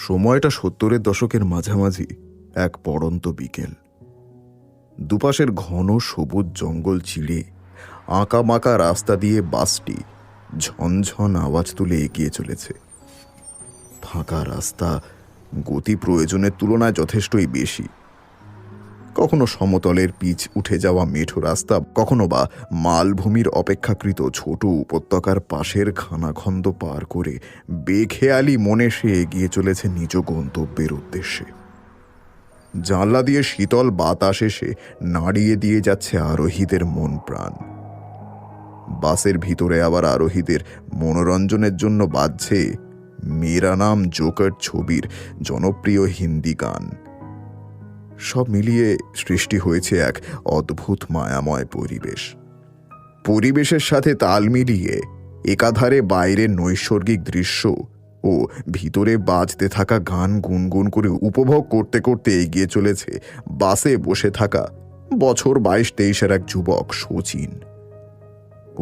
সময়টা ৭০-এর দশকের মাঝামাঝি এক পড়ন্ত বিকেল। দুপাশের ঘন সবুজ জঙ্গল চিড়ে আঁকাবাঁকা রাস্তা দিয়ে বাসটি ঝনঝন আওয়াজ তুলে এগিয়ে চলেছে। ফাঁকা রাস্তা গতি প্রয়োজনের তুলনায় যথেষ্টই বেশি। কখনো সমতলের পিচ উঠে যাওয়া মেঠো রাস্তা, কখনো বা মালভূমির অপেক্ষাকৃত ছোট উপত্যকার পাশের খানাখন্দ পার করে বেখেয়ালি মনে সে এগিয়ে চলেছে নিজ গন্তব্যের উদ্দেশ্যে। জানলা দিয়ে শীতল বাতাস এসে নাড়িয়ে দিয়ে যাচ্ছে আরোহীদের মন প্রাণ। বাসের ভিতরে আবার আরোহীদের মনোরঞ্জনের জন্য বাজছে মেরা নাম জোকার ছবির জনপ্রিয় হিন্দি গান। সব মিলিয়ে সৃষ্টি হয়েছে এক অদ্ভুত মায়াময় পরিবেশের সাথে তাল মিলিয়ে একাধারে বাইরের নৈসর্গিক দৃশ্য ও ভিতরে বাজতে থাকা গান গুনগুন করে উপভোগ করতে করতে এগিয়ে চলেছে বাসে বসে থাকা বছর ২২-২৩-এর এক যুবক শচীন।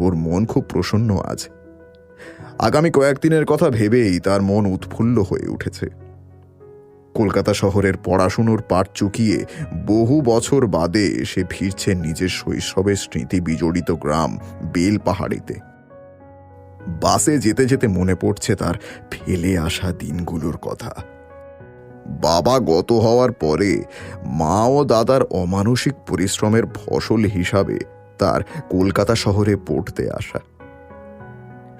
ওর মন খুব প্রসন্ন আজ। আগামী কয়েকদিনের কথা ভেবেই তার মন উৎফুল্ল হয়ে উঠেছে। কলকাতা শহরের পড়াশুনোর পাট চুকিয়ে বহু বছর বাদে সে ফিরছে নিজের শৈশবের স্মৃতি বিজড়িত গ্রাম বেলপাহাড়িতে। বাসে যেতে যেতে মনে পড়ছে তার ফেলে আসা দিনগুলোর কথা। বাবা গত হওয়ার পরে মা ও দাদার অমানসিক পরিশ্রমের ফসল হিসাবে তার কলকাতা শহরে পড়তে আসা।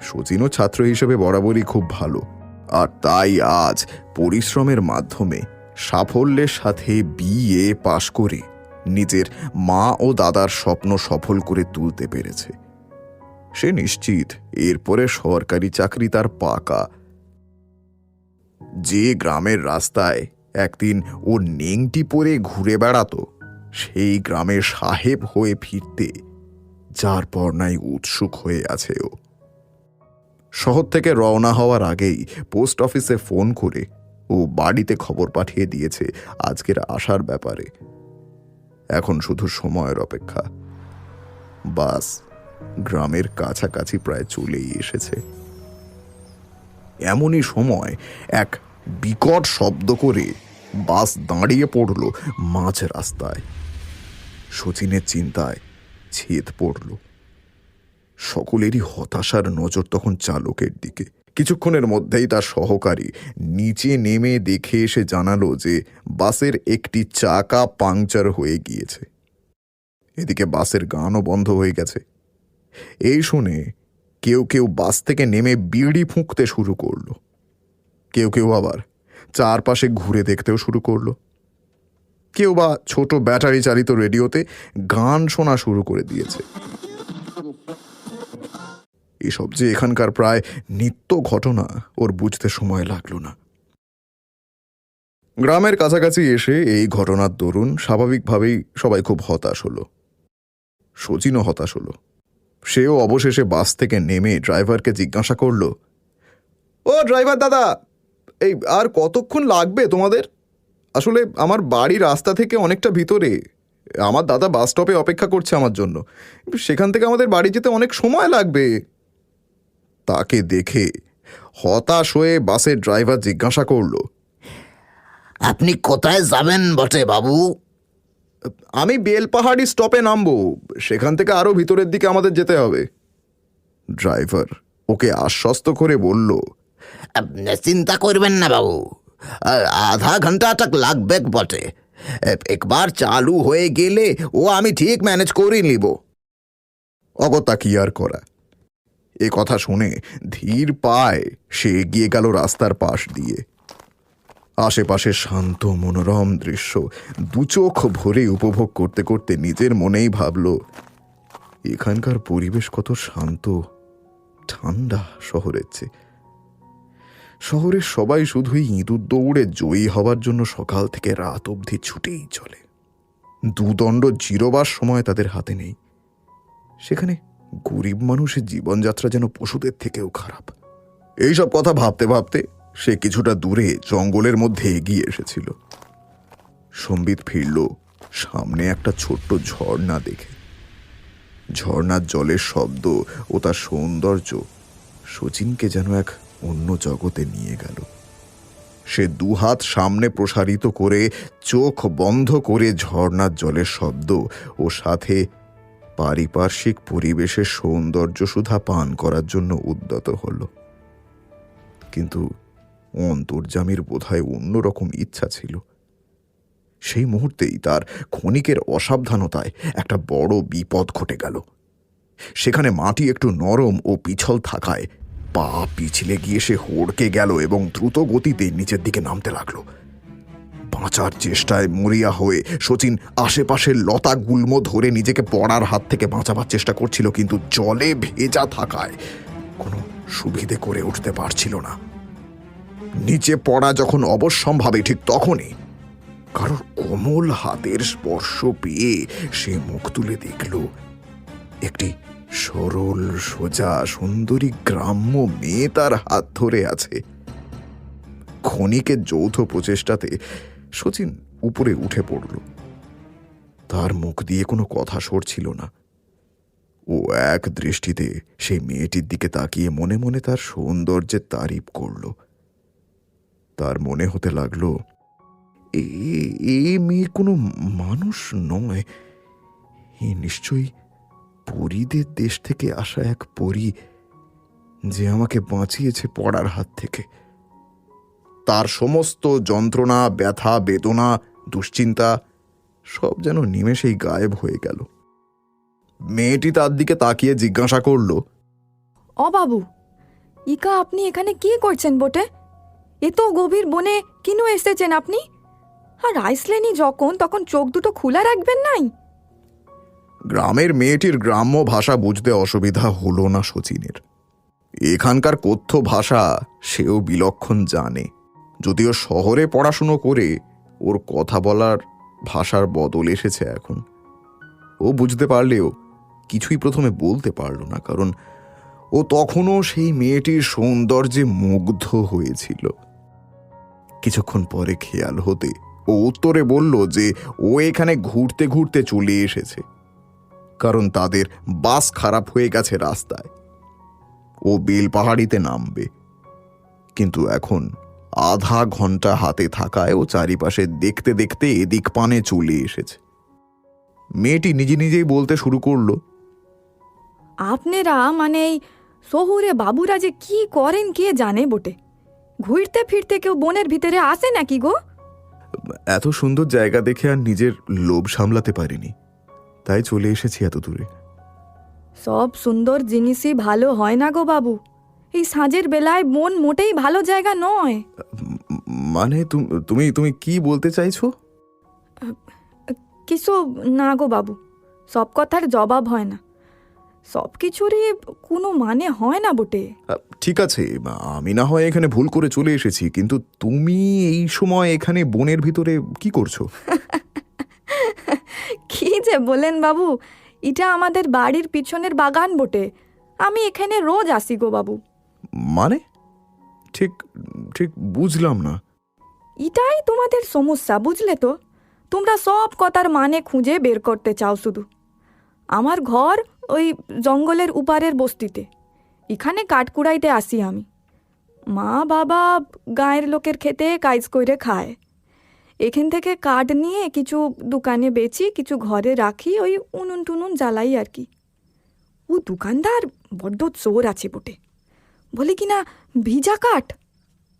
শচীনও ছাত্র হিসেবে বরাবরই খুব ভালো, আর তাই আজ পরিশ্রমের মাধ্যমে সাফল্যের সাথে বিএ পাশ করে নিজের মা ও দাদার স্বপ্ন সফল করে তুলতে পেরেছে। সে নিশ্চিত এরপরে সরকারি চাকরি তার পাকা। যে গ্রামের রাস্তায় একদিন ও নেংটি পরে ঘুরে বেড়াতো, সেই গ্রামের সাহেব হয়ে ফিরতে যার পর নাই উৎসুক হয়ে আছে ও। শহর থেকে রওনা হওয়ার আগেই পোস্ট অফিসে ফোন করে ও বাড়িতে খবর পাঠিয়ে দিয়েছে আজকের আসার ব্যাপারে। এখন শুধু সময়ের অপেক্ষা। বাস গ্রামের কাছাকাছি প্রায় চলেই এসেছে। এমনই সময় এক বিকট শব্দ করে বাস দাঁড়িয়ে পড়ল মাঝ রাস্তায়। শচীনের চিন্তায় ছেদ পড়ল। সকলেরই হতাশার নজর তখন চালকের দিকে। কিছুক্ষণের মধ্যেই তার সহকারী নিচে নেমে দেখে এসে জানালো যে বাসের একটি চাকা পাংচার হয়ে গিয়েছে। এদিকে বাসের গানও বন্ধ হয়ে গেছে। এই শুনে কেউ কেউ বাস থেকে নেমে বিড়ি ফুঁকতে শুরু করলো। কেউ কেউ আবার চারপাশে ঘুরে দেখতেও শুরু করলো। কেউ বা ছোট ব্যাটারি চালিত রেডিওতে গান শোনা শুরু করে দিয়েছে। এসব যে এখানকার প্রায় নিত্য ঘটনা ওর বুঝতে সময় লাগলো না। গ্রামের কাছাকাছি এসে এই ঘটনার দরুন স্বাভাবিকভাবেই সবাই খুব হতাশ হলো। শচীনও হতাশ হলো। সেও অবশেষে বাস থেকে নেমে ড্রাইভারকে জিজ্ঞাসা করল, ও ড্রাইভার দাদা, এই আর কতক্ষণ লাগবে তোমাদের? আসলে আমার বাড়ি রাস্তা থেকে অনেকটা ভিতরে। আমার দাদা বাস স্টপে অপেক্ষা করছে আমার জন্য। সেখান থেকে আমাদের বাড়ি যেতে অনেক সময় লাগবে। তাকে দেখে হতাশ হয়ে বাসের ড্রাইভার জিজ্ঞাসা করল, আপনি কোথায় যাবেন বটে বাবু? আমি বেলপাহাড়ি স্টপে নামবো, সেখান থেকে আরো ভিতরের দিকে আমাদের যেতে হবে। ড্রাইভার ওকে আশ্বস্ত করে বলল, চিন্তা করবেন না বাবু, আধা ঘন্টা তক লাগবে বটে। একবার চালু হয়ে গেলে ও আমি ঠিক ম্যানেজ করে নিব। অগত্যা কি আর করা। এ কথা শুনে ধীর পায়ে সে এগিয়ে গেল রাস্তার পাশ দিয়ে। আশেপাশে শান্ত মনোরম দৃশ্য দুচোখ ভরে উপভোগ করতে করতে নিজের মনেই ভাবল, এখানকার পরিবেশ কত শান্ত ঠান্ডা শহরের চেয়ে। শহরের সবাই শুধুই ইঁদুর দৌড়ে জয়ী হবার জন্য সকাল থেকে রাত অবধি ছুটেই চলে। দুদণ্ড জিরোবার সময় তাদের হাতে নেই। সেখানে গরিব মানুষের জীবনযাত্রা যেন পশুদের থেকেও খারাপ। এইসব কথা ভাবতে ভাবতে সে কিছুটা দূরে জঙ্গলের মধ্যে এগিয়ে এসেছিল। সম্বিত ফিরল সামনে একটা ছোট্ট ঝর্ণা দেখে। ঝর্ণার জলের শব্দ ও তার সৌন্দর্য শচীনকে যেন এক অন্য জগতে নিয়ে গেল। সে দুহাত সামনে প্রসারিত করে চোখ বন্ধ করে ঝর্ণার জলের শব্দ ও সাথে পারিপার্শ্বিক পরিবেশের সৌন্দর্য সুধা পান করার জন্য উদ্যত হল। কিন্তু অন্তর্যামীর বোধহয় অন্যরকম ইচ্ছা ছিল। সেই মুহূর্তেই তার ক্ষণিকের অসাবধানতায় একটা বড় বিপদ ঘটে গেল। সেখানে মাটি একটু নরম ও পিছল থাকায় পা পিছলে গিয়ে সে হড়কে গেল এবং দ্রুত গতিতে নিচের দিকে নামতে লাগলো। বাঁচার চেষ্টায় মরিয়া হয়ে শচীন আশেপাশের লতা গুল্ম ধরে নিজেকে পড়ার হাত থেকে বাঁচাবার চেষ্টা করছিল, কিন্তু জলে ভেজা থাকায় কোনো সুবিধে করে উঠতে পারছিল না। নিচে পড়া যখন অবশ্যম্ভাবী, ঠিক তখনই কারোর কোমল হাতের স্পর্শ পেয়ে সে মুখ তুলে দেখল একটি সরল সোজা সুন্দরী গ্রাম্য মেয়ে তার হাত ধরে আছে। ক্ষণিকের যৌথ প্রচেষ্টাতে শচীন উপরে উঠে পড়ল। তার মুখ দিয়ে কোনো কথা সরছিল না। ও এক দৃষ্টিতে সেই মেয়েটির দিকে তাকিয়ে মনে মনে তার সৌন্দর্যের তারিফ করল। তার মনে হতে লাগলো, এ মেয়ে কোনো মানুষ নয়, এ নিশ্চয়ই পরীদের দেশ থেকে আসা এক পরী, যে আমাকে বাঁচিয়েছে পড়ার হাত থেকে। তার সমস্ত যন্ত্রণা, ব্যথা, বেদনা, দুশ্চিন্তা সব যেন নিমেষেই গায়েব হয়ে গেল। মেয়েটি তার দিকে তাকিয়ে জিজ্ঞাসা করল, ও বাবু, ইকা আপনি এখানে কি করছেন বটে? এত গভীর বনে কিনু এসেছেন আপনি? আর আইসলেনি যখন, তখন চোখ দুটো খোলা রাখবেন নাই? গ্রামের মেয়েটির গ্রাম্য ভাষা বুঝতে অসুবিধা হলো না শচীনের। এখানকার কথ্য ভাষা সেও বিলক্ষণ জানে, যদিও শহরে পড়াশুনো করে ওর কথা বলার ভাষার বদল এসেছে এখন। ও বুঝতে পারলেও কিছুই প্রথমে বলতে পারল না, কারণ ও তখনও সেই মেয়েটির সৌন্দর্যে মুগ্ধ হয়েছিল। কিছুক্ষণ পরে খেয়াল হতে ও উত্তরে বলল যে ও এখানে ঘুরতে ঘুরতে চলে এসেছে, কারণ তাদের বাস খারাপ হয়ে গেছে রাস্তায়। ও বেলপাহাড়িতে নামবে, কিন্তু এখন আধা ঘন্টা হাতে থাকায় ও চারিপাশে দেখতে দেখতে এদিক পানে চলে এসেছে। মেয়েটি নিজে নিজেই বলতে শুরু করলো, আপনারা মানে এই শহুরে বাবুরা যে কি করেন কে জানে বটে। ঘুরতে ফিরতে কেউ বনের ভিতরে আসে নাকি গো? এত সুন্দর জায়গা দেখে আর নিজের লোভ সামলাতে পারিনি, তাই চলে এসেছি এত দূরে। সব সুন্দর জিনিসই ভালো হয় না গো বাবু। এই সাঁঝের বেলায় বন মোটেই ভালো জায়গা নয়। মানে তুমি তুমি কি বলতে চাইছো? কিছু না গো বাবু, সব কথার জবাব হয় না। সব কিছুরই কোনো মানে হয় না বটে। ঠিক আছে, আমি না হয় এখানে ভুল করে চলে এসেছি, কিন্তু তুমি এই সময় এখানে বনের ভিতরে কি করছো? কি যে বলেন বাবু, এটা আমাদের বাড়ির পিছনের বাগান বটে। আমি এখানে রোজ আসি গো বাবু। মানে ঠিক ঠিক বুঝলাম না। এটাই তোমাদের সমস্যা, বুঝলে তো? তোমরা সব কথার মানে খুঁজে বের করতে চাও শুধু। আমার ঘর ওই জঙ্গলের উপারের বস্তিতে। এখানে কাঠ কুড়াইতে আসি আমি। মা বাবা গায়ের লোকের খেতে কাজ করে খায়। এখান থেকে কাঠ নিয়ে কিছু দোকানে বেচি, কিছু ঘরে রাখি, ওই উনুন টুনুন জ্বালাই আর কি। ও দোকানদার বড্ড চোর আছে বটে। বলে কি না ভিজা কাঠ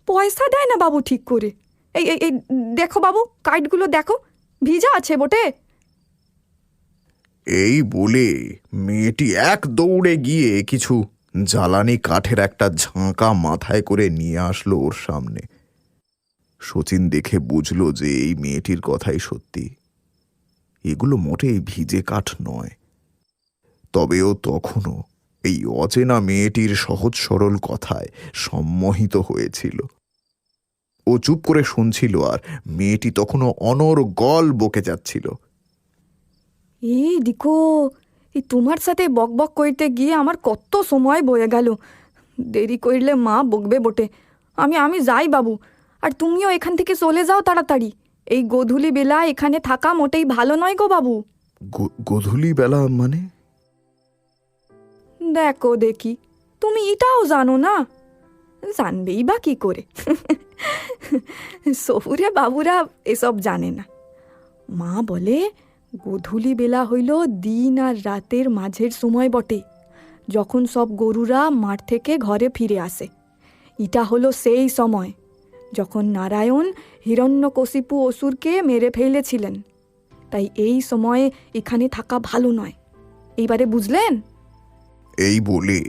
পয়সা দেয় না বাবু ঠিক করে। এই এই এই দেখো বাবু, কাঠগুলো দেখো, ভিজা আছে বটে। এই বলে মেয়েটি এক দৌড়ে গিয়ে কিছু জ্বালানি কাঠের একটা ঝাঁকা মাথায় করে নিয়ে আসলো ওর সামনে। শচীন দেখে বুঝল যে এই মেয়েটির কথাই সত্যি, এগুলো মোটেই ভিজে কাঠ নয়। তবেও তখনও এই অচেনা মেয়েটির সহজ সরল কথায় সম্মোহিত হয়েছিল। ও চুপ করে শুনছিল, আর মেয়েটি তখনও অনর্গল বকে যাচ্ছিল। এই দিকো, এই তোমার সাথে বক বক করতে গিয়ে আমার কত সময় বয়ে গেল। দেরি করলে মা বকবে বটে। আমি আমি যাই বাবু, আর তুমিও এখান থেকে চলে যাও তাড়াতাড়ি। এই গোধূলি বেলা এখানে থাকা মোটেই ভালো নয় গো বাবু। গোধূলি বেলা মানে? দেখো দেখি, তুমি এটাও জানো না? জানবেই বা কি করে? শহুরে বাবুরা এসব জানে না। মা বলে গোধূলি বেলা হইল দিন আর রাতের মাঝের সময় বটে, যখন সব গরুরা মাঠ থেকে ঘরে ফিরে আসে। এটা হলো সেই সময় যখন নারায়ণ হিরণ্যকশিপু অসুরকে মেরে ফেলেছিলেন। তাই এই সময়ে এখানে থাকা ভালো নয়। এইবারে বুঝলেন? এই বলে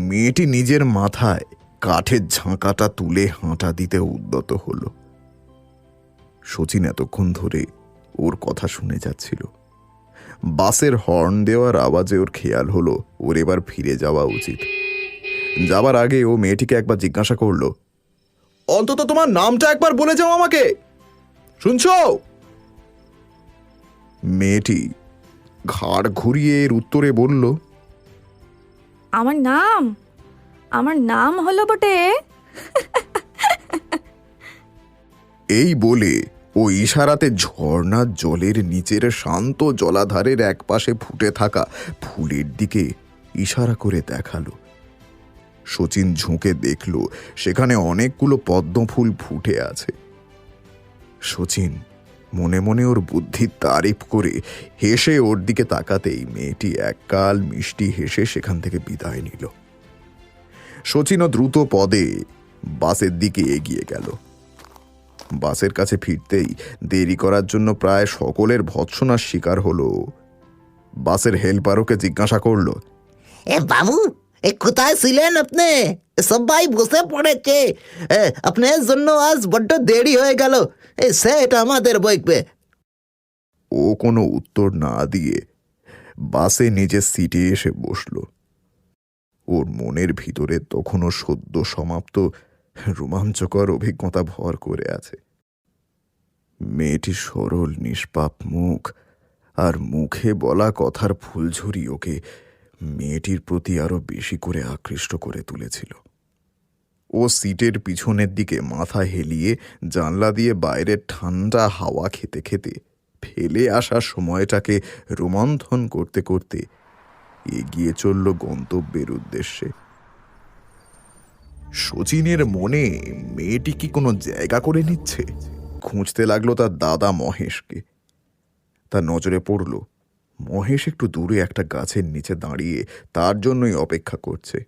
মেয়েটি নিজের মাথায় কাঠের ঝাঁকাটা তুলে হাঁটা দিতে উদ্যত হল। শচীন এতক্ষণ ধরে ওর কথা শুনে যাচ্ছিল। বাসের হর্ন দেওয়ার আওয়াজে ওর খেয়াল হলো ওর এবার ফিরে যাওয়া উচিত। যাবার আগে ও মেয়েটিকে একবার জিজ্ঞাসা করলো, অন্তত তোমার নামটা একবার বলে যাও আমাকে, শুনছো? মেয়েটি ঘাড় ঘুরিয়ে এর উত্তরে বলল, আমার নাম হলো বটে। এই বলে ও ইশারাতে ঝর্ণার জলের নিচের শান্ত জলাধারের একপাশে ফুটে থাকা ফুলের দিকে ইশারা করে দেখালো। শচীন ঝুঁকে দেখল সেখানে অনেকগুলো পদ্ম ফুল ফুটে আছে। শচীন মনে মনে ওর বুদ্ধির তারিফ করে হেসে ওর দিকে তাকাতেই মেয়েটি এককাল মিষ্টি হেসে সেখান থেকে বিদায় নিল। শচীনও দ্রুত পদে বাসের দিকে এগিয়ে গেল। বাসের কাছে ফিরতেই দেরি করার জন্য প্রায় সকলের ভৎসনার শিকার হলো। বাসের হেল্পার ওকে জিজ্ঞাসা করলো, এ বাবু, এ কোথায় ছিলেন আপনি? সবাই বসে পড়েছে, আপনার জন্য আজ বড্ড দেরি হয়ে গেল। সেটা আমাদের বইকবে। ও কোনো উত্তর না দিয়ে বাসে নিজের সিটে এসে বসল। ওর মনের ভিতরে তখনও সদ্য সমাপ্ত রোমাঞ্চকর অভিজ্ঞতা ভর করে আছে। মেয়েটির সরল নিষ্পাপ মুখ আর মুখে বলা কথার ফুলঝুরি ওকে মেয়েটির প্রতি আরো বেশি করে আকৃষ্ট করে তুলেছিল। ও সিটের পিছনের দিকে মাথা হেলিয়ে জানলা দিয়ে বাইরের ঠান্ডা হাওয়া খেতে খেতে ফেলে আসা সময়টাকে রোমন্থন করতে করতে এগিয়ে চলল গন্তব্যের উদ্দেশ্যে। শচীনের মনে মেয়েটি কি কোনো জায়গা করে নিচ্ছে? খুঁজতে লাগলো তার দাদা মহেশকে। তার নজরে পড়ল মহেশ একটু দূরে একটা গাছের নিচে দাঁড়িয়ে তার জন্যই অপেক্ষা করছে।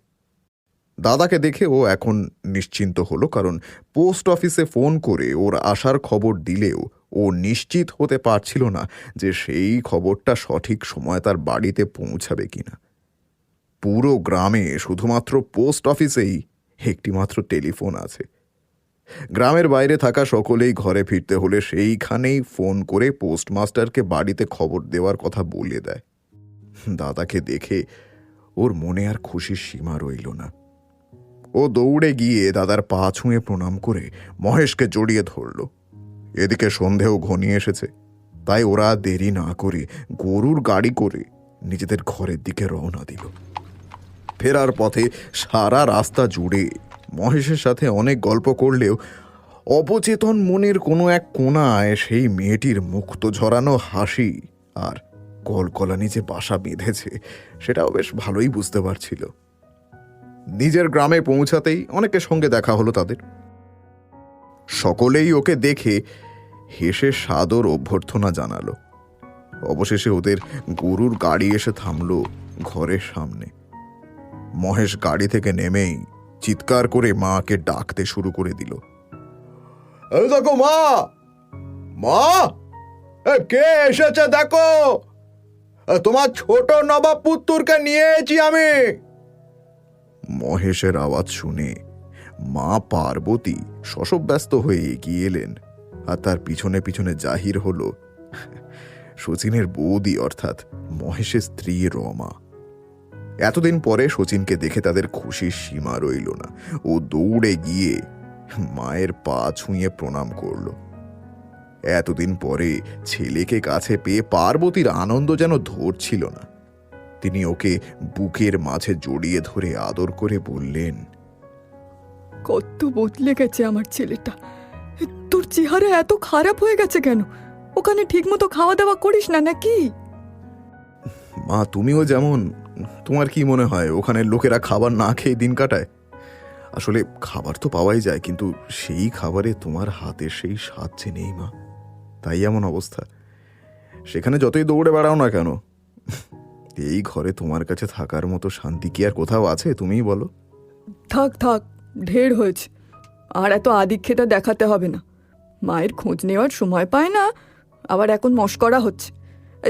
দাদাকে দেখে ও এখন নিশ্চিন্ত হলো, কারণ পোস্ট অফিসে ফোন করে ওর আসার খবর দিলেও ও নিশ্চিত হতে পারছিল না যে সেই খবরটা সঠিক সময় তার বাড়িতে পৌঁছাবে কিনা। পুরো গ্রামে শুধুমাত্র পোস্ট অফিসেই একটিমাত্র টেলিফোন আছে। গ্রামের বাইরে থাকা সকলেই ঘরে ফিরতে হলে সেইখানেই ফোন করে পোস্টমাস্টারকে বাড়িতে খবর দেওয়ার কথা বলে দেয়। দাদাকে দেখে ওর মনে আর খুশির সীমা রইল না। ও দৌড়ে গিয়ে দাদার পা ছুঁয়ে প্রণাম করে মহেশকে জড়িয়ে ধরল। এদিকে সন্ধেও ঘনিয়ে এসেছে, তাই ওরা দেরি না করে গরুর গাড়ি করে নিজেদের ঘরের দিকে রওনা দিল। ফেরার পথে সারা রাস্তা জুড়ে মহেশের সাথে অনেক গল্প করলেও অবচেতন মনের কোনো এক কোণায় সেই মেয়েটির মুক্ত ঝরানো হাসি আর কলকলানি যে বাসা বেঁধেছে সেটাও বেশ ভালোই বুঝতে পারছিল। নিজের গ্রামে পৌঁছাতেই অনেকের সঙ্গে দেখা হলো তাদের। সকলেই ওকে দেখে হেসে সাদর অভ্যর্থনা জানালো। অবশেষে ওদের গরুর গাড়ি এসে থামল ঘরের সামনে। মহেশ গাড়ি থেকে নেমেই চিৎকার করে মাকে ডাকতে শুরু করে দিল, এই দেখো মা, মা, কে এসেছে দেখো, তোমার ছোট নবাব পুত্তুরকে নিয়ে এসেছি আমি। মহেশের আওয়াজ শুনে মা পার্বতী শশব্যস্ত হয়ে এগিয়ে এলেন, আর তার পিছনে পিছনে জাহির হল শচীনের বৌদি অর্থাৎ মহেশের স্ত্রী রমা। এতদিন পরে শচীনকে দেখে তাদের খুশির সীমা রইল না। ও দৌড়ে গিয়ে মায়ের পা ছুঁয়ে প্রণাম করল। এতদিন পরে ছেলেকে কাছে পেয়ে পার্বতীর আনন্দ যেন ধরছিল না। তিনি ওকে বুকের মাঝে জড়িয়ে ধরে আদর করে বললেন, কত বদলে গেছে আমার ছেলেটা। তোর চেহারা এত খারাপ হয়ে গেছে কেন? ওখানে ঠিকমতো খাওয়া দাওয়া করিস না নাকি? মা, তুমিও যেমন। তোমার কি মনে হয় ওখানে লোকেরা খাবার না খেয়ে দিন কাটায়? আসলে খাবার তো পাওয়াই যায়, কিন্তু সেই খাবারে তোমার হাতের সেই স্বাদ যে নেই মা, তাই এমন অবস্থা। সেখানে যতই দৌড়ে বেড়াও না কেন, এই ঘরে তোমার কাছে থাকার মতো শান্তি কি আর কোথাও আছে, তুমিই বলো। থাক থাক, ঢের হয়েছে। আর এত আদিক্ষেতা দেখাতে হবে না। মায়ের খোঁজ নেওয়ার সময় পায় না, আবার এখন মশকরা হচ্ছে।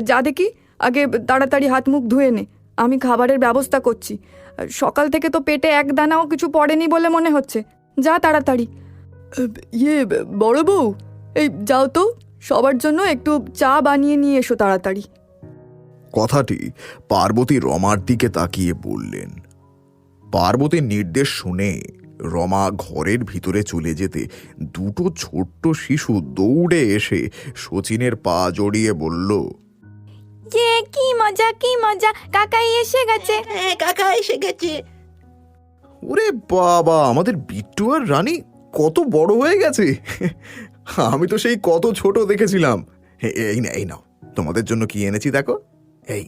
যা দেখি, আগে তাড়াতাড়ি হাত মুখ ধুয়ে নে, আমি খাবারের ব্যবস্থা করছি। সকাল থেকে তো পেটে এক দানাও কিছু পড়েনি বলে মনে হচ্ছে। যা তাড়াতাড়ি। ইয়ে বড় বউ, এই যাও তো, সবার জন্য একটু চা বানিয়ে নিয়ে এসো তাড়াতাড়ি। কথাটি পার্বতী রমার দিকে তাকিয়ে বললেন। পার্বতীর নির্দেশ শুনে রমা ঘরের ভিতরে চলে যেতে দুটো ছোট্ট শিশু দৌড়ে এসে শচীনের পা জড়িয়ে বলল, যে কি মজা কি মজা, কাকাই এসে গেছে। হ্যাঁ, কাকা এসে গেছে। ওরে বাবা, আমাদের বিট্টু আর রানী কত বড় হয়ে গেছে! আমি তো সেই কত ছোট দেখেছিলাম। এই নাও, তোমাদের জন্য কি এনেছি দেখো। এই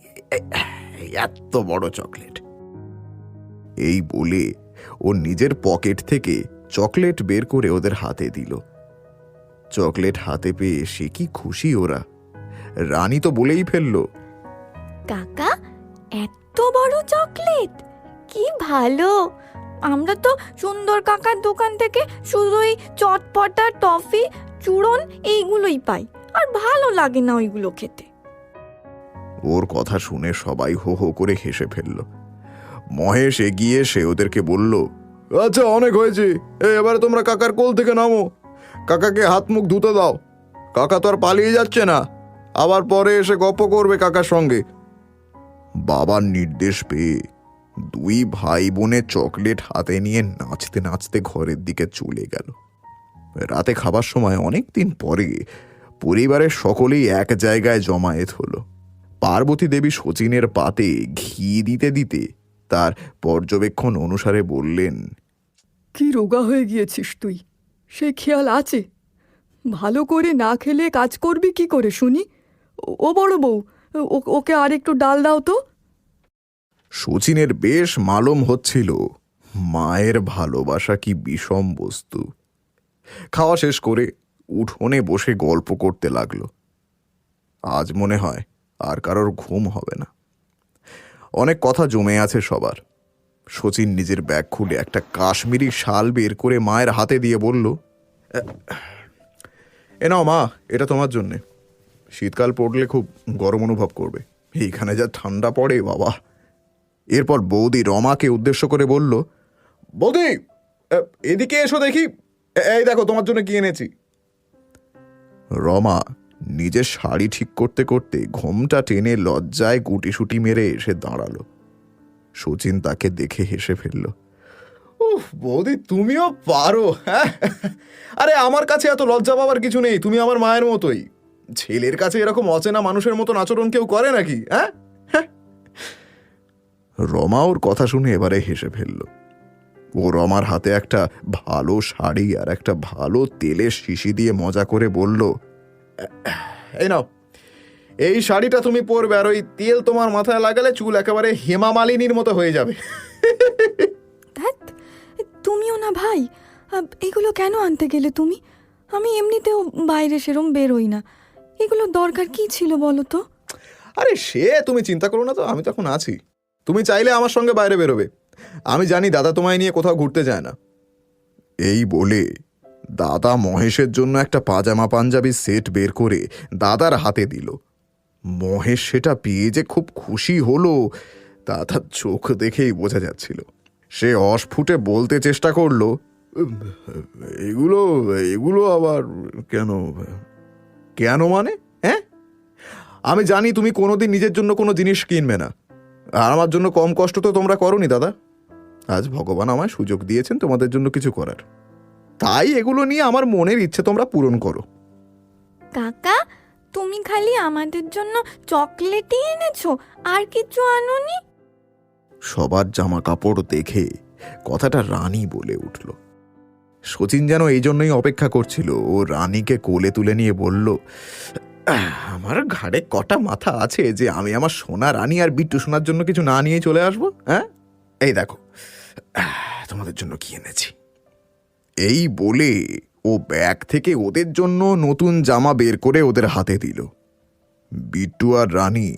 এত বড় চকলেট। এই বলে ও নিজের পকেট থেকে চকলেট বের করে ওদের হাতে দিল। চকলেট হাতে পেয়ে সে কি খুশি ওরা। রানী তো বলেই ফেললো, কাকা, এত বড় চকলেট, কি ভালো। আমরা তো সুন্দর কাকার দোকান থেকে শুধুই চটপটা, টফি, চূড়ন এইগুলোই পাই, আর ভালো লাগে না ওইগুলো খেতে। ওর কথা শুনে সবাই হো হো করে হেসে ফেলল। মহেশ এগিয়ে এসে ওদেরকে বলল, আচ্ছা অনেক হয়েছে, এবারে তোমরা কাকার কোল থেকে নামো, কাকাকে হাত মুখ ধুতে দাও। কাকা তো আর পালিয়ে যাচ্ছে না, আবার পরে এসে গপ্প করবে কাকার সঙ্গে। বাবার নির্দেশ পেয়ে দুই ভাই বোনে চকলেট হাতে নিয়ে নাচতে নাচতে ঘরের দিকে চলে গেল। রাতে খাবার সময় অনেক দিন পরে পরিবারের সকলেই এক জায়গায় জমায়েত হলো। পার্বতী দেবী শচীনের পাতে ঘি দিতে দিতে তার পর্যবেক্ষণ অনুসারে বললেন, কি রোগা হয়ে গিয়েছিস তুই, সে খেয়াল আছে? ভালো করে না খেলে কাজ করবি কি করে শুনি? ও বড় বউ, ওকে আর একটু ডাল দাও তো। শচীনের বেশ মালুম হচ্ছিল মায়ের ভালোবাসা কি বিষম বস্তু। খাওয়া শেষ করে উঠোনে বসে গল্প করতে লাগলো। আজ মনে হয় আর কারোর ঘুম হবে না। অনেক কথা জমে আছে সবার। শচীন নিজের ব্যাগ খুলে একটা কাশ্মীরি শাল বের করে মায়ের হাতে দিয়ে বলল, এ নাও মা, এটা তোমার জন্যে। শীতকাল পড়লে খুব গরম অনুভব করবে, এইখানে যা ঠান্ডা পড়ে বাবা। এরপর বৌদি রমাকে উদ্দেশ্য করে বলল, বৌদি এদিকে এসো দেখি, এই দেখো তোমার জন্য কি এনেছি। রমা নিজের শাড়ি ঠিক করতে করতে ঘোমটা টেনে লজ্জায় গুটিসুটি মেরে এসে দাঁড়ালো। শচীন তাকে দেখে হেসে ফেলল, উফ বৌদি, তুমিও পারো। হ্যাঁ, আরে আমার কাছে এত লজ্জা পাওয়ার কিছু নেই, তুমি আমার মায়ের মতোই। ছেলের কাছে এরকম অচেনা মানুষের মতন আচরণ কেউ করে নাকি? হ্যাঁ। রমা ওর কথা শুনে এবারে হেসে ফেলল। ও রমার হাতে একটা ভালো শাড়ি আর একটা ভালো তেলের শিশি দিয়ে মজা করে বলল, এই নাও, এই শাড়িটা তুমি পরবে, আর ওই তেল তোমার মাথায় লাগালে চুল একেবারে হেমা মালিনীর মতো হয়ে যাবে। তুমিও না ভাই, এগুলো কেন আনতে গেলে তুমি? আমি এমনিতেও বাইরে সেরম বেরোই না, এগুলো দরকার কি ছিল বলো তো? আরে সে তুমি চিন্তা করো না তো, আমি তখন আছি। তুমি চাইলে আমার সঙ্গে বাইরে বেরোবে, আমি জানি দাদা তোমায় নিয়ে কোথাও ঘুরতে যায় না। এই বলে দাদা মহেশের জন্য একটা পাজামা পাঞ্জাবি সেট বের করে দাদার হাতে দিল। মহেশ সেটা পেয়ে যে খুব খুশি হলো তা তার চোখ দেখেই বোঝা যাচ্ছিল। সে অস্ফুটে বলতে চেষ্টা করলো, এগুলো এগুলো আবার কেন? কেন মানে? হ্যাঁ, আমি জানি তুমি কোনোদিন নিজের জন্য কোনো জিনিস কিনবে না, আর আমার জন্য কম কষ্ট তো তোমরা করোনি দাদা। আজ ভগবান আমায় সুযোগ দিয়েছেন তোমাদের জন্য কিছু করার, তাই এগুলো নিয়ে আমার মনের ইচ্ছে তোমরা পূরণ করো। কাকা, তুমি খালি আমাদের জন্য চকলেটই এনেছো, আর কিছু আনোনি? সবার জামা কাপড় দেখে কথাটা রানী বলে উঠল। শচীন যেন এই জন্যই অপেক্ষা করছিল। ও রানীকে কোলে তুলে নিয়ে বলল, আমার ঘাড়ে কটা মাথা আছে যে আমি আমার সোনা রানী আর বিট্টু সোনার জন্য কিছু না নিয়ে চলে আসবো? হ্যাঁ, এই দেখো, তোমাদের জন্য কি এনেছি। এই বলে ও ব্যাগ থেকে ওদের জন্য নতুন জামা বের করে ওদের হাতে দিল। বিট্টু আর রানী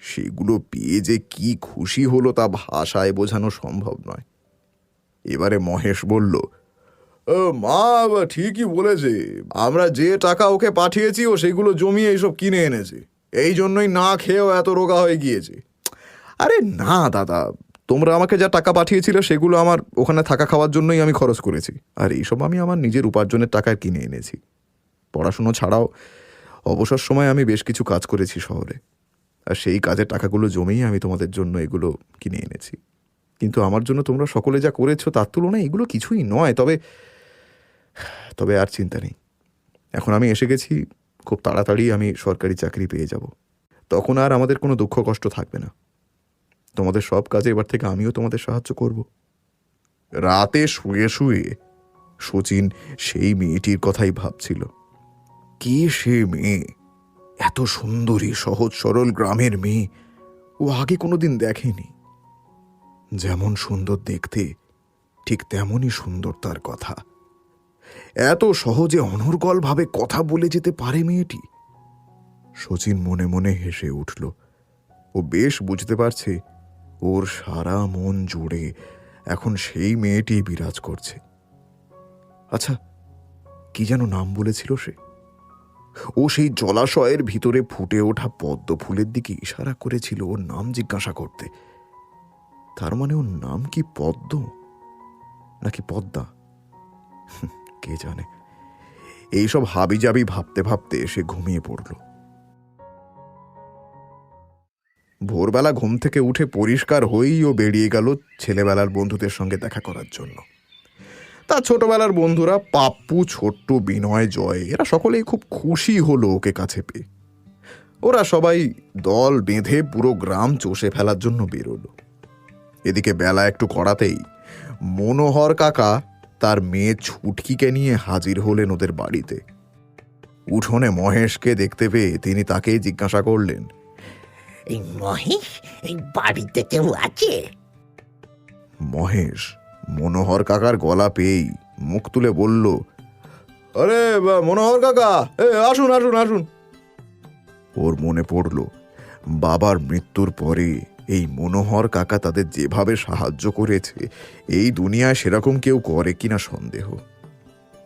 সেগুলো পেয়ে যে কি খুশি হলো তা ভাষায় বোঝানো সম্ভব নয়। এবারে মহেশ বলল, মা ঠিকই বলেছে, আমরা যে টাকা ওকে পাঠিয়েছি ও সেগুলো জমিয়ে এইসব কিনে এনেছে, এই জন্যই না খেয়েও এত রোগা হয়ে গিয়েছে। আরে না দাদা, তোমরা আমাকে যা টাকা পাঠিয়েছিলে সেগুলো আমার ওখানে থাকা খাওয়ার জন্যই আমি খরচ করেছি, আর এইসব আমি আমার নিজের উপার্জনের টাকায় কিনে এনেছি। পড়াশুনো ছাড়াও অবসর সময় আমি বেশ কিছু কাজ করেছি শহরে, আর সেই কাজের টাকাগুলো জমেই আমি তোমাদের জন্য এগুলো কিনে এনেছি। কিন্তু আমার জন্য তোমরা সকলে যা করেছো তার তুলনায় এগুলো কিছুই নয়। তবে আর চিন্তা নেই, এখন আমি এসে গেছি, খুব তাড়াতাড়ি আমি সরকারি চাকরি পেয়ে যাব। তখন আর আমাদের কোনো দুঃখ কষ্ট থাকবে না। তোমাদের সব কাজে এবার থেকে আমিও তোমাদের সাহায্য করব। রাতে শুয়ে শুয়ে শচীন সেই মেয়েটির কথাই ভাবছিল। কে সে মেয়ে? এত সুন্দরী, সহজ সরল গ্রামের মেয়ে ও আগে কোনোদিন দেখেনি। যেমন সুন্দর দেখতে, ঠিক তেমনই সুন্দর তার কথা। এত সহজে অনর্গলভাবে কথা বলে যেতে পারে মেয়েটি। শচীন মনে মনে হেসে উঠল। ও বেশ বুঝতে পারছে ওর সারা মন জুড়ে এখন সেই মেয়েটি বিরাজ করছে। আচ্ছা, কি যেন নাম বলেছিল সে? ও সেই জলাশয়ের ভিতরে ফুটে ওঠা পদ্ম ফুলের দিকে ইশারা করেছিল ওর নাম জিজ্ঞাসা করতে। তার মানে ওর নাম কি পদ্ম নাকি পদ্মা? কে জানে। এইসব হাবিজাবি ভাবতে ভাবতে সে ঘুমিয়ে পড়ল। ভোরবেলা ঘুম থেকে উঠে পরিষ্কার হয়েই ও বেরিয়ে গেল ছেলেবেলার বন্ধুদের সঙ্গে দেখা করার জন্য। তার ছোটবেলার বন্ধুরা পাপ্পু, ছোট্টু, বিনয়, জয়, এরা সকলেই খুব খুশি হলো ওকে কাছে পেয়ে। ওরা সবাই দল বেঁধে পুরো গ্রাম চষে ফেলার জন্য বেরোলো। এদিকে বেলা একটু কড়াতেই মনোহর কাকা তার মেয়ে ছুটকিকে নিয়ে হাজির হলেন ওদের বাড়িতে। উঠোনে মহেশকে দেখতে পেয়ে তিনি তাকেই জিজ্ঞাসা করলেন, এই মহেশ, এই বাড়িতে কেউ আছে? মহেশ মনোহর কাকার গলা পেয়েই মুখ তুলে বলল, আরে মনোহর কাকা, আসুন আসুন আসুন। ওর মনে পড়ল বাবার মৃত্যুর পরে এই মনোহর কাকা তাদের যেভাবে সাহায্য করেছে এই দুনিয়ায় সেরকম কেউ করে কিনা সন্দেহ।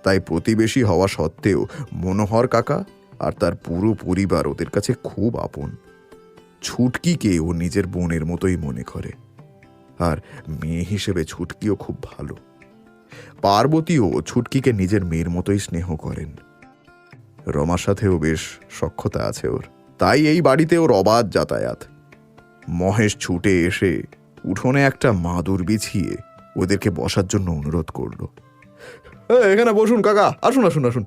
তাই প্রতিবেশী হওয়া সত্ত্বেও মনোহর কাকা আর তার পুরো পরিবার ওদের কাছে খুব আপন। ছুটকিকে ও নিজের বোনের মতোই মনে করে, আর মেয়ে হিসেবে ছুটকিও খুব ভালো। পার্বতীও ছুটকিকে নিজের মেয়ের মতোই স্নেহ করেন। রমার সাথেও বেশ সখ্যতা আছে ওর, তাই এই বাড়িতে ওর অবাধ যাতায়াত। মহেশ ছুটে এসে উঠোনে একটা মাদুর বিছিয়ে ওদেরকে বসার জন্য অনুরোধ করলো। এখানে বসুন কাকা, আসুন আসুন আসুন,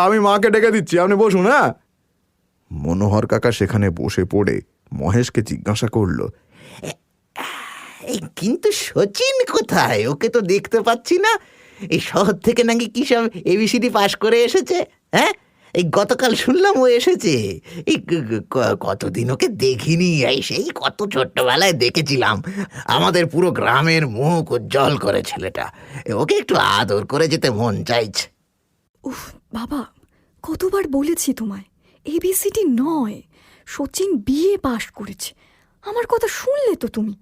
আমি মাকে ডেকে দিচ্ছি, আপনি বসুন। হ্যাঁ। মনোহর কাকা সেখানে বসে পড়ে মহেশকে জিজ্ঞাসা করলো, কিন্তু শচীন কোথায়? ওকে তো দেখতে পাচ্ছি না। এই শহর থেকে নাকি কি সব এবিসিডি পাশ করে এসেছে? হ্যাঁ, এই গতকাল শুনলাম ও এসেছে। এই কতদিন ওকে দেখিনি। এই সেই কত ছোট্টবেলায় দেখেছিলাম। আমাদের পুরো গ্রামের মুখ উজ্জ্বল করে ছেলেটা। ওকে একটু আদর করে যেতে মন চাইছে। উফ বাবা, কতবার বলেছি তোমায়, এবিসিডি নয়, শচীন বিএ পাশ করেছে। আমার কথা শুনলে তো তুমি?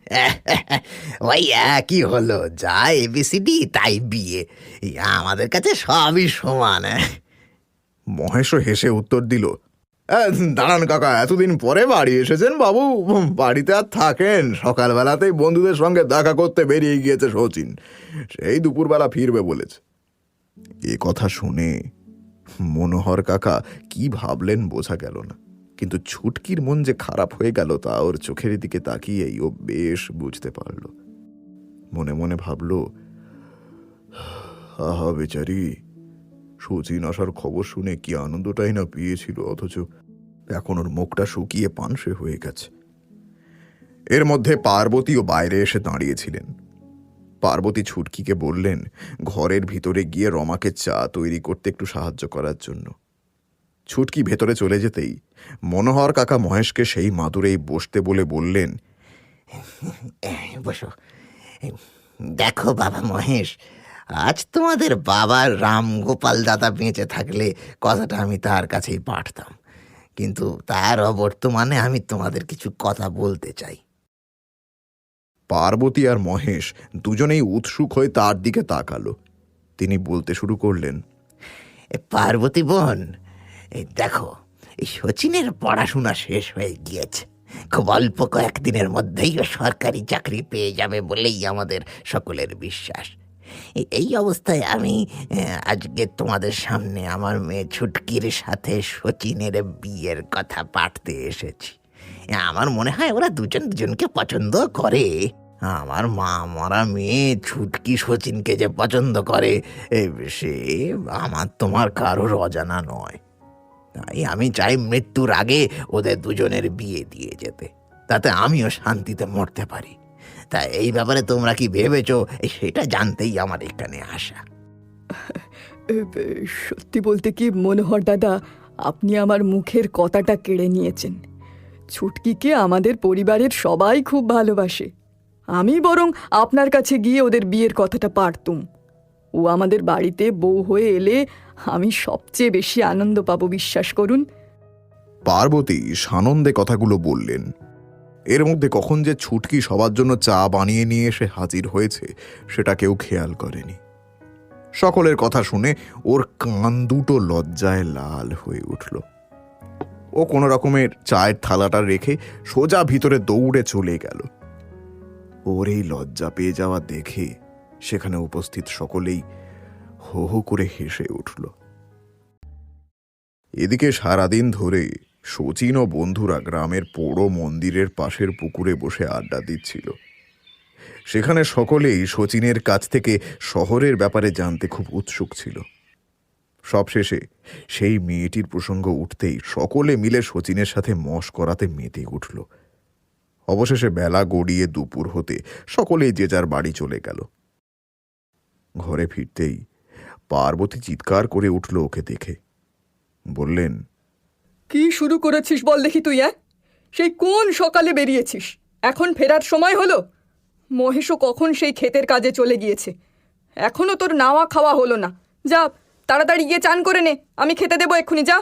ওই একই হলো, যা এবিসিডি তাই বিয়ে, আমাদের কাছে সবই সমান। মহেশও হেসে উত্তর দিল, দাঁড়ান কাকা, এতদিন পরে বাড়ি এসেছেন বাবু? বাড়িতে আর থাকেন? সকালবেলাতেই বন্ধুদের সঙ্গে দেখা করতে বেরিয়ে গিয়েছে শচীন, সেই দুপুরবেলা ফিরবে বলেছে। এ কথা শুনে মনোহর কাকা কি ভাবলেন বোঝা গেল না, কিন্তু ছুটকির মন যে খারাপ হয়ে গেল তা ওর চোখের দিকে তাকিয়েই ও বেশ বুঝতে পারল। মনে মনে ভাবল, আহা বেচারি, শচীন আসার খবর শুনে কি আনন্দটাই না পেয়েছিল, অথচ এখন ওর মুখটা শুকিয়ে পানসে হয়ে গেছে। এর মধ্যে পার্বতীও বাইরে এসে দাঁড়িয়েছিলেন। পার্বতী ছুটকিকে বললেন ঘরের ভিতরে গিয়ে রমাকে চা তৈরি করতে একটু সাহায্য করার জন্য। ছুটকি ভেতরে চলে যেতেই মনোহর কাকা মহেশকে সেই মাদুরেই বসতে বলে বললেন, বসো দেখো বাবা মহেশ, আজ তোমাদের বাবা রাম গোপাল দাদা বেঁচে থাকলে কথাটা আমি তার কাছেই পাঠতাম, কিন্তু তার অবর্তমানে আমি তোমাদের কিছু কথা বলতে চাই। পার্বতী আর মহেশ দুজনেই উৎসুক হয়ে তার দিকে তাকালো। তিনি বলতে শুরু করলেন, পার্বতী বোন, এই দেখো, এই শচীনের পড়াশোনা শেষ হয়ে গিয়েছে। খুব অল্প কয়েকদিনের মধ্যেই ও সরকারি চাকরি পেয়ে যাবে বলেই আমাদের সকলের বিশ্বাস। এই অবস্থায় আমি আজকে তোমাদের সামনে আমার মেয়ে ছুটকির সাথে শচীনের বিয়ের কথা পাঠতে এসেছি। আমার মনে হয় ওরা দুজন দুজনকে পছন্দ করে। আমার মা মরা মেয়ে ছুটকি শচীনকে যে পছন্দ করে সে আমার তোমার কারোর অজানা নয়। তাই আমি চাই মৃত্যুর আগে ওদের দুজনের বিয়ে দিয়ে যেতে, তাতে আমিও শান্তিতে মরতে পারি। তা এই ব্যাপারে তোমরা কি ভেবেছো, সেটা জানতেই আমার এখানে আসা। সত্যি বলতে কি মনোহর দাদা, আপনি আমার মুখের কথাটা কেড়ে নিয়েছেন। ছুটকিকে আমাদের পরিবারের সবাই খুব ভালোবাসে। আমি বরং আপনার কাছে গিয়ে ওদের বিয়ের কথাটা পারতুম। ও আমাদের বাড়িতে বউ হয়ে এলে আমি সবচেয়ে বেশি আনন্দ পাবো, বিশ্বাস করুন। পার্বতী সানন্দে কথাগুলো বললেন। এর মধ্যে কখন যে ছুটকি সবার জন্য চা বানিয়ে নিয়ে এসে হাজির হয়েছে সেটা কেউ খেয়াল করেনি। সকলের কথা শুনে ওর কান দুটো লজ্জায় লাল হয়ে উঠল। ও কোনো রকমের চায়ের থালাটা রেখে সোজা ভিতরে দৌড়ে চলে গেল। ওর এই লজ্জা পেয়ে যাওয়া দেখে সেখানে উপস্থিত সকলেই হো হো করে হেসে উঠল। এদিকে সারাদিন ধরে শচীন ও বন্ধুরা গ্রামের পোড়ো মন্দিরের পাশের পুকুরে বসে আড্ডা দিচ্ছিল। সেখানে সকলেই শচীনের কাছ থেকে শহরের ব্যাপারে জানতে খুব উৎসুক ছিল। সবশেষে সেই মেয়েটির প্রসঙ্গ উঠতেই সকলে মিলে শচীনের সাথে মশকরাতে মেতে উঠল। অবশেষে বেলা গড়িয়ে দুপুর হতে সকলেই যে যার বাড়ি চলে গেল। ঘরে ফিরতেই পার্বতী চিৎকার করে উঠল ওকে দেখে। বললেন, কি শুরু করেছিস বল দেখি তুই? সেই কোন সকালে বেরিয়েছিস, এখন ফেরার সময় হলো? মহেশও কখন সেই ক্ষেতের কাজে চলে গিয়েছে, এখনো তোর নাওয়া খাওয়া হলো না। যা তাড়াতাড়ি গিয়ে চান করে নে, আমি খেতে দেবো এক্ষুনি, যা।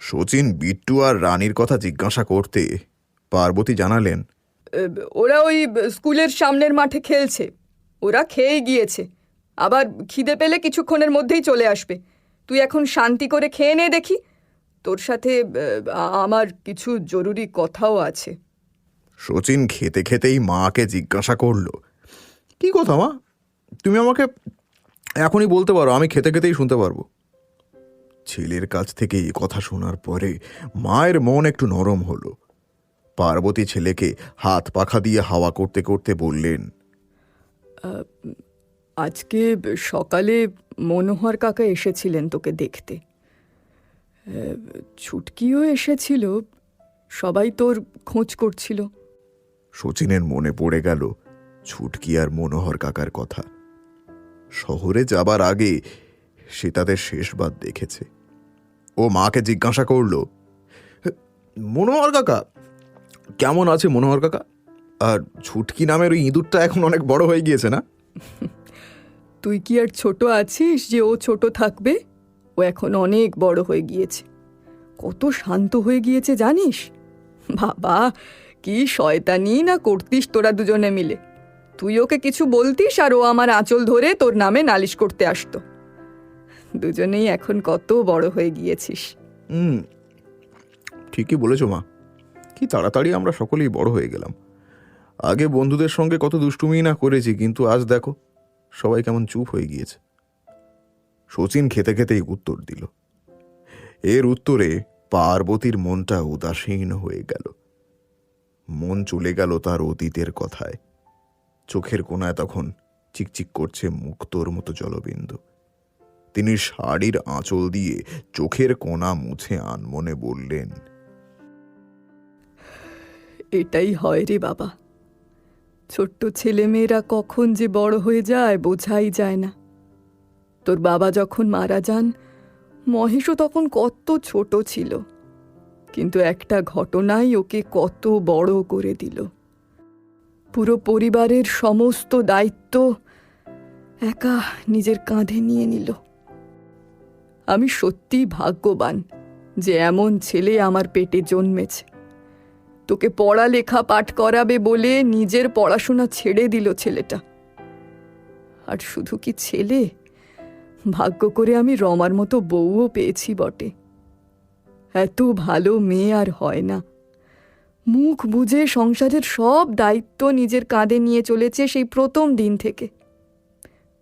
শচীন বিট্টু আর রানীর কথা জিজ্ঞাসা করতে পার্বতী জানালেন, ওরা ওই স্কুলের সামনের মাঠে খেলছে, ওরা খেয়েই গিয়েছে, আবার খিদে পেলে কিছুক্ষণের মধ্যেই চলে আসবে। তুই এখন শান্তি করে খেয়ে নে দেখি, তোর সাথে আমার কিছু জরুরি কথাও আছে। শচীন খেতে খেতেই মাকে জিজ্ঞাসা করল, কি কথা মা? তুমি আমাকে এখনই বলতে পারো, আমি খেতে খেতেই শুনতে পারবো। ছেলের কাছ থেকে এই কথা শোনার পরে মায়ের মন একটু নরম হলো। পার্বতী ছেলেকে হাত পাখা দিয়ে হাওয়া করতে করতে বললেন, আজকে সকালে মনোহর কাকা এসেছিলেন তোকে দেখতে, ছুটকিও এসেছিল, সবাই তোর খোঁজ করছিল। শচীনের মনে পড়ে গেল ছুটকি আর মনোহর কাকার কথা। শহরে যাবার আগে সে তাদের শেষবার দেখেছে। ও মাকে জিজ্ঞাসা করল, মনোহর কাকা কেমন আছে? মনোহর কাকা আর ছুটকি নামের ওই ইঁদুরটা এখন অনেক বড় হয়ে গিয়েছে না? তুই কি আর ছোট আছিস যে ও ছোট থাকবে? ও এখন অনেক বড় হয়ে গিয়েছে, কত শান্ত হয়ে গিয়েছে জানিস? বাবা, কি শয়তানি না করতিস তোরা দুজনে মিলে। তুই ওকে কিছু বলতিস আর ও আমার আঁচল ধরে তোর নামে নালিশ করতে আসতো। দুজনেই এখন কত বড় হয়ে গিয়েছিস। ঠিকই বলেছ মা, কি তাড়াতাড়ি আমরা সকলেই বড় হয়ে গেলাম। আগে বন্ধুদের সঙ্গে কত দুষ্টুমি না করেছি, কিন্তু আজ দেখো সবাই কেমন চুপ হয়ে গিয়েছে। শচীন খেতে খেতেই উত্তর দিল। এর উত্তরে পার্বতীর মনটা উদাসীন হয়ে গেল। মন চলে গেল তার অতীতের কথায়। চোখের কোণায় তখন চিকচিক করছে মুক্তোর মতো জলবিন্দু। তিনি শাড়ির আঁচল দিয়ে চোখের কোণা মুছে আনমনে বললেন, এটাই হয় রে বাবা, ছোট্ট ছেলেমেয়েরা কখন যে বড় হয়ে যায় বোঝাই যায় না। তোর বাবা যখন মারা যান, মহেশও তখন কত ছোট ছিল, কিন্তু একটা ঘটনাই ওকে কত বড় করে দিল। পুরো পরিবারের সমস্ত দায়িত্ব একা নিজের কাঁধে নিয়ে নিল। আমি সত্যিই ভাগ্যবান যে এমন ছেলে আমার পেটে জন্মেছে। তোকে পড়ালেখা পাঠ করাবে বলে নিজের পড়াশোনা ছেড়ে দিল ছেলেটা। আর শুধু কি ছেলে, ভাগ্য করে আমি রমার মতো বউও পেয়েছি বটে। এত ভালো মেয়ে আর হয় না। মুখ বুজে সংসারের সব দায়িত্ব নিজের কাঁধে নিয়ে চলেছে সেই প্রথম দিন থেকে।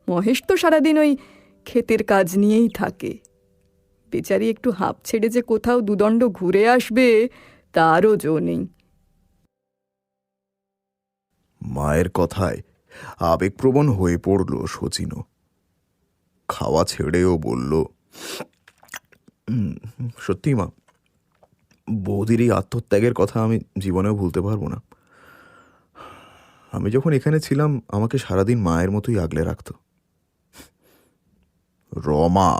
মহেশ তো সারাদিন ওই ক্ষেতের কাজ নিয়েই থাকে। বেচারি একটু হাঁপ ছেড়ে যে কোথাও দুদণ্ড ঘুরে আসবে তারও জো নেই। মায়ের কথায় আবেগপ্রবণ হয়ে পড়ল শচীনও। খাওয়া ছেড়েও বলল, সত্যি মা, বৌদির এই আত্মত্যাগের কথা আমি জীবনেও ভুলতে পারবো না। আমি যখন এখানে ছিলাম আমাকে সারাদিন মায়ের মতোই আগলে রাখত। রমা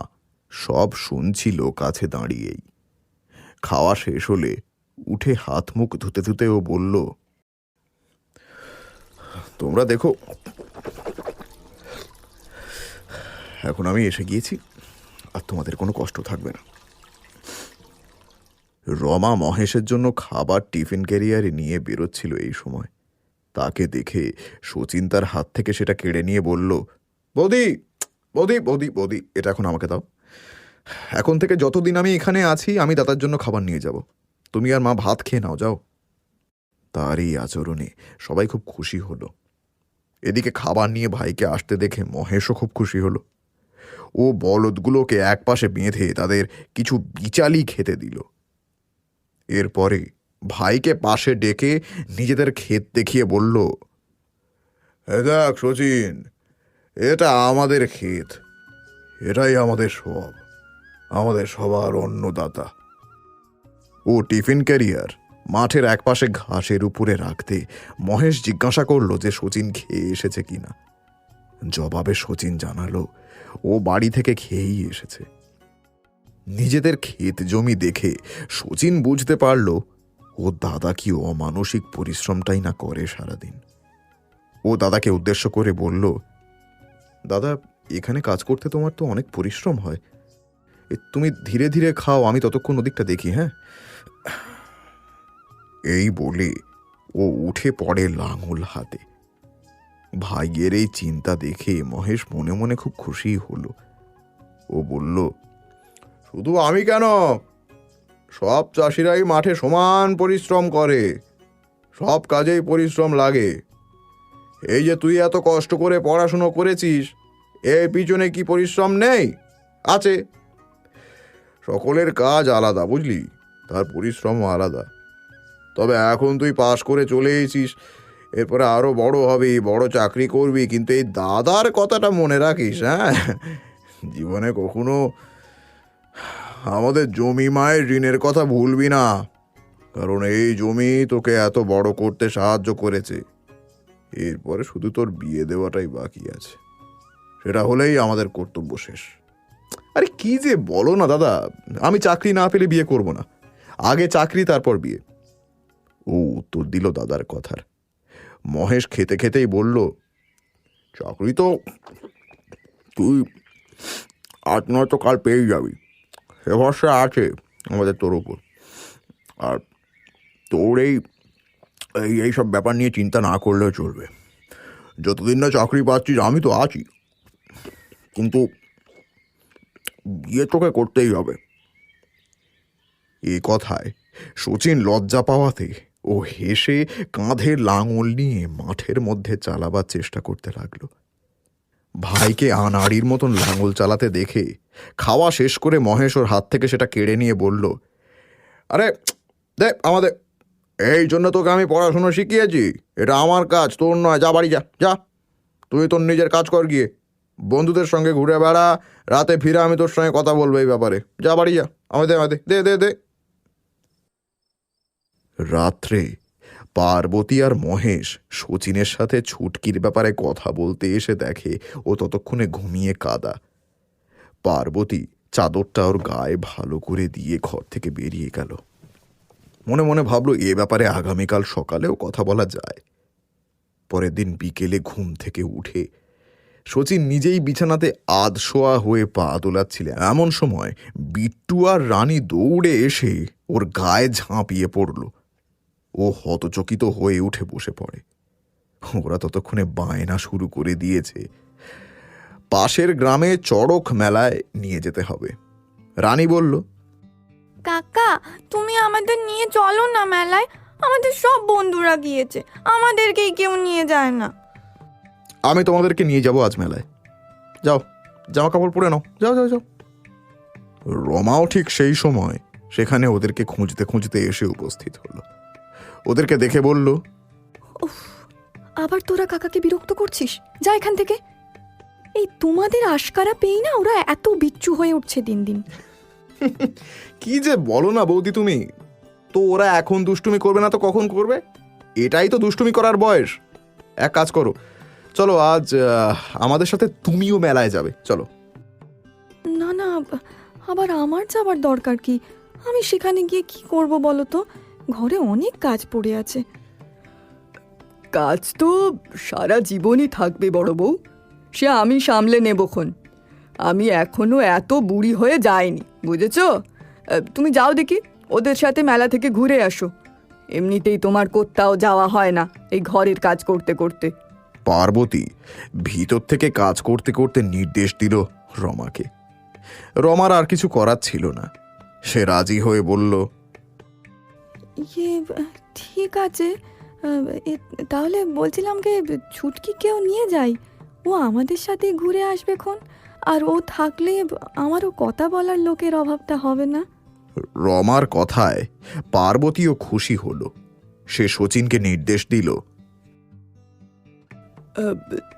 সব শুনছিল কাছে দাঁড়িয়েই। খাওয়া শেষ হলে উঠে হাত মুখ ধুতে ধুতে ও বলল, তোমরা দেখো, এখন আমি এসে গিয়েছি, আর তোমাদের কোনো কষ্ট থাকবে না। রমা মহেশের জন্য খাবার টিফিন ক্যারিয়ারে নিয়ে বেরোচ্ছিল এই সময়। তাকে দেখে শচীন তার হাত থেকে সেটা কেড়ে নিয়ে বলল, বৌদি বৌদি বৌদি বৌদি, এটা এখন আমাকে দাও। এখন থেকে যতদিন আমি এখানে আছি আমি দাদার জন্য খাবার নিয়ে যাব। তুমি আর মা ভাত খেয়ে নাও, যাও। তার এই আচরণে সবাই খুব খুশি হলো। এদিকে খাবার নিয়ে ভাইকে আসতে দেখে মহেশও খুব খুশি হলো। ও বলদগুলোকে একপাশে বেঁধে তাদের কিছু বিচালি খেতে দিল। এরপরে ভাইকে পাশে ডেকে নিজেদের ক্ষেত দেখিয়ে বলল, দেখ শচীন, এটা আমাদের ক্ষেত, এটাই আমাদের সব, আমাদের সবার অন্নদাতা। ও টিফিন ক্যারিয়ার মাঠের একপাশে ঘাসের উপরে রাখতে মহেশ জিজ্ঞাসা করল যে শচীন খেয়ে এসেছে কিনা। জবাবে শচীন জানালো ও বাড়ি থেকে খেয়েই এসেছে। নিজেদের ক্ষেত জমি দেখে শচীন বুঝতে পারল ও দাদা কি অমানসিক পরিশ্রমটাই না করে সারাদিন। ও দাদাকে উদ্দেশ্য করে বলল, দাদা, এখানে কাজ করতে তোমার তো অনেক পরিশ্রম হয়, তুমি ধীরে ধীরে খাও, আমি ততক্ষণ ওদিকটা দেখি। হ্যাঁ, এই বলে ও উঠে পড়ে লাঙল হাতে। ভাইয়ের এই চিন্তা দেখে মহেশ মনে মনে খুব খুশি হলো। ও বলল, শুধু আমি কেন, সব চাষিরাই মাঠে সমান পরিশ্রম করে, সব কাজেই পরিশ্রম লাগে। এই যে তুই এত কষ্ট করে পড়াশুনো করেছিস, এর পিছনে কি পরিশ্রম নেই? আছে। সকলের কাজ আলাদা, বুঝলি, তার পরিশ্রমও আলাদা। তবে এখন তুই পাশ করে চলে এসেছিস, এরপরে আরো বড় হবি, বড় চাকরি করবি, কিন্তু এই দাদার কথাটা মনে রাখিস। হ্যাঁ, জীবনে কখনো আমাদের জমি মায়ের ঋণের কথা ভুলবি না, কারণ এই জমি তোকে এত বড় করতে সাহায্য করেছে। এরপরে শুধু তোর বিয়ে দেওয়াটাই বাকি আছে, সেটা হলেই আমাদের কর্তব্য শেষ। আরে কি যে বলো না দাদা, আমি চাকরি না পেলে বিয়ে করব না, আগে চাকরি তারপর বিয়ে। ও উত্তর দিল দাদার কথার। মহেশ খেতে খেতেই বলল, চাকরি তো তুই আজ নয়তো কাল পেয়ে যাবি, সে ভরসা আছে আমাদের তোর ওপর। আর তোর এই সব ব্যাপার নিয়ে চিন্তা না করলেও চলবে। যতদিন না চাকরি পাচ্ছিস আমি তো আছি, কিন্তু বিয়ে তোকে করতেই হবে। এ কথায় শচীন লজ্জা পাওয়াতে ও হেসে কাঁধে লাঙল নিয়ে মাঠের মধ্যে চালাবার চেষ্টা করতে লাগলো। ভাইকে আনাড়ির মতন লাঙল চালাতে দেখে খাওয়া শেষ করে মহেশ ওর হাত থেকে সেটা কেড়ে নিয়ে বলল, আরে দে আমাদের, এই জন্য তোকে আমি পড়াশুনো শিখিয়েছি, এটা আমার কাজ, তোর নয়। যা বাড়ি যা, যা, তুই তোর নিজের কাজ কর গিয়ে, বন্ধুদের সঙ্গে ঘুরে বেড়া, রাতে ফিরে আমি তোর সঙ্গে কথা বলবো এই ব্যাপারে। যা বাড়ি যা, আমাদের দে দে দে। রাত্রে পার্বতী আর মহেশ শচীনের সাথে ছুটকির ব্যাপারে কথা বলতে এসে দেখে ও ততক্ষণে ঘুমিয়ে কাদা। পার্বতী চাদরটা ওর গায়ে ভালো করে দিয়ে ঘর থেকে বেরিয়ে গেল। মনে মনে ভাবলো এ ব্যাপারে আগামীকাল সকালেও কথা বলা যায়। পরের দিন বিকেলে ঘুম থেকে উঠে শচীন নিজেই বিছানাতে আধশোয়া হয়ে পা দোলাচ্ছিলেন। এমন সময় বিট্টু আর রানী দৌড়ে এসে ওর গায়ে ঝাঁপিয়ে পড়ল। ও হতচকিত হয়ে উঠে বসে পড়ে। ওরা ততক্ষণে বায়না শুরু করে দিয়েছে, পাশের গ্রামে চড়ক মেলায় নিয়ে যেতে হবে। রানী বলল, কাকা তুমি আমাদের নিয়ে চলো না মেলায়, আমাদের সব বন্ধুরা গিয়েছে, আমাদেরকেই কেউ নিয়ে যায় না। আমি তোমাদেরকে নিয়ে যাব আজ মেলায়, যাও জামা কাপড় পরে নাও, যাও যাও যাও। রমাও ঠিক সেই সময় সেখানে ওদেরকে খুঁজতে খুঁজতে এসে উপস্থিত হলো। ওদেরকে দেখে বলল, আবার তোরা কাকাকে বিরক্ত করছিস, যা এখান থেকে। এই তোমাদের আশকারা পেই না ওরা এত বিচ্ছু হয়ে উঠছে দিন দিন। কি যে বলো না বৌদি তুমি, তো ওরা এখন দুষ্টুমি করবে না তো কখন করবে? এটাই তো দুষ্টুমি করার বয়স। এক কাজ করো, চলো আজ আমাদের সাথে তুমিও মেলায় যাবে, চলো। না না, আবার আমার যাবার দরকার কি? আমি সেখানে গিয়ে কি করব বলো তো? ঘরে অনেক কাজ পড়ে আছে। কাজ তো সারা জীবনই থাকবে বড় বউ, সে আমি সামলে নেবক্ষণ। আমি এখনো এত বুড়ি হয়ে যাইনি, বুঝেছ? তুমি যাও দেখি, ওদের সাথে মেলা থেকে ঘুরে আসো। এমনিতেই তোমার কোথাও যাওয়া হয় না এই ঘরের কাজ করতে করতে। পার্বতী ভিতর থেকে কাজ করতে করতে নির্দেশ দিল রমাকে। রমার আর কিছু করার ছিল না, সে রাজি হয়ে বলল, ইয়ে ঠিক আছে, তাহলে বলছিলাম কি ছুটকি কেউ নিয়ে যাই, ও আমাদের সাথে ঘুরে আসবে খন, আর ও থাকলে আমারও কথা বলার লোকের অভাবটা হবে না। রমার কথায় পার্বতীও খুশি হলো। সে শচীনকে নির্দেশ দিল,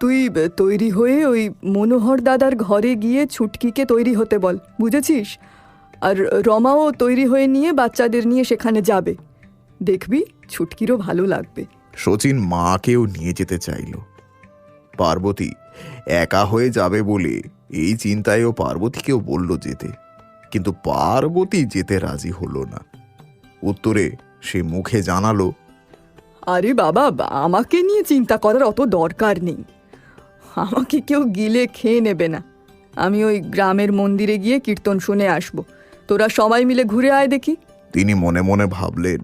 তুই তৈরি হয়ে ওই মনোহর দাদার ঘরে গিয়ে ছুটকিকে তৈরি হতে বল, বুঝেছিস? আর রমাও তৈরি হয়ে নিয়ে বাচ্চাদের নিয়ে সেখানে যাবে, দেখবি ছুটকিরও ভালো লাগবে। শচীন মাকেও নিয়ে যেতে চাইল। পার্বতী একা হয়ে যাবে বলে এই চিন্তায়ও পার্বতীকেও বলল যেতে, কিন্তু পার্বতী যেতে রাজি হলো না। উত্তরে সে মুখে জানালো, আরে বাবা, আমাকে নিয়ে চিন্তা করার অত দরকার নেই, আমাকে কেউ গিলে খেয়ে নেবে না। আমি ওই গ্রামের মন্দিরে গিয়ে কীর্তন শুনে আসবো, তোরা সবাই মিলে ঘুরে আয় দেখি। তিনি মনে মনে ভাবলেন,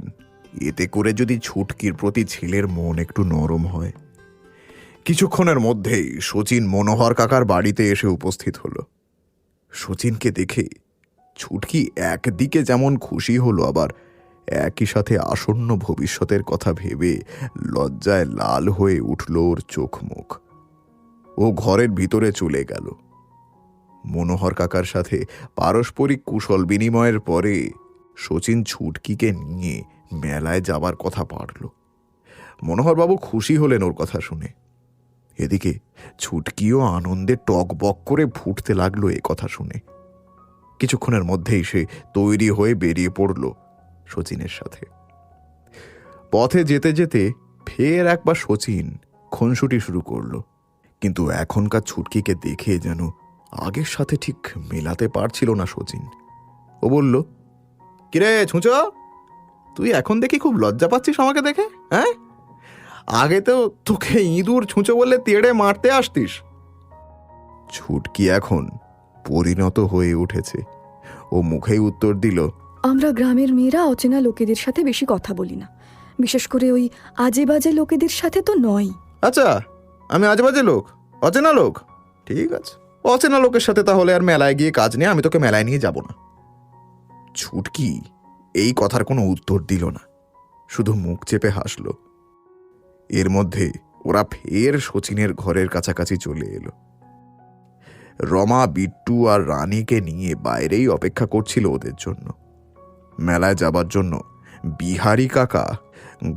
এতে করে যদি ছুটকির প্রতি ছেলের মন একটু নরম হয়। কিছুক্ষণের মধ্যেই শচীন মনোহর কাকার বাড়িতে এসে উপস্থিত হলো। শচীনকে দেখে ছুটকি একদিকে যেমন খুশি হলো, আবার একই সাথে আসন্ন ভবিষ্যতের কথা ভেবে লজ্জায় লাল হয়ে উঠল ওর চোখ মুখ। ও ঘরের ভিতরে চলে গেল। মনোহর কাকার সাথে পারস্পরিক কুশল বিনিময়ের পরে শচীন ছুটকিকে নিয়ে মেলায় যাবার কথা পারল। মনোহরবাবু খুশি হলেন ওর কথা শুনে। এদিকে ছুটকিও আনন্দে টকবক করে ফুটতে লাগলো এ কথা শুনে। কিছুক্ষণের মধ্যেই সে তৈরি হয়ে বেরিয়ে পড়ল শচীনের সাথে। পথে যেতে যেতে ফের একবার শচীন খুনসুটি শুরু করলো, কিন্তু এখনকার ছুটকিকে দেখে যেন আগের সাথে ঠিক মেলাতে পারছিল না শচীন। ও বলল, কিরে ছুঁচো, তুই এখন দেখি খুব লজ্জা পাচ্ছিস আমাকে দেখে? হ্যাঁ, আগে তো তোকে ইঁদুর ছুঁচো বললে তেড়ে মারতে আসতিস। ছুটকি এখন পরিণত হয়ে উঠেছে। ও মুখেই উত্তর দিল, আমরা গ্রামের মেয়েরা অচেনা লোকেদের সাথে বেশি কথা বলি না, বিশেষ করে ওই আজে বাজে লোকেদের সাথে তো নয়। আচ্ছা, আমি আজেবাজে লোক, অচেনা লোক? ঠিক আছে, অচেনা লোকের সাথে তাহলে আর মেলায় গিয়ে কাজ নেই, আমি তোকে মেলায় নিয়ে যাব না। ছুটকি এই কথার কোনো উত্তর দিল না, শুধু মুখ চেপে হাসল। এর মধ্যে ওরা ফের শচীনের ঘরের কাছাকাছি চলে এলো। রমা, বিট্টু আর রানীকে নিয়ে বাইরেই অপেক্ষা করছিল ওদের জন্য। মেলায় যাবার জন্য বিহারী কাকা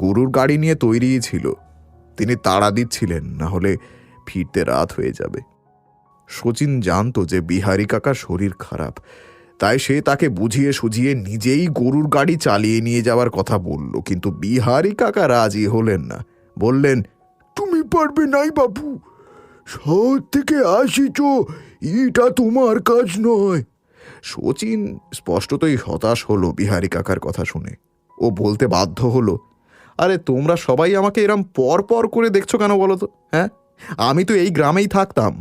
গরুর গাড়ি নিয়ে তৈরি ছিল। তিনি তাড়া দিচ্ছিলেন, না হলে ফিরতে রাত হয়ে যাবে। শচীন জানতো যে বিহারী কাকার শরীর খারাপ, তাই সে তাকে বুঝিয়ে সুঝিয়ে নিজেই গরুর গাড়ি চালিয়ে নিয়ে যাওয়ার কথা বলল, কিন্তু বিহারী কাকা রাজি হলেন না। বললেন, তুমি পারবে নাই বাবু, শহর থেকে আসিছ, এটা তোমার কাজ নয়। শচীন স্পষ্টতই হতাশ হলো বিহারী কাকার কথা শুনে। ও বলতে বাধ্য হলো, আরে তোমরা সবাই আমাকে এরম পর পর করে দেখছো কেন বলো তো? হ্যাঁ, আমি তো এই গ্রামেই থাকতাম,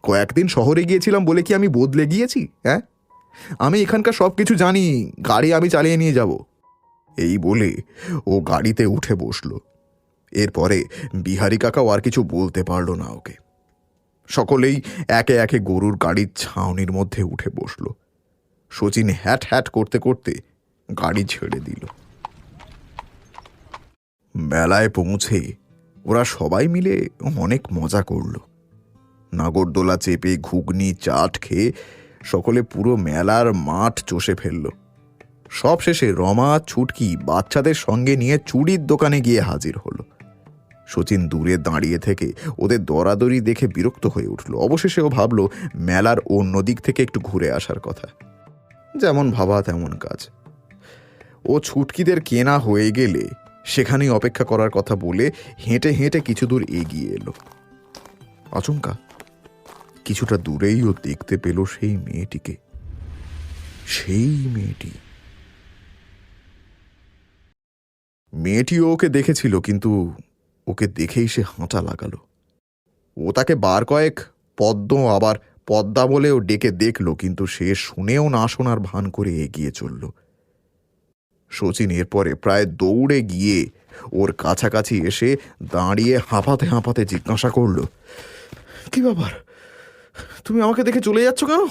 কয়েকদিন শহরে গিয়েছিলাম বলে কি আমি বদলে গিয়েছি? হ্যাঁ, আমি এখানকার সব কিছু জানি, গাড়ি আমি চালিয়ে নিয়ে যাব। এই বলে ও গাড়িতে উঠে বসলো। এরপরে বিহারি কাকাও আর কিছু বলতে পারল না ওকে। সকলেই একে একে গরুর গাড়ির ছাউনির মধ্যে উঠে বসলো। শচীন হ্যাট হ্যাট করতে করতে গাড়ি ছেড়ে দিল। মেলায় পৌঁছে ওরা সবাই মিলে অনেক মজা করল। নাগরদোলা চেপে ঘুগনি চাট খেয়ে সকলে পুরো মেলার মাঠ চষে ফেলল। সব শেষে রমা ছুটকি বাচ্চাদের সঙ্গে নিয়ে চুড়ির দোকানে গিয়ে হাজির হলো। শচীন দূরে দাঁড়িয়ে থেকে ওদের দরাদরি দেখে বিরক্ত হয়ে উঠল। অবশেষে ও ভাবল মেলার অন্য দিক থেকে একটু ঘুরে আসার কথা। যেমন ভাবা তেমন কাজ। ও ছুটকিদের কেনা হয়ে গেলে সেখানেই অপেক্ষা করার কথা বলে হেঁটে হেঁটে কিছু দূর এগিয়ে এলো। আচমকা কিছুটা দূরেই ও দেখতে পেল সেই মেয়েটিকে। সেই মেয়েটিও ওকে দেখেছিল, কিন্তু ওকে দেখেই সে হাঁটা লাগালো। ও তাকে বার কয়েক পদ্ম আবার পদ্মা বলেও ডেকে দেখল, কিন্তু সে শুনেও না শোনার ভান করে এগিয়ে চলল। শচীন এরপরে প্রায় দৌড়ে গিয়ে ওর কাছাকাছি এসে দাঁড়িয়ে হাঁপাতে হাঁপাতে জিজ্ঞাসা করল, কি ব্যাপার, তুমি আমাকে দেখে চলে যাচ্ছ কেন?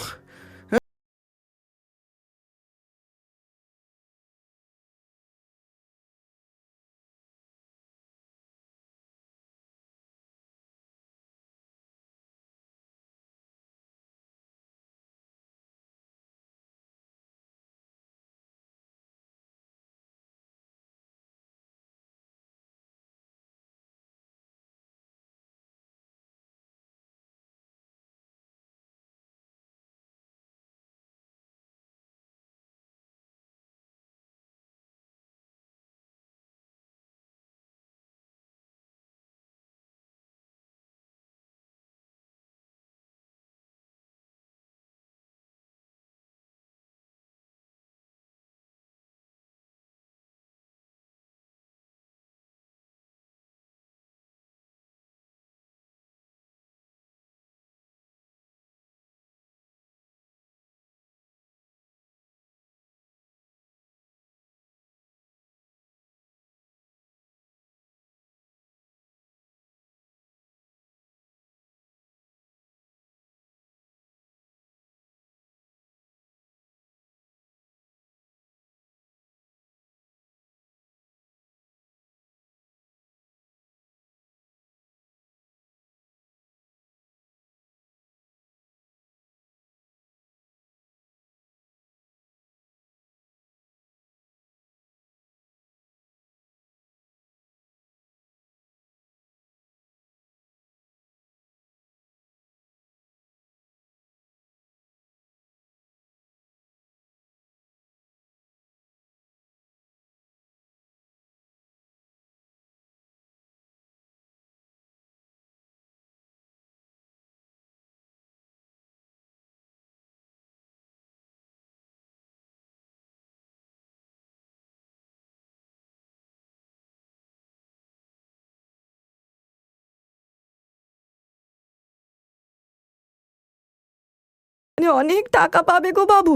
মানে অনেক টাকা পাবে গো বাবু।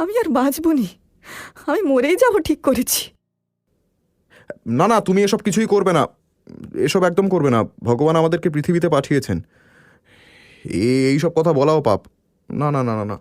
আমি আর বাঁচবো নি, আমি মরেই যাবো ঠিক করেছি। না না, তুমি এসব কিছুই করবে না, এসব একদম করবে না। ভগবান আমাদেরকে পৃথিবীতে পাঠিয়েছেন, এইসব কথা বলাও পাপ। না না না না না।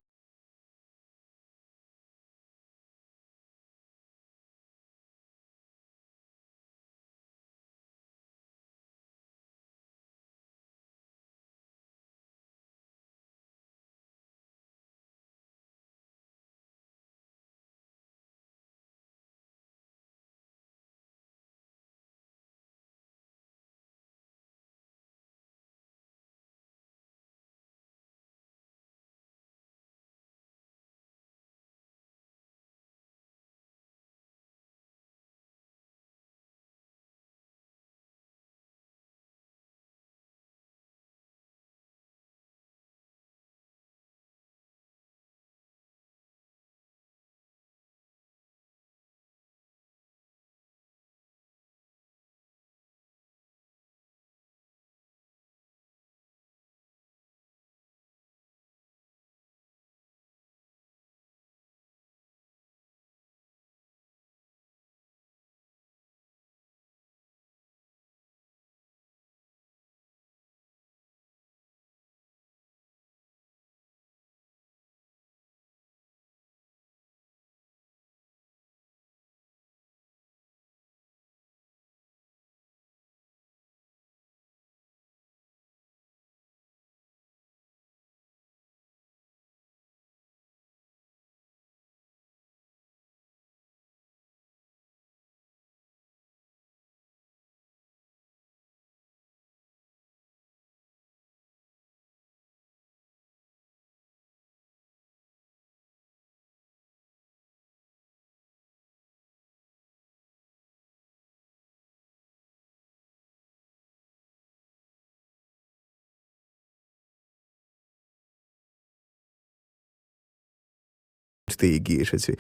ছুটতে এগিয়ে এসেছে।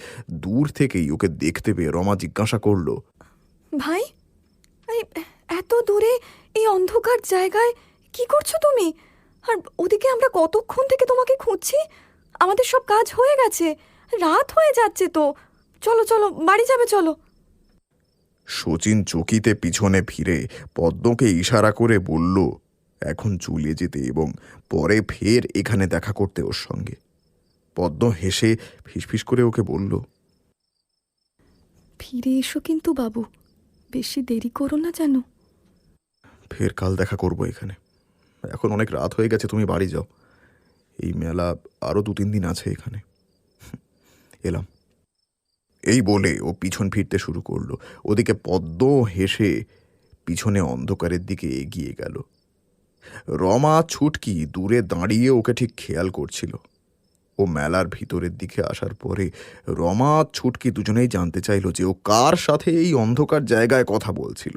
দূর থেকেই ওকে দেখতে পেয়ে রমা জিজ্ঞাসা করলো, ভাই, এই এত দূরে এই অন্ধকার জায়গায় কি করছো তুমি? আর ওদিকে আমরা কতক্ষণ থেকে তোমাকে খুঁজছি। আমাদের সব কাজ হয়ে গেছে, রাত হয়ে যাচ্ছে তো। চলো চলো, বাড়ি যাবে, চলো। শচীন চকিতে পিছনে ফিরে পদ্মকে ইশারা করে বলল এখন চলে যেতে এবং পরে ফের এখানে দেখা করতে ওর সঙ্গে। পদ্ম হেসে ফিসফিস করে ওকে বলল, ফিরে এসো কিন্তু বাবু, বেশি দেরি করো না যেন। ফের কাল দেখা করব এখানে। এখন অনেক রাত হয়ে গেছে, তুমি বাড়ি যাও। এই মেলা আরও 2-3 দিন আছে এখানে। এলাম। এই বলে ও পিছন ফিরতে শুরু করলো। ওদিকে পদ্ম হেসে পিছনে অন্ধকারের দিকে এগিয়ে গেল। রমা ছুটকি দূরে দাঁড়িয়ে ওকে ঠিক খেয়াল করছিল। ও মেলার ভিতরের দিকে আসার পরে রমা ছুটকি দুজনেই জানতে চাইল যে ও কার সাথে এই অন্ধকার জায়গায় কথা বলছিল।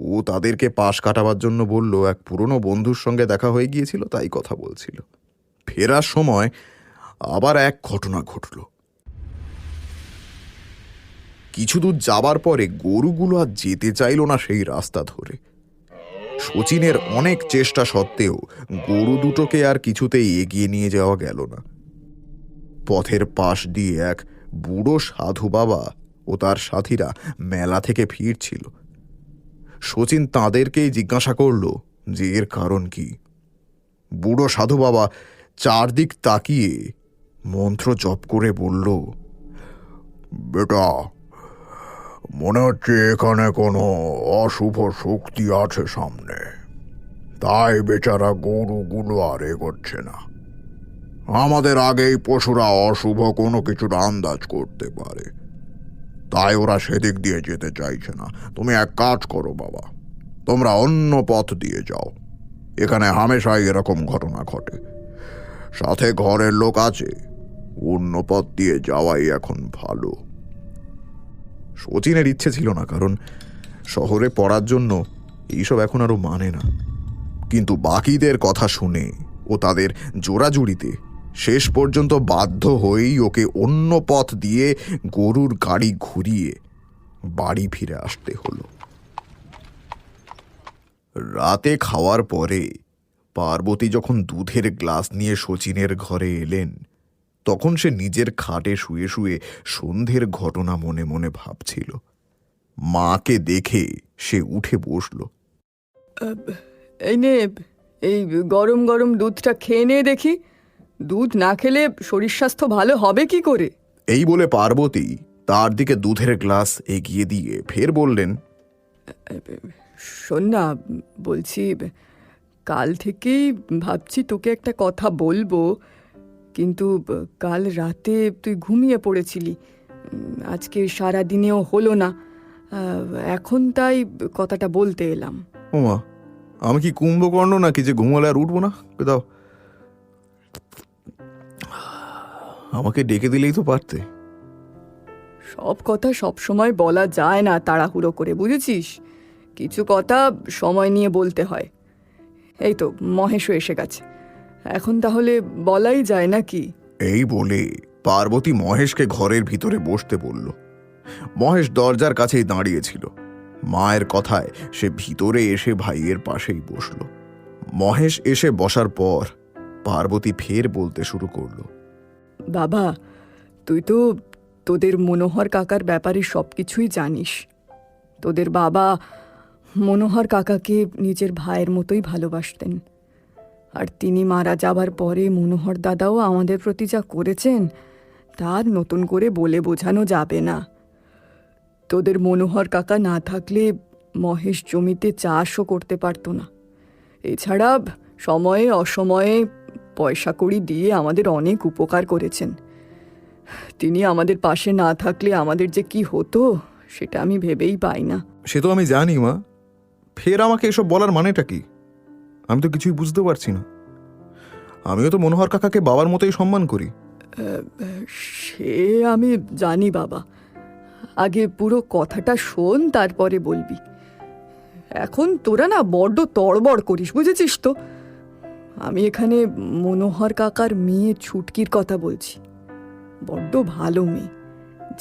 ও তাদেরকে পাশ কাটাবার জন্য বলল এক পুরনো বন্ধুর সঙ্গে দেখা হয়ে গিয়েছিল, তাই কথা বলছিল। ফেরার সময় আবার এক ঘটনা ঘটল। কিছু দূর যাবার পরে গরুগুলো আর যেতে চাইল না সেই রাস্তা ধরে। শচীনের অনেক চেষ্টা সত্ত্বেও গরু দুটোকে আর কিছুতেই এগিয়ে নিয়ে যাওয়া গেল না। পথের পাশ দিয়ে এক বুড়ো সাধু বাবা ও তার সাথীরা মেলা থেকে ফিরছিল। শচীন তাঁদেরকেই জিজ্ঞাসা করল যে এর কারণ কি। বুড়ো সাধু বাবা চারদিক তাকিয়ে মন্ত্র জপ করে বলল, বেটা, মনে হচ্ছে এখানে কোনো অশুভ শক্তি আছে সামনে, তাই বেচারা গরুগুলো আর এগোচ্ছে না। আমাদের আগেই পশুরা অশুভ কোনো কিছুর আন্দাজ করতে পারে, তাই ওরা সেদিক দিয়ে যেতে চাইছে না। তুমি এক কাজ করো বাবা, তোমরা অন্য পথ দিয়ে যাও। এখানে হামেশাই এরকম ঘটনা ঘটে, সাথে ঘরের লোক আছে, অন্য পথ দিয়ে যাওয়াই এখন ভালো। শচীনের ইচ্ছে ছিল না, কারণ শহরে পড়ার জন্য এইসব এখন আরো মানে না। কিন্তু বাকিদের কথা শুনে ও তাদের জোড়াজুড়িতে শেষ পর্যন্ত বাধ্য হয়েই ওকে অন্য পথ দিয়ে গরুর গাড়ি ঘুরিয়ে বাড়ি ফিরে আসতে হলো। রাতে খাওয়ার পরে পার্বতী যখন দুধের গ্লাস নিয়ে শচীনের ঘরে এলেন, তখন সে নিজের খাটে শুয়ে শুয়ে সন্ধ্যের ঘটনা মনে মনে ভাবছিল। মাকে দেখে সে উঠে বসল। এই নে, এই গরম গরম দুধটা খেয়ে নে দেখি। দুধ না খেলে শরীর স্বাস্থ্য ভালো হবে কি করে? এই বলে পার্বতী তার দিকে দুধের গ্লাস এগিয়ে দিয়ে ফের বললেন, শোন না, বলছি কাল থেকেই ভাবছি তোকে একটা কথা বলবো, কিন্তু কাল রাতে তুই ঘুমিয়ে পড়েছিলি, আজকে সারা দিনেও হলো না। এখন তাই কথাটা বলতে এলাম। ওমা, আমি কি কুম্ভকর্ণ নাকি যে ঘুমালে আর উঠবো না? দাও, আমাকে ডেকে দিলেই তো পারতে। সব কথা সব সময় বলা যায় না তাড়াহুড়ো করে, বুঝেছিস? কিছু কথা সময় নিয়ে বলতে হয়। এই তো মহেশও এসে গেছে, এখন তাহলে বলাই যায় নাকি? এই বলে পার্বতী মহেশকে ঘরের ভিতরে বসতে বলল। মহেশ দরজার কাছেই দাঁড়িয়েছিল। মায়ের কথায় সে ভিতরে এসে ভাইয়ের পাশেই বসল। মহেশ এসে বসার পর পার্বতী ফের বলতে শুরু করলো, বাবা, তুই তো তোদের মনোহর কাকার ব্যাপারে সব কিছুই জানিস। তোদের বাবা মনোহর কাকাকে নিজের ভাইয়ের মতোই ভালোবাসতেন, আর তিনি মারা যাবার পরে মনোহর দাদাও আমাদের প্রতি যা করেছেন তার নতুন করে বলে বোঝানো যাবে না। তোদের মনোহর কাকা না থাকলে মহেশ জমিতে চাষও করতে পারতো না। এছাড়া সময়ে অসময়ে পয়সা কড়ি দিয়ে আমাদের অনেক উপকার করেছেন। তিনি আমাদের পাশে না থাকলে আমাদের যে কি হতো সেটা আমি ভেবেই পাই না। সে তো আমি জানি মা, ফের আমাকে এসব বলার মানেটা কি? আমি তো কিছুই বুঝতে পারছি না। আমিও তো মনোহর কাকাকে বাবার মতোই সম্মান করি। সে আমি জানি বাবা, আগে পুরো কথাটা শোন, তারপরে বলবি। এখন তোরা না বড্ড তড়বড় করিস, বুঝেছিস তো? আমি এখানে মনোহর কাকার মেয়ে ছুটকির কথা বলছি। বড্ড ভালো মেয়ে,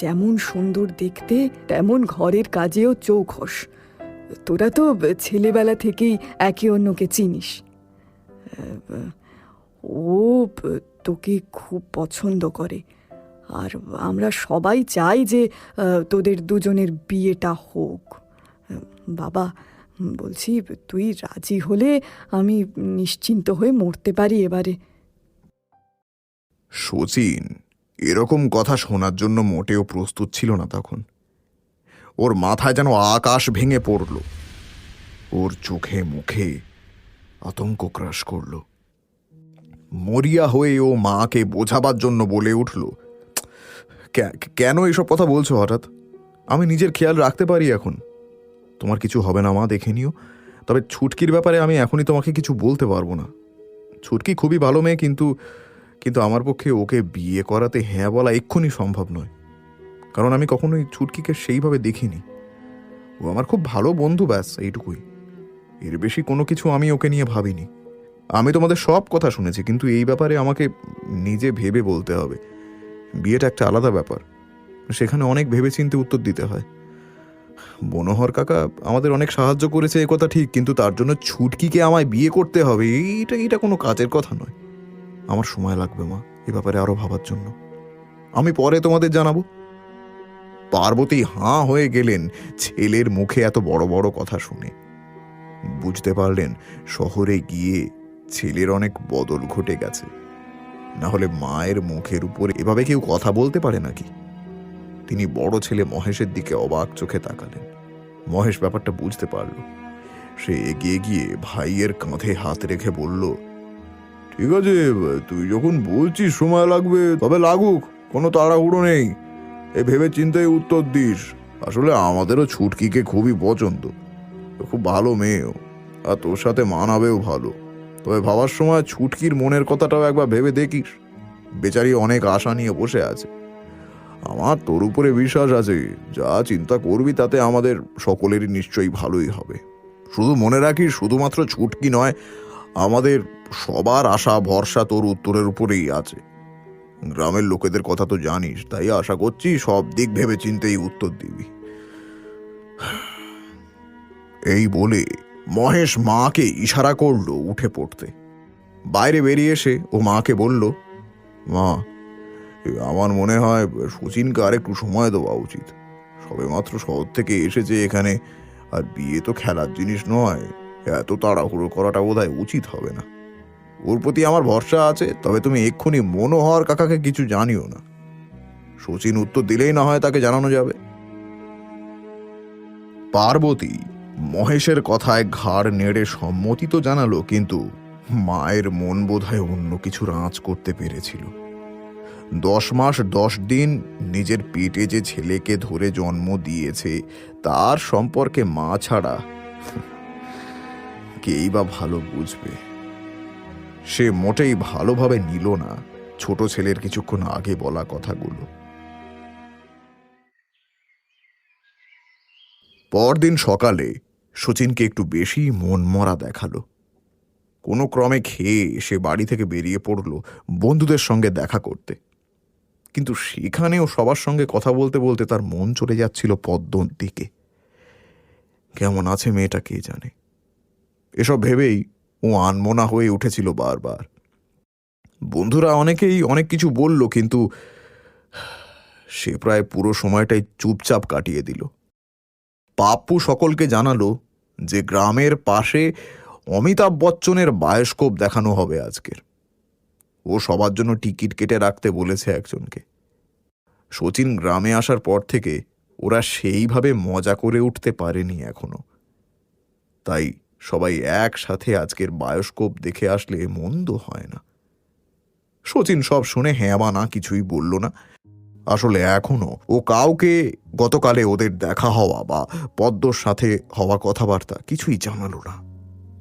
যেমন সুন্দর দেখতে তেমন ঘরের কাজেও চৌখস। তোরা তো ছেলেবেলা থেকেই একে অন্যকে চিনিস। ও তোকে খুব পছন্দ করে, আর আমরা সবাই চাই যে তোদের দুজনের বিয়েটা হোক। বাবা, বলছি তুই রাজি হলে আমি নিশ্চিন্ত হয়ে মরতে পারি এবারে। শচীন এরকম কথা শোনার জন্য মোটেও প্রস্তুত ছিল না তখন। ওর মাথায় যেন আকাশ ভেঙে পড়ল। ওর চোখে মুখে আতঙ্ক গ্রাস করল। মরিয়া হয়ে ও মাকে বোঝাবার জন্য বলে উঠল, কেন এইসব কথা বলছো হঠাৎ? আমি নিজের খেয়াল রাখতে পারি এখন। তোমার কিছু হবে না মা, দেখে নিও। তবে ছুটকির ব্যাপারে আমি এখনই তোমাকে কিছু বলতে পারবো না। ছুটকি খুবই ভালো মেয়ে, কিন্তু আমার পক্ষে ওকে বিয়ে করাতে হ্যাঁ বলা এক্ষুনি সম্ভব নয়। কারণ আমি কখনোই ছুটকিকে সেইভাবে দেখিনি। ও আমার খুব ভালো বন্ধু, ব্যাস এইটুকুই। এর বেশি কোনো কিছু আমি ওকে নিয়ে ভাবিনি। আমি তোমাদের সব কথা শুনেছি, কিন্তু এই ব্যাপারে আমাকে নিজে ভেবে বলতে হবে। বিয়েটা একটা আলাদা ব্যাপার, সেখানে অনেক ভেবেচিন্তে উত্তর দিতে হয়। মনোহর কাকা আমাদের অনেক সাহায্য করেছে এ কথা ঠিক, কিন্তু তার জন্য ছুটকিকে আমায় বিয়ে করতে হবে এইটা কোনো কাজের কথা নয়। আমার সময় লাগবে মা এ ব্যাপারে আরো ভাবার জন্য। আমি পরে তোমাদের জানাবো। পার্বতী হাঁ হয়ে গেলেন ছেলের মুখে এত বড় বড় কথা শুনে। বুঝতে পারলেন শহরে গিয়ে ছেলের অনেক বদল ঘটে গেছে। না হলে মায়ের মুখের উপর এভাবে কেউ কথা বলতে পারে নাকি? তিনি বড় ছেলে মহেশের দিকে অবাক চোখে তাকালেন। মহেশ ব্যাপারটা বুঝতে পারল। সে এগিয়ে গিয়ে ভাইয়ের কাঁধে হাত রেখে বলল, ঠিক আছে, তুই যখন বলছিস সময় লাগবে তবে লাগুক, কোনো তাড়াহুড়ো নেই। এ ভেবে চিন্তায় উত্তর দিস। আসলে আমাদেরও ছুটকিকে খুবই পছন্দ, খুব ভালো মেয়েও, আর তোর সাথে মানাবেও ভালো। তবে ভাবার সময় ছুটকির মনের কথাটাও একবার ভেবে দেখিস। বেচারি অনেক আশা নিয়ে বসে আছে। আমার তোর উপরে বিশ্বাস আছে, যা চিন্তা করবি তাতে আমাদের সকলেরই নিশ্চয়ই ভালোই হবে। শুধু মনে রাখিস, শুধুমাত্র ছুটকি নয়, আমাদের সবার আশা ভরসা তোর উত্তরের উপরেই আছে। গ্রামের লোকেদের কথা তো জানিস, তাই আশা করছি সব দিক ভেবে চিন্তেই উত্তর দিবি। এই বলে মহেশ মাকে ইশারা করলো উঠে পড়তে। বাইরে বেরিয়ে এসে ও মাকে বলল, মা, আমার মনে হয় শচীনকে আর একটু সময় দেওয়া উচিত। সবেমাত্র শহর থেকে এসেছে এখানে, আর বিয়ে তো খেলার জিনিস নয়। এত তাড়াহুড়ো করাটা বোধহয় উচিত হবে না। ওর প্রতি আমার ভরসা আছে, তবে তুমি এক্ষুনি মনোহর কাকাকে কিছু জানিও না। শচীন উত্তর দিলেই না হয় তাকে জানানো যাবে। পার্বতী মহেশের কথায় ঘাড় নেড়ে সম্মতি তো জানালো, কিন্তু মায়ের মন বোধহয় অন্য কিছুর আঁচ করতে পেরেছিল। 10 মাস 10 দিন নিজের পেটে যে ছেলেকে ধরে জন্ম দিয়েছে তার সম্পর্কে মা ছাড়া কেই বা ভালো বুঝবে। সে মোটেই ভালোভাবে নিল না ছোট ছেলের কিছুক্ষণ আগে বলা কথাগুলো। পরদিন সকালে শচীনকে একটু বেশি মনমরা দেখালো। কোনো ক্রমে খেয়ে সে বাড়ি থেকে বেরিয়ে পড়ল বন্ধুদের সঙ্গে দেখা করতে। কিন্তু সেখানেও সবার সঙ্গে কথা বলতে বলতে তার মন চলে যাচ্ছিল পদ্মর দিকে। কেমন আছে মেয়েটা কে জানে। এসব ভেবেই ও আনমনা হয়ে উঠেছিল বারবার। বন্ধুরা অনেকেই অনেক কিছু বলল, কিন্তু সে প্রায় পুরো সময়টাই চুপচাপ কাটিয়ে দিল। পাপ্পু সকলকে জানালো যে গ্রামের পাশে অমিতাভ বচ্চনের বায়োস্কোপ দেখানো হবে আজকের। ও সবার জন্য টিকিট কেটে রাখতে বলেছে একজনকে। শচীন গ্রামে আসার পর থেকে ওরা সেইভাবে মজা করে উঠতে পারেনি এখনো। তাই সবাই একসাথে আজকের বায়োস্কোপ দেখে আসলে মন্দ হয় না। শচীন সব শুনে হ্যাঁ বা না কিছুই বলল না। আসলে এখনো ও কাউকে গতকালে ওদের দেখা হওয়া বা পদ্মর সাথে হওয়া কথাবার্তা কিছুই জানালো না।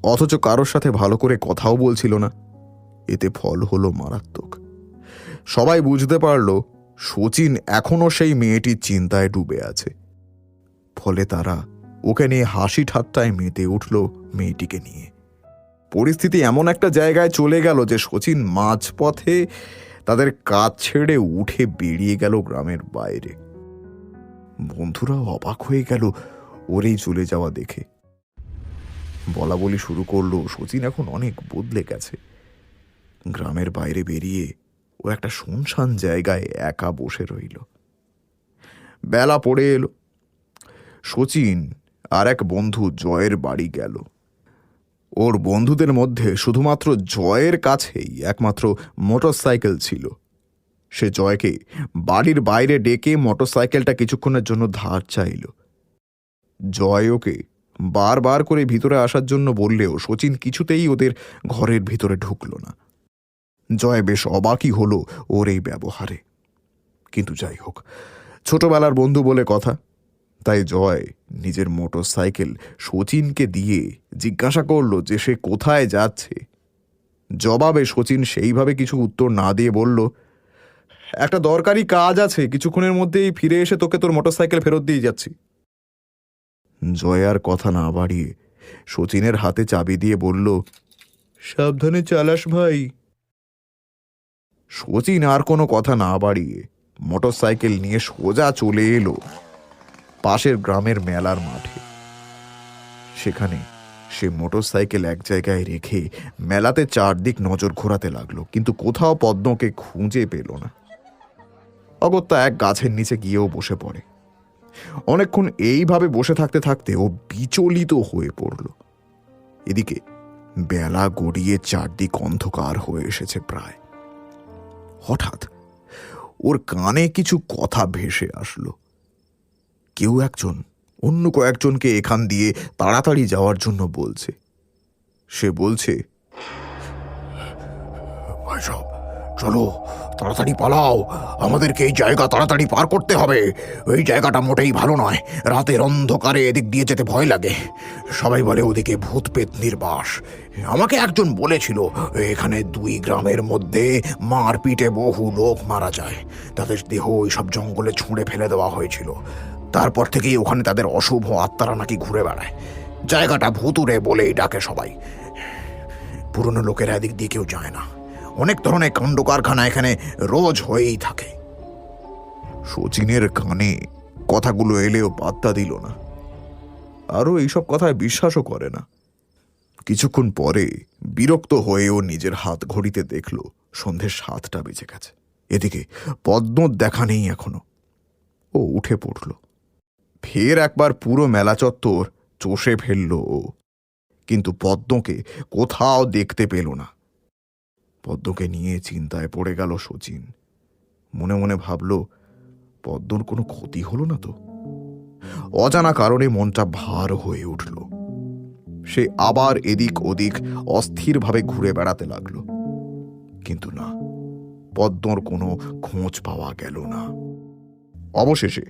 অথচ কারোর সাথে ভালো করে কথাও বলছিল না। এতে ফল হলো মারাত্মক। সবাই বুঝতে পারল শচীন এখনো সেই মেয়েটির চিন্তায় ডুবে আছে। ফলে তারা ওকে নিয়ে হাসি ঠাট্টায় মেতে উঠল মেয়েটিকে নিয়ে। পরিস্থিতি এমন একটা জায়গায় চলে গেল যে শচীন মাঝপথে তাদের কাজ ছেড়ে উঠে বেরিয়ে গেল গ্রামের বাইরে। বন্ধুরা অবাক হয়ে গেল ওর এই চলে যাওয়া দেখে। বলা বলি শুরু করলো শচীন এখন অনেক বদলে গেছে। গ্রামের বাইরে বেরিয়ে ও একটা শুনশান জায়গায় একা বসে রইল। বেলা পড়ে এলো। শচীন আর এক বন্ধু জয়ের বাড়ি গেল। ওর বন্ধুদের মধ্যে শুধুমাত্র জয়ের কাছেই একমাত্র মোটরসাইকেল ছিল। সে জয়কে বাড়ির বাইরে ডেকে মোটরসাইকেলটা কিছুক্ষণের জন্য ধার চাইল। জয় ওকে বারবার করে ভিতরে আসার জন্য বললেও শচীন কিছুতেই ওদের ঘরের ভিতরে ঢুকল না। জয় বেশ অবাকই হলো ওর এই ব্যবহারে, কিন্তু যাই হোক, ছোটবেলার বন্ধু বলে কথা। তাই জয় নিজের মোটরসাইকেল শচীনকে দিয়ে জিজ্ঞাসা করল যে সে কোথায় যাচ্ছে। জবাবে শচীন সেইভাবে কিছু উত্তর না দিয়ে বলল, একটা দরকারি কাজ আছে, কিছুক্ষণের মধ্যেই ফিরে এসে তোকে তোর মোটরসাইকেল ফেরত দিয়ে যাচ্ছি। জয় আর কথা না বাড়িয়ে শচীনের হাতে চাবি দিয়ে বলল, সাবধানে চালাস ভাই। শচীন আর কোনো কথা না বাড়িয়ে মোটরসাইকেল নিয়ে সোজা চলে এলো পাশের গ্রামের মেলার মাঠে। সেখানে সে মোটরসাইকেল এক জায়গায় রেখে মেলাতে চারদিক নজর ঘোরাতে লাগলো, কিন্তু কোথাও পদ্মকে খুঁজে পেল না। অগত্যা এক গাছের নিচে গিয়েও বসে পড়ে। অনেকক্ষণ এইভাবে বসে থাকতে থাকতে ও বিচলিত হয়ে পড়ল। এদিকে বেলা গড়িয়ে চারদিক অন্ধকার হয়ে এসেছে প্রায়। হঠাৎ ওর কানে কিছু কথা ভেসে আসলো। কেউ একজন অন্য কয়েকজনকে এখান দিয়ে তাড়াতাড়ি যাওয়ার জন্য বলছে। সে বলছে, ভাইসব চলো তাড়াতাড়ি পালাও, আমাদেরকে এই জায়গা তাড়াতাড়ি পার করতে হবে। এই জায়গাটা মোটেই ভালো নয়, রাতের অন্ধকারে এদিক দিয়ে যেতে ভয় লাগে। সবাই বলে ওদিকে ভূত পেতনির বাস। আমাকে একজন বলেছিল এখানে 2 গ্রামের মধ্যে মারপিটে বহু লোক মারা যায়, তাদের দেহ ওইসব জঙ্গলে ছুঁড়ে ফেলে দেওয়া হয়েছিল। তারপর থেকেই ওখানে তাদের অশুভ আত্মারা নাকি ঘুরে বেড়ায়। জায়গাটা ভুতুরে বলেই ডাকে সবাই। পুরনো লোকেরা এদিক দিয়ে কেউ যায় না। অনেক ধরনের কাণ্ড কারখানা এখানে রোজ হয়েই থাকে। শচীনের কানে কথাগুলো এলেও পাত্তা দিল না, আরও এইসব কথায় বিশ্বাসও করে না। কিছুক্ষণ পরে বিরক্ত হয়েও নিজের হাত ঘড়িতে দেখল সন্ধ্যে 7টা বেজে গেছে। এদিকে পদ্মর দেখা নেই এখনো। ও উঠে পড়ল। ফের একবার পুরো মেলা চত্বর চষে ফেলল ও, কিন্তু পদ্মকে কোথাও দেখতে পেল না। পদ্মকে নিয়ে চিন্তায় পড়ে গেল শচীন। মনে মনে ভাবল, পদ্মর কোনো ক্ষতি হলো না তো? অজানা কারণে মনটা ভার হয়ে উঠল। সে আবার এদিক ওদিক অস্থিরভাবে ঘুরে বেড়াতে লাগল, কিন্তু না, পদ্মর কোনো খোঁজ পাওয়া গেল না। অবশেষে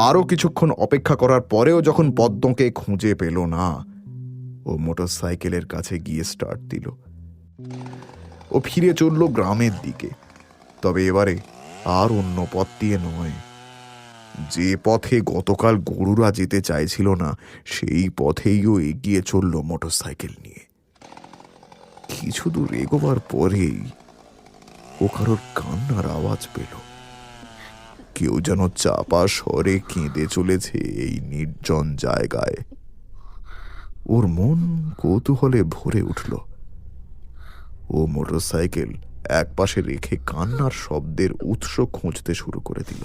আরো কিছুক্ষণ অপেক্ষা করার পরেও যখন পদ্মকে খুঁজে পেল না, ও মোটরসাইকেলের কাছে গিয়ে স্টার্ট দিল। ও ফিরে চলল গ্রামের দিকে, তবে এবারে আর অন্য পথ দিয়ে নয়। যে পথে গতকাল গরুরা যেতে চাইছিল না, সেই পথেই ও এগিয়ে চলল মোটরসাইকেল নিয়ে। কিছু দূর এগোবার পরেই ও কারোর কান্নার আওয়াজ পেল। কেউ যেন চাপা স্বরে কেঁদে চলেছে এই নির্জন জায়গায়। ওর মন কৌতূহলে ভরে উঠল। ও মোটরসাইকেল একপাশে রেখে কান্নার শব্দের উৎস খুঁজতে শুরু করে দিল।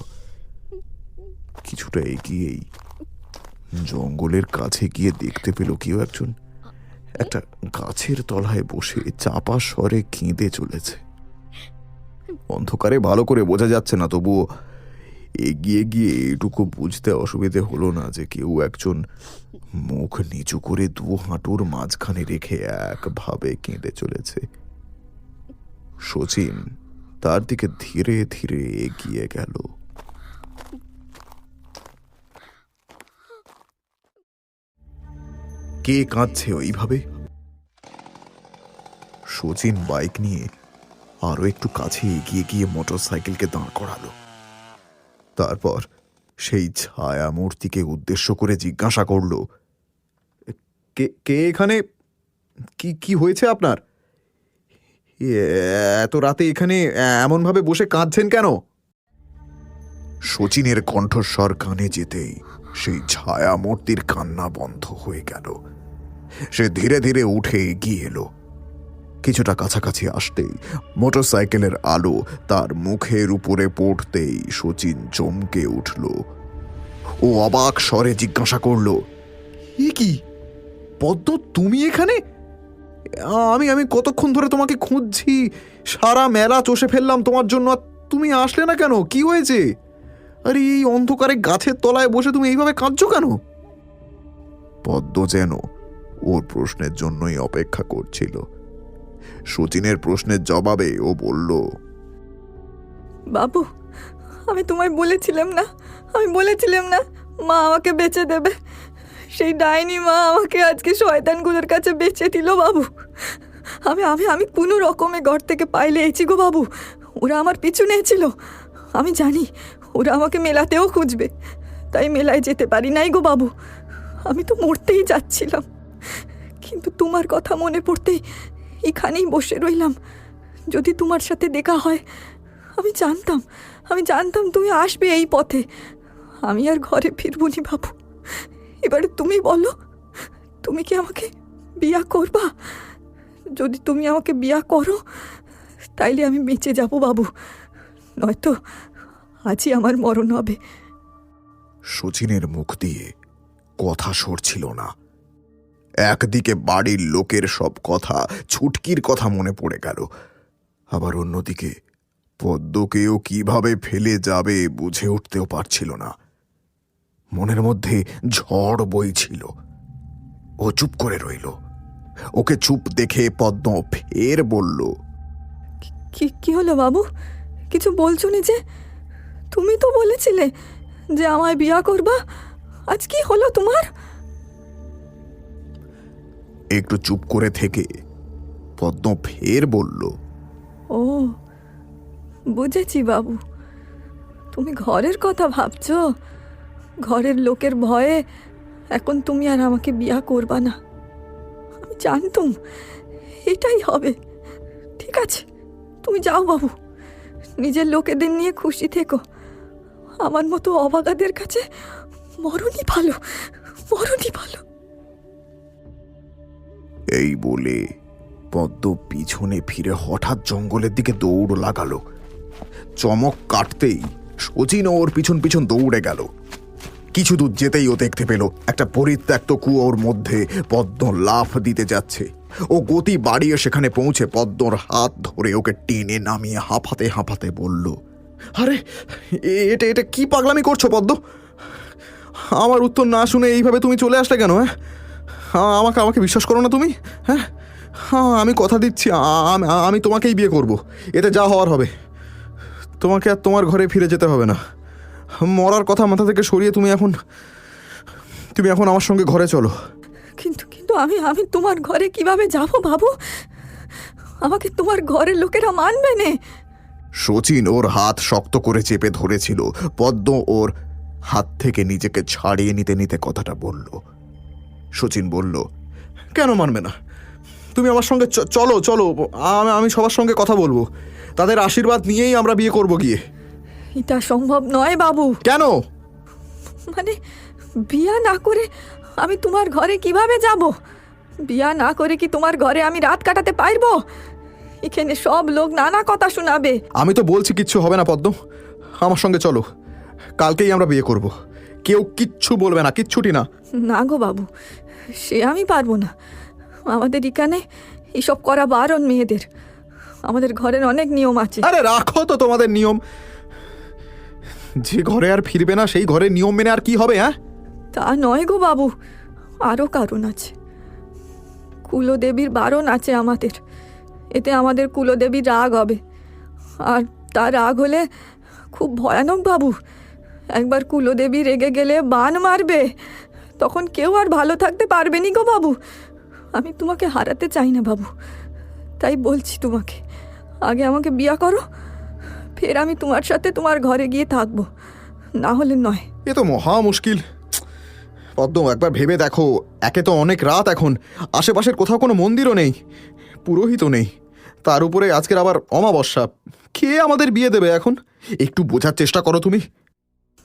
কিছুটা এগিয়েই জঙ্গলের কাছে গিয়ে দেখতে পেল কেউ একজন একটা গাছের তলায় বসে চাপা স্বরে কেঁদে চলেছে। অন্ধকারে ভালো করে বোঝা যাচ্ছে না, তবুও এগিয়ে গিয়ে এটুকু বুঝতে অসুবিধে হলো না যে কেউ একজন মুখ নিচু করে 2 হাঁটুর মাঝখানে রেখে একভাবে কেঁদে চলেছে। শচীন তার দিকে ধীরে ধীরে এগিয়ে গেল। কে কাঁদছে ওইভাবে? শচীন বাইক নিয়ে আরো একটু কাছে এগিয়ে গিয়ে মোটরসাইকেলকে দাঁড় করালো। তারপর সেই ছায়া মূর্তিকে উদ্দেশ্য করে জিজ্ঞাসা করল, কে এখানে? কি হয়েছে আপনার? এত রাতে এখানে এমনভাবে বসে কাঁদছেন কেন? শচীনের কণ্ঠস্বর কানে যেতেই সেই ছায়ামূর্তির কান্না বন্ধ হয়ে গেল। সে ধীরে ধীরে উঠে এগিয়ে এলো। কিছুটা কাছাকাছি আসতেই মোটরসাইকেলের আলো তার মুখের উপরে পড়তেই শচীন চমকে উঠল। ও অবাক স্বরে জিজ্ঞাসা করল, এ কি পদ্ম, তুমি এখানে? আমি কতক্ষণ ধরে তোমাকে খুঁজছি, সারা মেলা চষে ফেললাম তোমার জন্য, আর তুমি আসলে না কেন? কি হয়েছে? আরে এই অন্ধকারে গাছের তলায় বসে তুমি এইভাবে কাঁদছো কেন? পদ্ম যেন ওর প্রশ্নের জন্যই অপেক্ষা করছিল। শচীনের প্রশ্নের জবাবে ও বলল, বাবু, আমি তোমায় বলেছিলাম না মা আমাকে বেঁচে দেবে। সেই ডাইনি মা আমাকে আজকে শয়তানগুলোর কাছে বেঁচে দিল বাবু। আমি আমি আমি কোনো রকমে ঘর থেকে পাইলেছি গো বাবু। ওরা আমার পিছু নিয়েছিল। আমি জানি ওরা আমাকে মেলাতেও খুঁজবে, তাই মেলায় যেতে পারি নাই গো বাবু। আমি তো মরতেই যাচ্ছিলাম, কিন্তু তোমার কথা মনে পড়তেই এখানেই বসে রইলাম। যদি তোমার সাথে দেখা হয়, আমি জানতাম তুমি আসবে এই পথে। আমি আর ঘরে ফিরবো নি বাবু। এবারে তুমি বলো, তুমি কি আমাকে বিয়া করবা? যদি তুমি আমাকে বিয়া করো, তাইলে আমি বেঁচে যাব বাবু, নয়তো আজই আমার মরণ হবে। শচীনের মুখ দিয়ে কথা সরছিল না। একদিকে বাড়ির লোকের সব কথা, ছুটকির কথা মনে পড়ে গেল, আবার অন্যদিকে পদ্মকেও কিভাবে ফেলে যাবে বুঝে উঠতেও পারছিল না। মনের মধ্যে ঝড় বইছিল। ও চুপ করে রইল। ওকে চুপ দেখে পদ্ম ফের বলল, কি হলো বাবু? কিছু বলছো নি যে? তুমি তো বলেছিলে যে আমায় বিয়া করবা। আজ কি হলো তোমার? একটু চুপ করে থেকে পদ্ম ফের বলল, ও, বুঝেছি বাবু, তুমি ঘরের কথা ভাবছো। ঘরের লোকের ভয়ে এখন তুমি আর আমাকে বিয়া করবা না। আমি জানতুম এটাই হবে। ঠিক আছে, তুমি যাও বাবু, নিজের লোকেদের নিয়ে খুশি থেকো। আমার মতো অবাগাদের কাছে মরণই ভালো। এই বলে পদ্ম পিছনে ফিরে হঠাৎ জঙ্গলের দিকে দৌড় লাগালো। চমক কাটতেই শচীন ওর পিছন পিছন দৌড়ে গেল। কিছু দূর যেতেই ও দেখতে পেল একটা পরিত্যক্ত কুয়োর মধ্যে পদ্ম লাফ দিতে যাচ্ছে। ও গতি বাড়িয়ে সেখানে পৌঁছে পদ্মর হাত ধরে ওকে টেনে নামিয়ে হাঁপাতে হাঁপাতে বলল, আরে এটা কি পাগলামি করছো পদ্ম? আমার উত্তর না শুনে এইভাবে তুমি চলে আসলে কেন? হ্যাঁ, আমাকে বিশ্বাস করো না তুমি? হ্যাঁ, আমি কথা দিচ্ছি, আমি তোমাকেই বিয়ে করব। এতে যা হওয়ার হবে। তোমাকে আর তোমার ঘরে ফিরে যেতে হবে না। মরার কথা মাথা থেকে সরিয়ে তুমি এখন আমার সঙ্গে ঘরে চলো। কিন্তু আমি তোমার ঘরে কিভাবে যাব বাবু? আমাকে তোমার ঘরের লোকেরা মানবে না। শচীন ওর হাত শক্ত করে চেপে ধরেছিল। পদ্ম ওর হাত থেকে নিজেকে ছাড়িয়ে নিতে নিতে কথাটা বলল। শচীন বলল, কেন মানবে না? তুমি আমার সঙ্গে চলো। আমি সবার সঙ্গে কথা বলবো, তাদের আশীর্বাদ নিয়েই আমরা বিয়ে করব গিয়ে। এটা সম্ভব নয় বাবু। কেন? মানে বিয়া না করে আমি তোমার ঘরে কিভাবে যাব? বিয়া না করে কি তোমার ঘরে আমি রাত কাটাতে পারবো? এখানে সব লোক নানা কথা শোনাবে। আমি তো বলছি কিচ্ছু হবে না পদ্ম, আমার সঙ্গে চলো। কালকেই আমরা বিয়ে করব। কেউ কিচ্ছু বলবে না, কিচ্ছুটি না। না গো বাবু, সে আমি পারবো না। আমাদের এখানে এসব করা বারণ মেয়েদের। আমাদের ঘরের অনেক নিয়ম আছে। আরে রাখো তো তোমাদের নিয়ম। যে ঘরে আর ফিরবে না সেই ঘরে নিয়ম মেনে আর কি হবে? হ্যাঁ, তা নয় গো বাবু, আরও কারণ আছে। কুলদেবীর বারণ আছে আমাদের। এতে আমাদের কুলদেবীর রাগ হবে, আর তার রাগ হলে খুব ভয়ানক বাবু। একবার কুলদেবী রেগে গেলে বান মারবে, তখন কেউ আর ভালো থাকতে পারবে নি গো বাবু। আমি তোমাকে হারাতে চাই না বাবু, তাই বলছি তোমাকে আগে আমাকে বিয়া করো, ফের আমি তোমার সাথে তোমার ঘরে গিয়ে থাকবো, না হলে নয়। এ তো মহা মুশকিল। পদ্ম, একবার ভেবে দেখো, একে তো অনেক রাত এখন, আশেপাশের কোথাও কোনো মন্দিরও নেই, পুরোহিতও নেই। তার উপরে আজকের আবার অমাবস্যা। কে আমাদের বিয়ে দেবে এখন? একটু বোঝার চেষ্টা করো তুমি।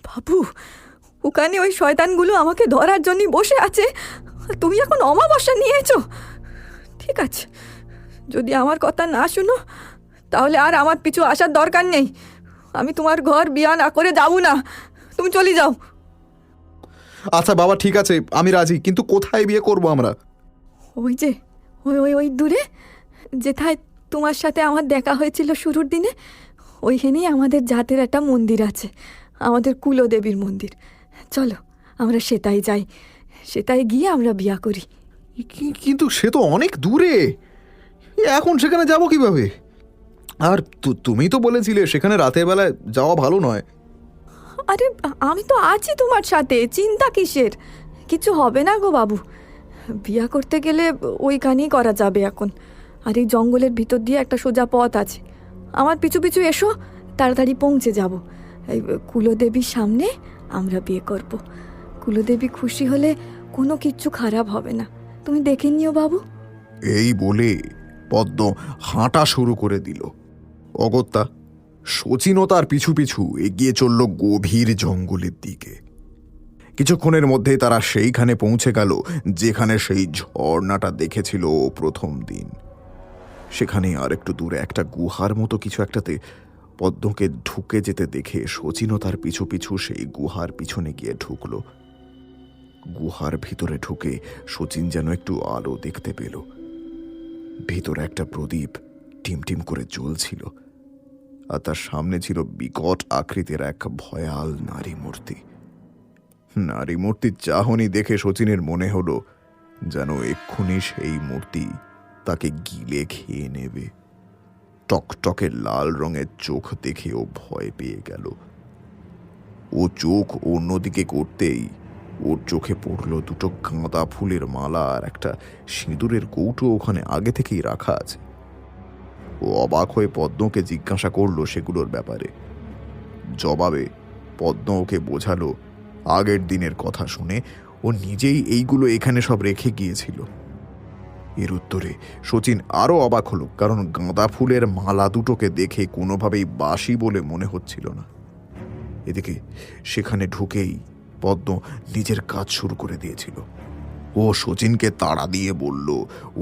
বাবু, ওখানে ওই শয়তানগুলো আমাকে ধরার জন্য বসে আছে, আর তুমি এখন অমাবস্যা নিয়েছো। ঠিক আছে, যদি আমার কথা না শুনো তাহলে আর আমার পিছু আসার দরকার নেই। আমি তোমার ঘর বিয়া না করে যাবো না, তুমি চলে যাও। আচ্ছা বাবা, ঠিক আছে, আমি রাজি, কিন্তু কোথায় বিয়ে করব আমরা? ওই যে ওই ওই ওই দূরে যেথায় তোমার সাথে আমার দেখা হয়েছিল শুরুর দিনে, ওইখানেই আমাদের জাতের একটা মন্দির আছে, আমাদের কুলদেবীর মন্দির। চলো আমরা সেটাই যাই, সেটাই গিয়ে আমরা বিয়া করি। কিন্তু সে তো অনেক দূরে, এখন সেখানে যাব কিভাবে? আর তুমি তো বলেছিলে সেখানে রাতের বেলায় যাওয়া ভালো নয়। আরে আমি তো আছি তোমার সাথে, চিন্তা কিসের? কিছু হবে না গো বাবু, বিয়া করতে গেলে ওইখানেই করা যাবে এখন। আর এই জঙ্গলের ভিতর দিয়ে একটা সোজা পথ আছে, আমার পিছু পিছু এসো, তাড়াতাড়ি পৌঁছে যাব। এই কুলদেবীর সামনে আমরা বিয়ে করব। কুলদেবী খুশি হলে কোনো কিচ্ছু খারাপ হবে না, তুমি দেখে নিও বাবু। এই বলে পদ্ম হাঁটা শুরু করে দিল। অগত্যা শচীনও তার পিছু পিছু এগিয়ে চলল গভীর জঙ্গলের দিকে। কিছুক্ষণের মধ্যেই তারা সেইখানে পৌঁছে গেল যেখানে সেই ঝর্ণাটা দেখেছিল প্রথম দিন। সেখানে আর একটু দূরে একটা গুহার মতো কিছু একটাতে পদ্মকে ঢুকে যেতে দেখে শচীনও তার পিছু পিছু সেই গুহার পিছনে গিয়ে ঢুকল। গুহার ভিতরে ঢুকে শচীন যেন একটু আলো দেখতে পেল। ভিতরে একটা প্রদীপ টিমটিম করে জ্বলছিল, আর তার সামনে ছিল বিকট আকৃতির এক ভয়াল নারী মূর্তি। নারী মূর্তির চাহনি দেখে শচীনের মনে হলো যেন এক্ষুনি সেই মূর্তি তাকে গিলে খেয়ে নেবে। টকটকে লাল রঙের চোখ দেখে ও ভয় পেয়ে গেল। ও চোখ অন্যদিকে করতেই ওর চোখে পড়ল দুটো গাঁদা ফুলের মালা আর একটা সিঁদুরের কৌটো ওখানে আগে থেকেই রাখা আছে। ও অবাক হয়ে পদ্মকে জিজ্ঞাসা করলো সেগুলোর ব্যাপারে। জবাবে পদ্ম ওকে বোঝালো আগের দিনের কথা শুনে ও নিজেই এইগুলো এখানে সব রেখে গিয়েছিল। এর উত্তরে শচীন আরো অবাক হলো, কারণ গাঁদা ফুলের মালা দুটোকে দেখে কোনোভাবেই বাসি বলে মনে হচ্ছিল না। এদিকে সেখানে ঢুকেই পদ্ম নিজের কাজ শুরু করে দিয়েছিল। ও শচীনকে তাড়া দিয়ে বলল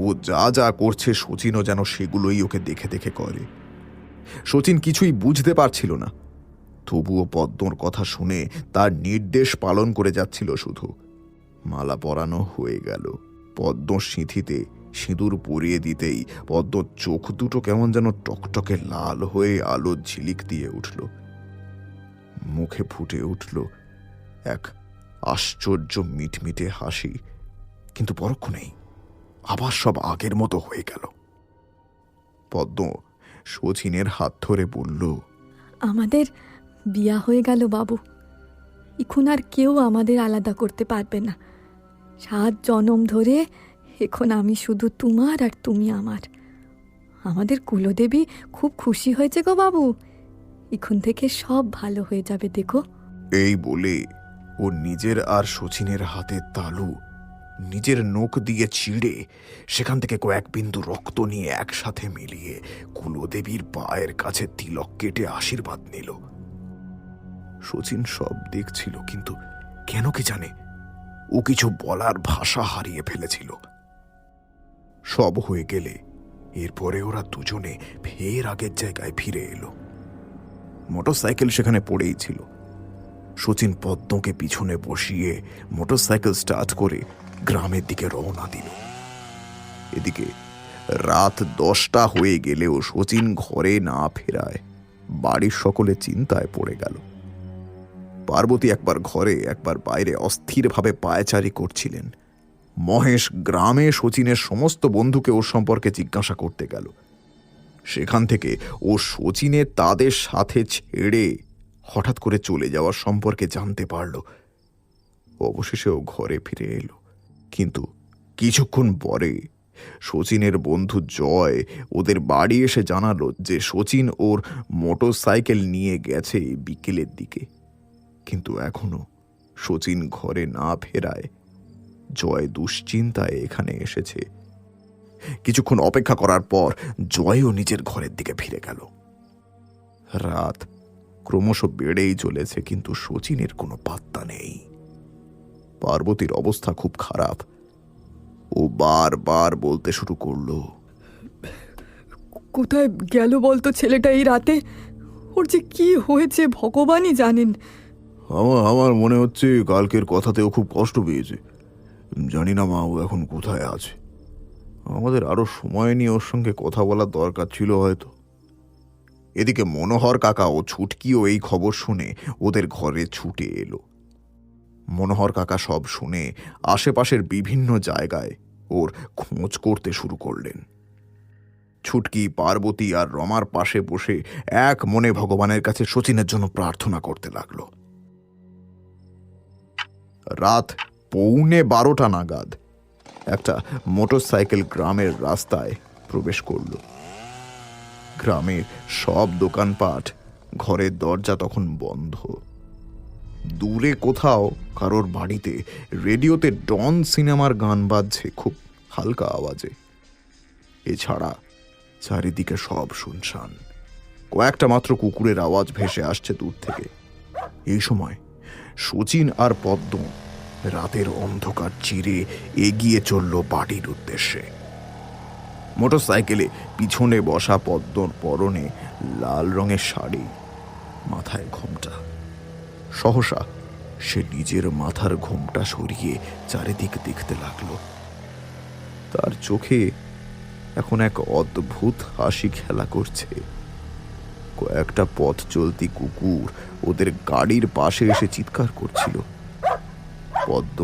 ও যা যা করছে শচীনও যেন সেগুলোই ওকে দেখে দেখে করে। শচীন কিছুই বুঝতে পারছিল না, তবুও পদ্মর কথা শুনে তার নির্দেশ পালন করে যাচ্ছিল শুধু। মালা পরানো হয়ে গেল। পদ্ম সিঁথিতে সিঁদুর পরিয়ে দিতেই পদ্মর চোখ দুটো কেমন যেন টকটকে লাল হয়ে আলোর ঝিলিক দিয়ে উঠল। মুখে ফুটে উঠল এক আশ্চর্য মিটমিটে হাসি, কিন্তু পরক্ষণেই আবার সব আগের মতো হয়ে গেল। পদ্ম শচীনের হাত ধরে বলল, আমাদের বিয়া হয়ে গেল বাবু, এখন আর কেউ আমাদের আলাদা করতে পারবে না। 7 জনম ধরে এখন আমি শুধু তোমার আর তুমি আমার। আমাদের কুলদেবী খুব খুশি হয়েছে গো বাবু, এখন থেকে সব ভালো হয়ে যাবে দেখো। এই বলে ও নিজের আর শচীনের হাতের তালু নিজের নখ দিয়ে ছিঁড়ে সেখান থেকে কয়েক বিন্দু রক্ত নিয়ে একসাথে মিলিয়ে কুলদেবীর পায়ের কাছে তিলক কেটে আশীর্বাদ নিল। শচীন সব দেখছিল, কিন্তু কেন কি জানে ও কিছু বলার ভাষা হারিয়ে ফেলেছিল। সব হয়ে গেলে এরপরে ওরা দুজনে ফের আগের জায়গায় ফিরে এলো। মোটরসাইকেল সেখানে পড়েই ছিল। শচীন পদ্মকে পিছনে বসিয়ে মোটরসাইকেল স্টার্ট করে গ্রামের দিকে রওনা দিল। এদিকে রাত 10টা হয়ে গেলেও শচীন ঘরে না ফেরায় বাড়ির সকলে চিন্তায় পড়ে গেল। পার্বতী একবার ঘরে একবার বাইরে অস্থিরভাবে পায়চারি করছিলেন। মহেশ গ্রামে শচীনের সমস্ত বন্ধুকে ওর সম্পর্কে জিজ্ঞাসা করতে গেল। সেখান থেকে ও শচীনের তাদের সাথে ছেড়ে হঠাৎ করে চলে যাওয়ার সম্পর্কে জানতে পারল। অবশেষে ও ঘরে ফিরে এলো, কিন্তু কিছুক্ষণ পরে শচীনের বন্ধু জয় ওদের বাড়ি এসে জানালো যে শচীন ওর মোটরসাইকেল নিয়ে গেছে বিকেলের দিকে। কিন্তু এখনো শচীন ঘরে না ফেরায় জয় দুশ্চিন্তায় এখানে এসেছে। কিছুক্ষণ অপেক্ষা করার পর জয়ও নিজের ঘরের দিকে ফিরে গেল। রাত ক্রমশ বেড়েই চলেছে, কিন্তু শচীনের কোনো পাত্তা নেই। পার্বতীর অবস্থা খুব খারাপ। ও বারবার বলতে শুরু করলো, কোথায় গেল বলতো ছেলেটা এই রাতে? ওর যে কি হয়েছে ভগবানই জানেন। আমার মনে হচ্ছে কালকের কথাতেও খুব কষ্ট পেয়েছে। জানি না মা, ও এখন কোথায় আছে। আমাদের আরো সময় নিয়ে ওর সঙ্গে কথা বলার দরকার ছিল হয়তো। এদিকে মনোহর কাকা ও ছুটকিও এই খবর শুনে ওদের ঘরে ছুটে এলো। মনোহর কাকা সব শুনে আশেপাশের বিভিন্ন জায়গায় ওর খোঁজ করতে শুরু করলেন। ছুটকি, পার্বতী আর রমার পাশে বসে এক মনে ভগবানের কাছে শচীনের জন্য প্রার্থনা করতে লাগলো। রাত 11:45 নাগাদ একটা মোটরসাইকেল গ্রামের রাস্তায় প্রবেশ করল। গ্রামের সব দোকানপাট, ঘরের দরজা তখন বন্ধ। দূরে কোথাও কারোর বাড়িতে রেডিওতে ডন সিনেমার গান বাজছে খুব হালকা আওয়াজে। এছাড়া চারিদিকে সব শুনশান। কয়েকটা মাত্র কুকুরের আওয়াজ ভেসে আসছে দূর থেকে। এই সময় শচীন আর পদ্ম রাতের অন্ধকার চিরে এগিয়ে চলল বাড়ির উদ্দেশ্যে। মোটরসাইকেলে পিছনে বসা পদ্মর পরনে লাল রঙের শাড়ি, মাথায় ঘোমটা। সহসা সে নিজের মাথার ঘোমটা সরিয়ে চারিদিক দেখতে লাগলো। তার চোখে এখন এক অদ্ভুত হাসি খেলা করছে। কয়েকটা পথ চলতি কুকুর ওদের গাড়ির পাশে এসে চিৎকার করছিল। পদ্ম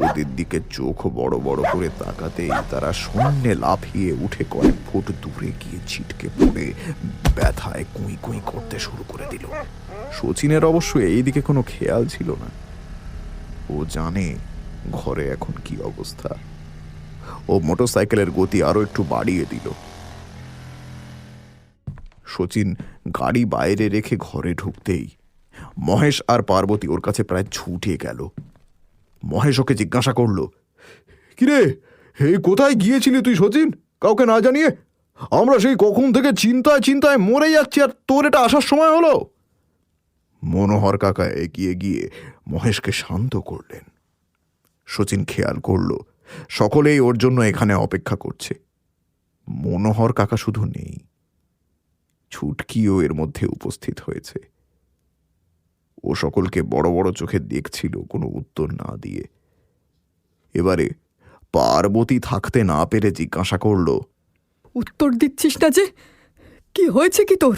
ওদের দিকে চোখ বড় বড় করে তাকাতেই তারা শূন্যে লাফিয়ে উঠে কয়েক ফুট দূরে গিয়ে ছিটকে পড়ে ব্যথায় কুঁই কুঁই করতে শুরু করে দিল। শচীনের অবশ্য এই দিকে কোনো খেয়াল ছিল না। ও জানে ঘরে এখন কি অবস্থা। ও মোটরসাইকেলের গতি আরো একটু বাড়িয়ে দিল। শচীন গাড়ি বাইরে রেখে ঘরে ঢুকতেই মহেশ আর পার্বতী ওর কাছে প্রায় ছুটে গেল। মহেশ ওকে জিজ্ঞাসা করল, কিরে, এই কোথায় গিয়েছিলি তুই শচীন, কাউকে না জানিয়ে? আমরা সেই কখন থেকে চিন্তায় চিন্তায় মরে যাচ্ছি, আর তোর এটা আসার সময় হলো? মনোহর কাকা এগিয়ে গিয়ে মহেশকে শান্ত করলেন। শচীন খেয়াল করল সকলেই ওর জন্য এখানে অপেক্ষা করছে। মনোহর কাকা শুধু নেই, ছুটকিও এর মধ্যে উপস্থিত হয়েছে। ও সকলকে বড় বড় চোখে দেখছিল, কোনো উত্তর না দিয়ে। এবারে পার্বতী থাকতে না পেরে জিজ্ঞাসা করল, উত্তর দিচ্ছিস না যে? কি হয়েছে কি তোর?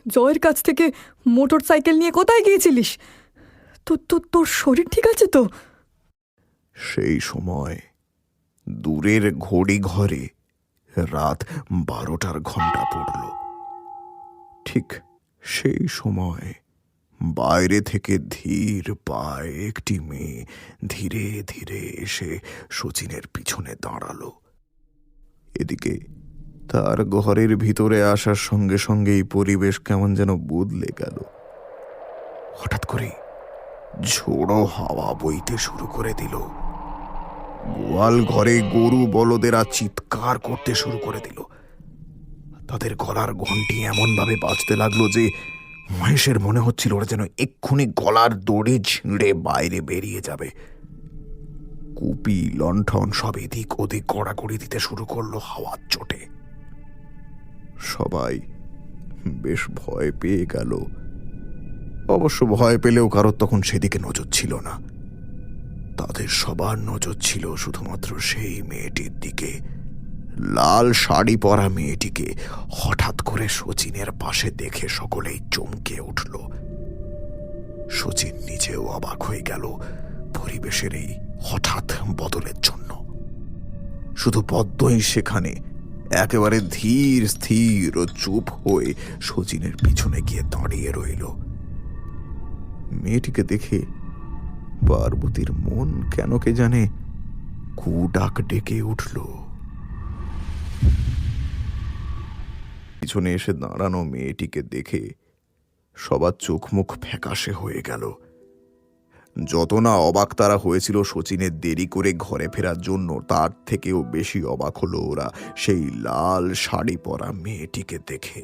জয়ের কাছ থেকে মোটর সাইকেল নিয়ে কোথায় গিয়েছিলিস? তোর শরীর ঠিক আছে তো? সেই সময় দূরের ঘড়ি ঘরে রাত 12টার ঘণ্টা পড়ল। ঠিক সেই সময় বাইরে থেকে ধীর পায়ে একটি মেয়ে ধীরে ধীরে এসে শচীনের পিছনে দাঁড়ালো। এদিকে তার ঘরের ভিতরে আসার সঙ্গে সঙ্গেই পরিবেশ কেমন যেন বদলে গেল। হঠাৎ করে ঝোড়ো হাওয়া বইতে শুরু করে দিল। গোয়াল ঘরে গরু বলদেরা চিৎকার করতে শুরু করে দিল। তাদের গলার ঘন্টি এমন ভাবে বাজতে লাগলো যে মহেশের মনে হচ্ছিল ওরা যেন এক্ষুনি গলার দড়ি ছিঁড়ে বাইরে বেরিয়ে যাবে। কুপি, লণ্ঠন সব এদিক ওদিক গড়াগড়ি দিতে শুরু করলো হাওয়ার চোটে। সবাই বেশ ভয় পেয়ে গেল। অবশ্য ভয় পেলেও কারোর তখন সেদিকে নজর ছিল না। তাদের সবার নজর ছিল শুধুমাত্র সেই মেয়েটির দিকে। লাল শাড়ি পরা মেয়েটিকে হঠাৎ করে শচীনের পাশে দেখে সকলেই চমকে উঠল। শচীন নিজেও অবাক হয়ে গেল পরিবেশের এই হঠাৎ বদলের জন্য। শুধু পদ্মই সেখানে একেবারে ধীর স্থির ও চুপ হয়ে শচীনের পিছনে গিয়ে দাঁড়িয়ে রইল। মেয়েটিকে দেখে পার্বতীর মন কেন কে জানে কুডাক ডেকে উঠল। পিছনে এসে দাঁড়ানো মেয়েটিকে দেখে সবার চোখ মুখ ফ্যাকাশে হয়ে গেল। যত না অবাক তারা হয়েছিল শচীনের দেরি করে ঘরে ফেরার জন্য, তার থেকেও বেশি অবাক হলো ওরা সেই লাল শাড়ি পরা মেয়েটিকে দেখে।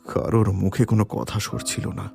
কারোর মুখে কোনো কথা সরছিল না।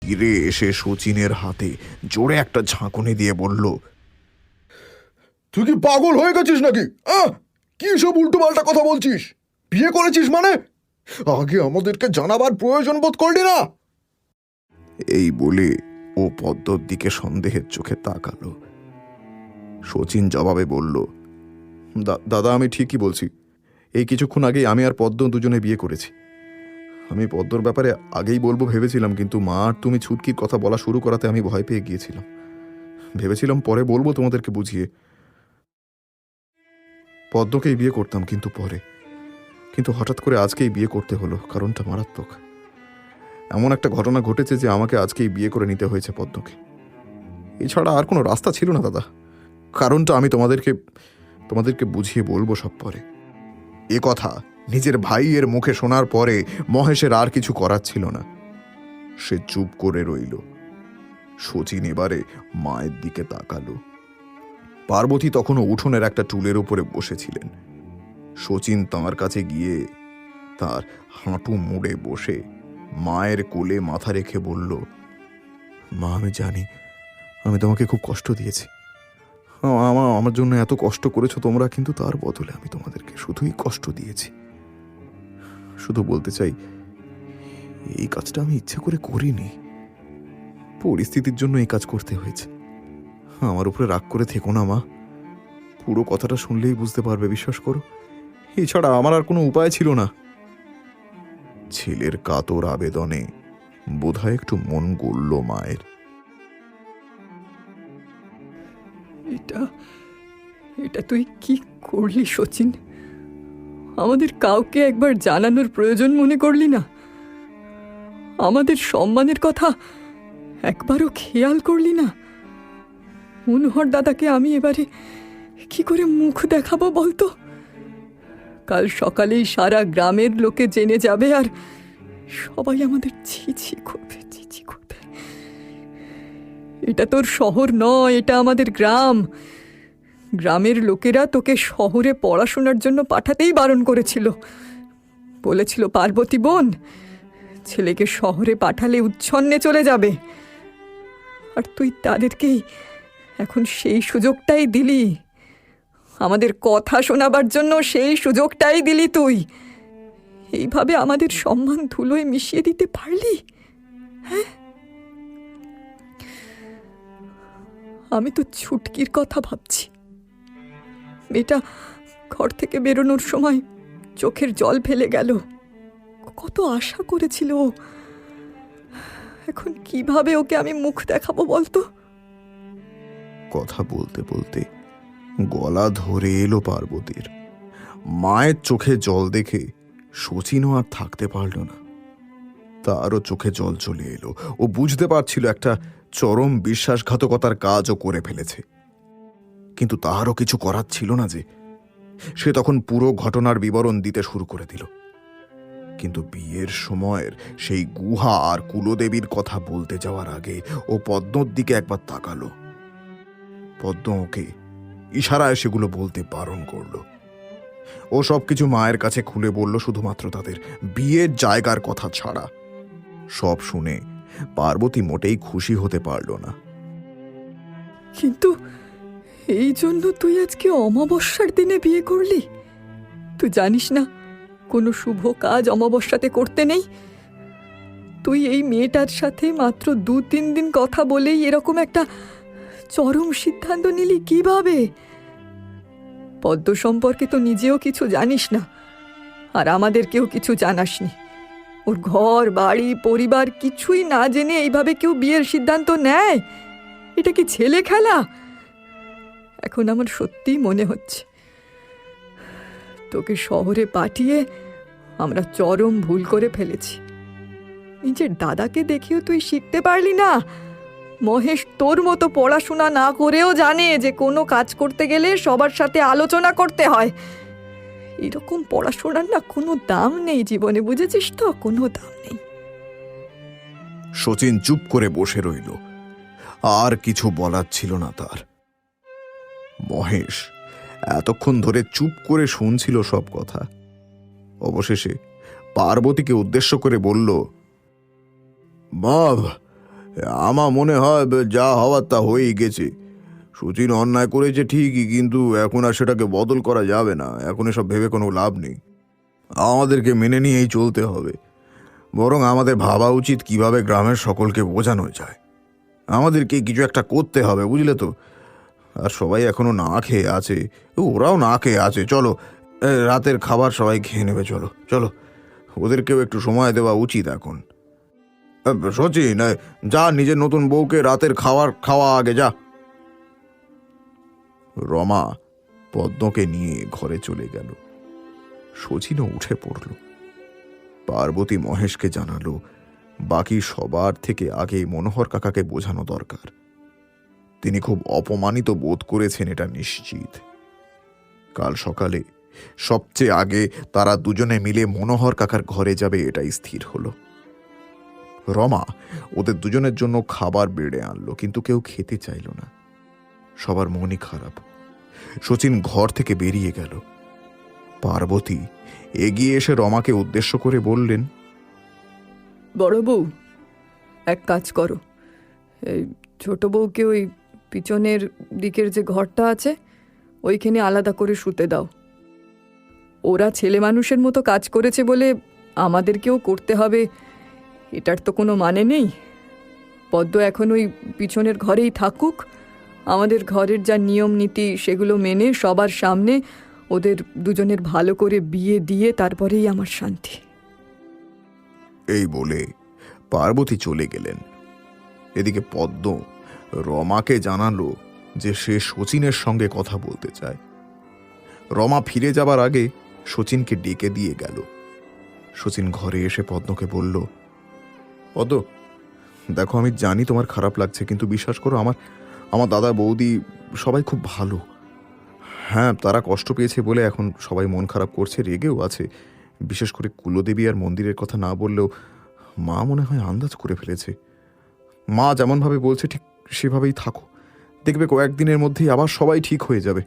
ফিরে এসে শচীনের হাতে জোরে একটা ঝাঁকুনি দিয়ে বলল, তুই কি পাগল হয়ে গেছিস নাকি? কি সব উল্টো পাল্টা কথা বলছিস? বিয়ে করেছিস মানে? আগে আমাদেরকে জানাবার প্রয়োজন বোধ করলি না? এই বলে ও পদ্মর দিকে সন্দেহের চোখে তাকালো। শচীন জবাবে বলল, দাদা আমি ঠিকই বলছি। এই কিছুক্ষণ আগেই আমি আর পদ্ম দুজনে বিয়ে করেছি। আমি পদ্মর ব্যাপারে আগেই বলবো ভেবেছিলাম, কিন্তু মা আর তুমি ছুটকির কথা বলা শুরু করাতে আমি ভয় পেয়ে গিয়েছিলাম। ভেবেছিলাম পরে বলবো তোমাদেরকে বুঝিয়ে। পদ্মকেই বিয়ে করতাম কিন্তু পরে, কিন্তু হঠাৎ করে আজকেই বিয়ে করতে হলো। কারণটা মারাত্মক। এমন একটা ঘটনা ঘটেছে যে আমাকে আজকেই বিয়ে করে নিতে হয়েছে পদ্মকে। এছাড়া আর কোনো রাস্তা ছিল না দাদা। কারণটা আমি তোমাদেরকে বুঝিয়ে বলবো সব পরে। এ কথা নিজের ভাইয়ের মুখে শোনার পরে মহেশের আর কিছু করার ছিল না। সে চুপ করে রইল। শচীন এবারে মায়ের দিকে তাকালো। পার্বতী তখনও উঠোনের একটা টুলের উপরে বসেছিলেন। শচীন তাঁর কাছে গিয়ে তার হাঁটু মুড়ে বসে মায়ের কোলে মাথা রেখে বলল, মা আমি জানি আমি তোমাকে খুব কষ্ট দিয়েছি। আমার জন্য এত কষ্ট করেছো তোমরা, কিন্তু তার বদলে আমি তোমাদেরকে শুধুই কষ্ট দিয়েছি। শুধু বলতে চাই এই কাজটা আমি ইচ্ছে করে করিনি, পরিস্থিতির জন্য এই কাজ করতে হয়েছে। আমার উপরে রাগ করে থেকো না মা। পুরো কথাটা শুনলেই বুঝতে পারবে, বিশ্বাস করো। এছাড়া আমার আর কোনো উপায় ছিল না। ছেলের কাতর আবেদনে বোধহয় একটু মন গড়ল মায়ের। এটা তুই কি করলি শচীন? আমাদের কাউকে একবার জানানোর প্রয়োজন মনে করলি না? আমাদের সম্মানের কথা একবারও খেয়াল করলি না? মনোহর দাদাকে আমি এবারে কি করে মুখ দেখাবো বলতো? কাল সকালেই সারা গ্রামের লোকে জেনে যাবে আর সবাই আমাদের ছি করবে। এটা তোর শহর নয়, এটা আমাদের গ্রাম। গ্রামের লোকেরা তোকে শহরে পড়াশোনার জন্য পাঠাতেই বারণ করেছিল। বলেছিল পার্বতী বোন, ছেলেকে শহরে পাঠালে উচ্ছন্নে চলে যাবে। আর তুই তাদেরকেই এখন সেই সুযোগটাই দিলি। আমাদের কথা শোনাবার জন্য সেই সুযোগটাই দিলি তুই। এইভাবে আমাদের সম্মান ধুলোয় মিশিয়ে দিতে পারলি? হ্যাঁ, আমি তো ছুটকির কথা ভাবছি। মেয়েটা ঘর থেকে বেরোনোর সময় চোখের জল ফেলে গেল। কত আশা করেছিল ও। এখন কিভাবে ওকে আমি মুখ দেখাবো বলতো? কথা বলতে বলতে গলা ধরে এলো পার্বতীর। মায়ের চোখে জল দেখে শচীনও আর থাকতে পারল না। তারও চোখে জল চলে এলো। ও বুঝতে পারছিল একটা চরম বিশ্বাসঘাতকতার কাজও করে ফেলেছে, কিন্তু তারও কিছু করার ছিল না যে। সে তখন পুরো ঘটনার বিবরণ দিতে শুরু করে দিল। কিন্তু বিয়ের সময়ের সেই গুহা আর কুলদেবীর কথা বলতে যাওয়ার আগে ও পদ্মর দিকে একবার তাকালো। পদ্ম ওকে ইশারায় সেগুলো বলতে বারণ করলো। ও সবকিছু মায়ের কাছে খুলে বলল, শুধুমাত্র তাদের বিয়ের জায়গার কথা ছাড়া। সব শুনে পার্বতী মোটেই খুশি হতে পারল না। কিন্তু এই জন্য তুই আজকে অমাবস্যার দিনে বিয়ে করলি? তুই জানিস না কোনো শুভ কাজ অমাবস্যাতে করতে নেই? তুই এই মেয়েটার সাথে মাত্র 2-3 দিন কথা বলেই এরকম একটা চরম সিদ্ধান্ত নিলি কিভাবে? পদ্ম সম্পর্কে তো নিজেও কিছু জানিস না, আর আমাদেরকেও কিছু জানাসনি। ওর ঘর বাড়ি পরিবার কিছুই না জেনে এইভাবে কেউ বিয়ের সিদ্ধান্ত নেয়? এটা কি ছেলে খেলা? এখন আমার সত্যিই মনে হচ্ছে তোকে শহরে পাঠিয়ে আমরা চরম ভুল করে ফেলেছি। নিজের দাদাকে দেখিও তুই শিখতে পারলি না? মহেশ তোর মতো পড়াশোনা না করেও জানে যে কোনো কাজ করতে গেলে সবার সাথে আলোচনা করতে হয়। এরকম পড়াশোনার না কোনো দাম নেই জীবনে, বুঝেছিস তো? কোনো দাম নেই। শচীন চুপ করে বসে রইল, আর কিছু বলার ছিল না তার। মহেশ এতক্ষণ ধরে চুপ করে শুনছিল সব কথা। অবশেষে পার্বতীকে উদ্দেশ্য করে বলল, বাব, আমার মনে হয় যা হওয়ার তা হয়েই গেছে। শচীন অন্যায় করেছে ঠিকই, কিন্তু এখন আর সেটাকে বদল করা যাবে না। এখন এসব ভেবে কোনো লাভ নেই। আমাদেরকে মেনে নিয়েই চলতে হবে। বরং আমাদের ভাবা উচিত কিভাবে গ্রামের সকলকে বোঝানো যায়। আমাদেরকে কিছু একটা করতে হবে, বুঝলে তো? আর সবাই এখনো না খেয়ে আছে, ওরাও না খেয়ে আছে। চলো, রাতের খাবার সবাই খেয়ে নেবে। চলো চলো, ওদেরকেও একটু সময় দেওয়া উচিত এখন। শচীন, যা নিজের নতুন বউকে রাতের খাবার খাওয়া আগে যা। রমা পদ্মকে নিয়ে ঘরে চলে গেল। শচীনও উঠে পড়ল। পার্বতী মহেশকে জানালো, বাকি সবার থেকে আগে মনোহর কাকাকে বোঝানো দরকার। তিনি খুব অপমানিত বোধ করেছেন, এটা নিশ্চিত। কাল সকালে সবচেয়ে আগে তারা দুজনে মিলে মনোহর কাকার ঘরে যাবে, এটাই স্থির হলো। রমা ওদের দুজনের জন্য খাবার বেড়ে আনলো, কিন্তু কেউ খেতে চাইল না। সবার মনই খারাপ। শচীন ঘর থেকে বেরিয়ে গেল। পার্বতী এগিয়ে এসে রমাকে উদ্দেশ্য করে বললেন, বড় বউ, এক কাজ করো, এই ছোট বউকে ওই পিছনের দিকের যে ঘরটা আছে ওইখানে আলাদা করে শুতে দাও। ওরা ছেলে মানুষের মতো কাজ করেছে বলে আমাদেরকেও করতে হবে, এটার তো কোনো মানে নেই। পদ্ম এখন ওই পিছনের ঘরেই থাকুক। আমাদের ঘরের যা নিয়ম নীতি সেগুলো মেনে সবার সামনে ওদের দুজনের ভালো করে বিয়ে দিয়ে তারপরেই আমার শান্তি। এই বলে পার্বতী চলে গেলেন। এদিকে পদ্ম রমাকে জানালো যে সে শচীনের সঙ্গে কথা বলতে চায়। রমা ফিরে যাবার আগে শচীনকে ডেকে দিয়ে গেল। শচীন ঘরে এসে পদ্মকে বলল, পদ্ম, দেখো, আমি জানি তোমার খারাপ লাগছে, কিন্তু বিশ্বাস করো, আমার দাদা বৌদি সবাই খুব ভালো। হ্যাঁ, তারা কষ্ট পেয়েছে বলে এখন সবাই মন খারাপ করছে, রেগেও আছে। বিশেষ করে কুলদেবী আর মন্দিরের কথা না বললেও মা মনে হয় আন্দাজ করে ফেলেছে। মা যেমনভাবে বলছে ঠিক সেভাবেই থাকো, দেখবে কয়েকদিনের মধ্যেই আবার সবাই ঠিক হয়ে যাবে।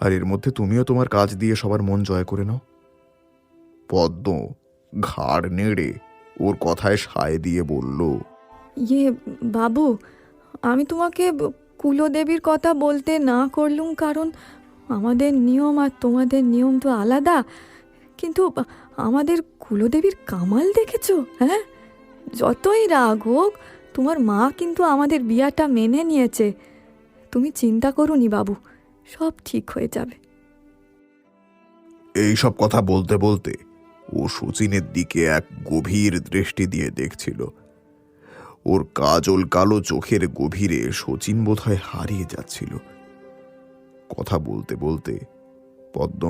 আর এর মধ্যে তুমিও তোমার কাজ দিয়ে সবার মন জয় করে নাও। পদ্ম ঘাড় নেড়ে ওর কথায় সায় দিয়ে বলল, বাবু, আমি তোমাকে কুলদেবীর কথা বলতে না করলুম, কারণ আমাদের নিয়ম আর তোমাদের নিয়ম তো আলাদা। কিন্তু আমাদের কুলদেবীর কামাল দেখেছো? হ্যাঁ, যতই রাগ হোক তোমার মা কিন্তু আমাদের বিয়াটা মেনে নিয়েছে। তুমি চিন্তা করোনি বাবু, সব ঠিক হয়ে যাবে। এই সব কথা বলতে বলতে ও শচীনের দিকে এক গভীর দৃষ্টি দিয়ে দেখছিল। ওর কাজল কালো চোখের গভীরে শচীন বোধহয় হারিয়ে যাচ্ছিল। কথা বলতে বলতে পদ্ম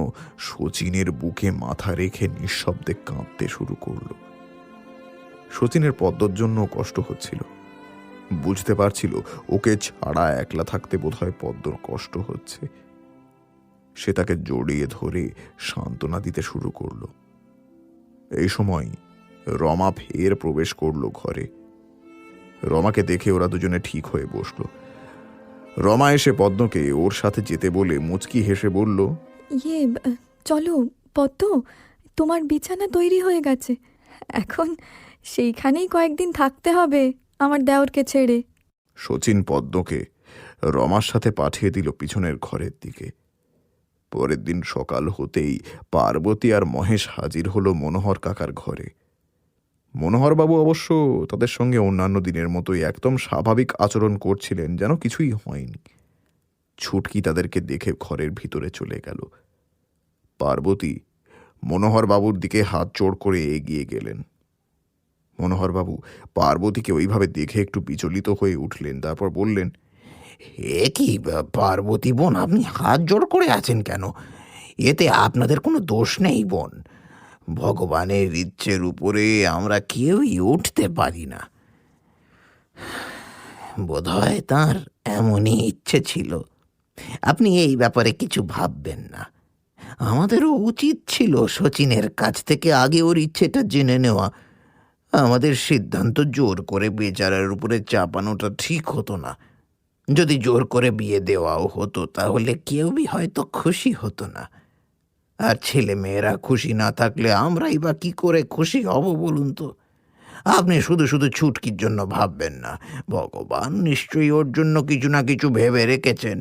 শচীনের বুকে মাথা রেখে নিঃশব্দে কাঁদতে শুরু করল। শচীনের পদ্মর জন্য কষ্ট হচ্ছিল। বুঝতে পারছিল ওকে ছাড়া একলা থাকতে বোধহয় পদ্মর কষ্ট হচ্ছে। সে তাকে জড়িয়ে ধরে সান্ত্বনা দিতে শুরু করল। এই সময় রমা ফের প্রবেশ করল ঘরে। রমাকে দেখে ওরা দুজনে ঠিক হয়ে বসল। রমা এসে পদ্মকে ওর সাথে যেতে বলে মুচকি হেসে বলল, ইয়ে চলো পদ্ম, তোমার বিছানা তৈরি হয়ে গেছে। এখন সেইখানেই কয়েকদিন থাকতে হবে আমার দেওরকে ছেড়ে। শচীন পদ্মকে রমার সাথে পাঠিয়ে দিল পিছনের ঘরের দিকে। পরের দিন সকাল হতেই পার্বতী আর মহেশ হাজির হলো মনোহর কাকার ঘরে। মনোহরবাবু অবশ্য তাদের সঙ্গে অন্যান্য দিনের মতোই একদম স্বাভাবিক আচরণ করছিলেন, যেন কিছুই হয়নি। ছুটকি তাদেরকে দেখে ঘরের ভিতরে চলে গেল। পার্বতী মনোহরবাবুর দিকে হাত জোড় করে এগিয়ে গেলেন। মনোহরবাবু পার্বতীকে ওইভাবে দেখে একটু বিচলিত হয়ে উঠলেন, তারপর বললেন, এ কি পার্বতী বোন, আপনি হাত জোড় করে আছেন কেন? এতে আপনাদের কোনো দোষ নেই বোন। ভগবানের ইচ্ছের উপরে আমরা কেউই উঠতে পারি না। বোধহয় তাঁর এমনই ইচ্ছে ছিল। আপনি এই ব্যাপারে কিছু ভাববেন না। আমাদেরও উচিত ছিল শচীনের কাছ থেকে আগে ওর ইচ্ছেটা জেনে নেওয়া। আমাদের সিদ্ধান্ত জোর করে বেচারার উপরে চাপানোটা ঠিক হতো না। যদি জোর করে বিয়ে দেওয়াও হতো তাহলে কেউই হয়তো খুশি হতো না। আর ছেলে মেয়েরা খুশি না থাকলে আমরাই বা কি করে খুশি হব বলুন তো? আপনি শুধু শুধু ছুটকির জন্য ভাববেন না। ভগবান নিশ্চয়ই ওর জন্য কিছু না কিছু ভেবে রেখেছেন।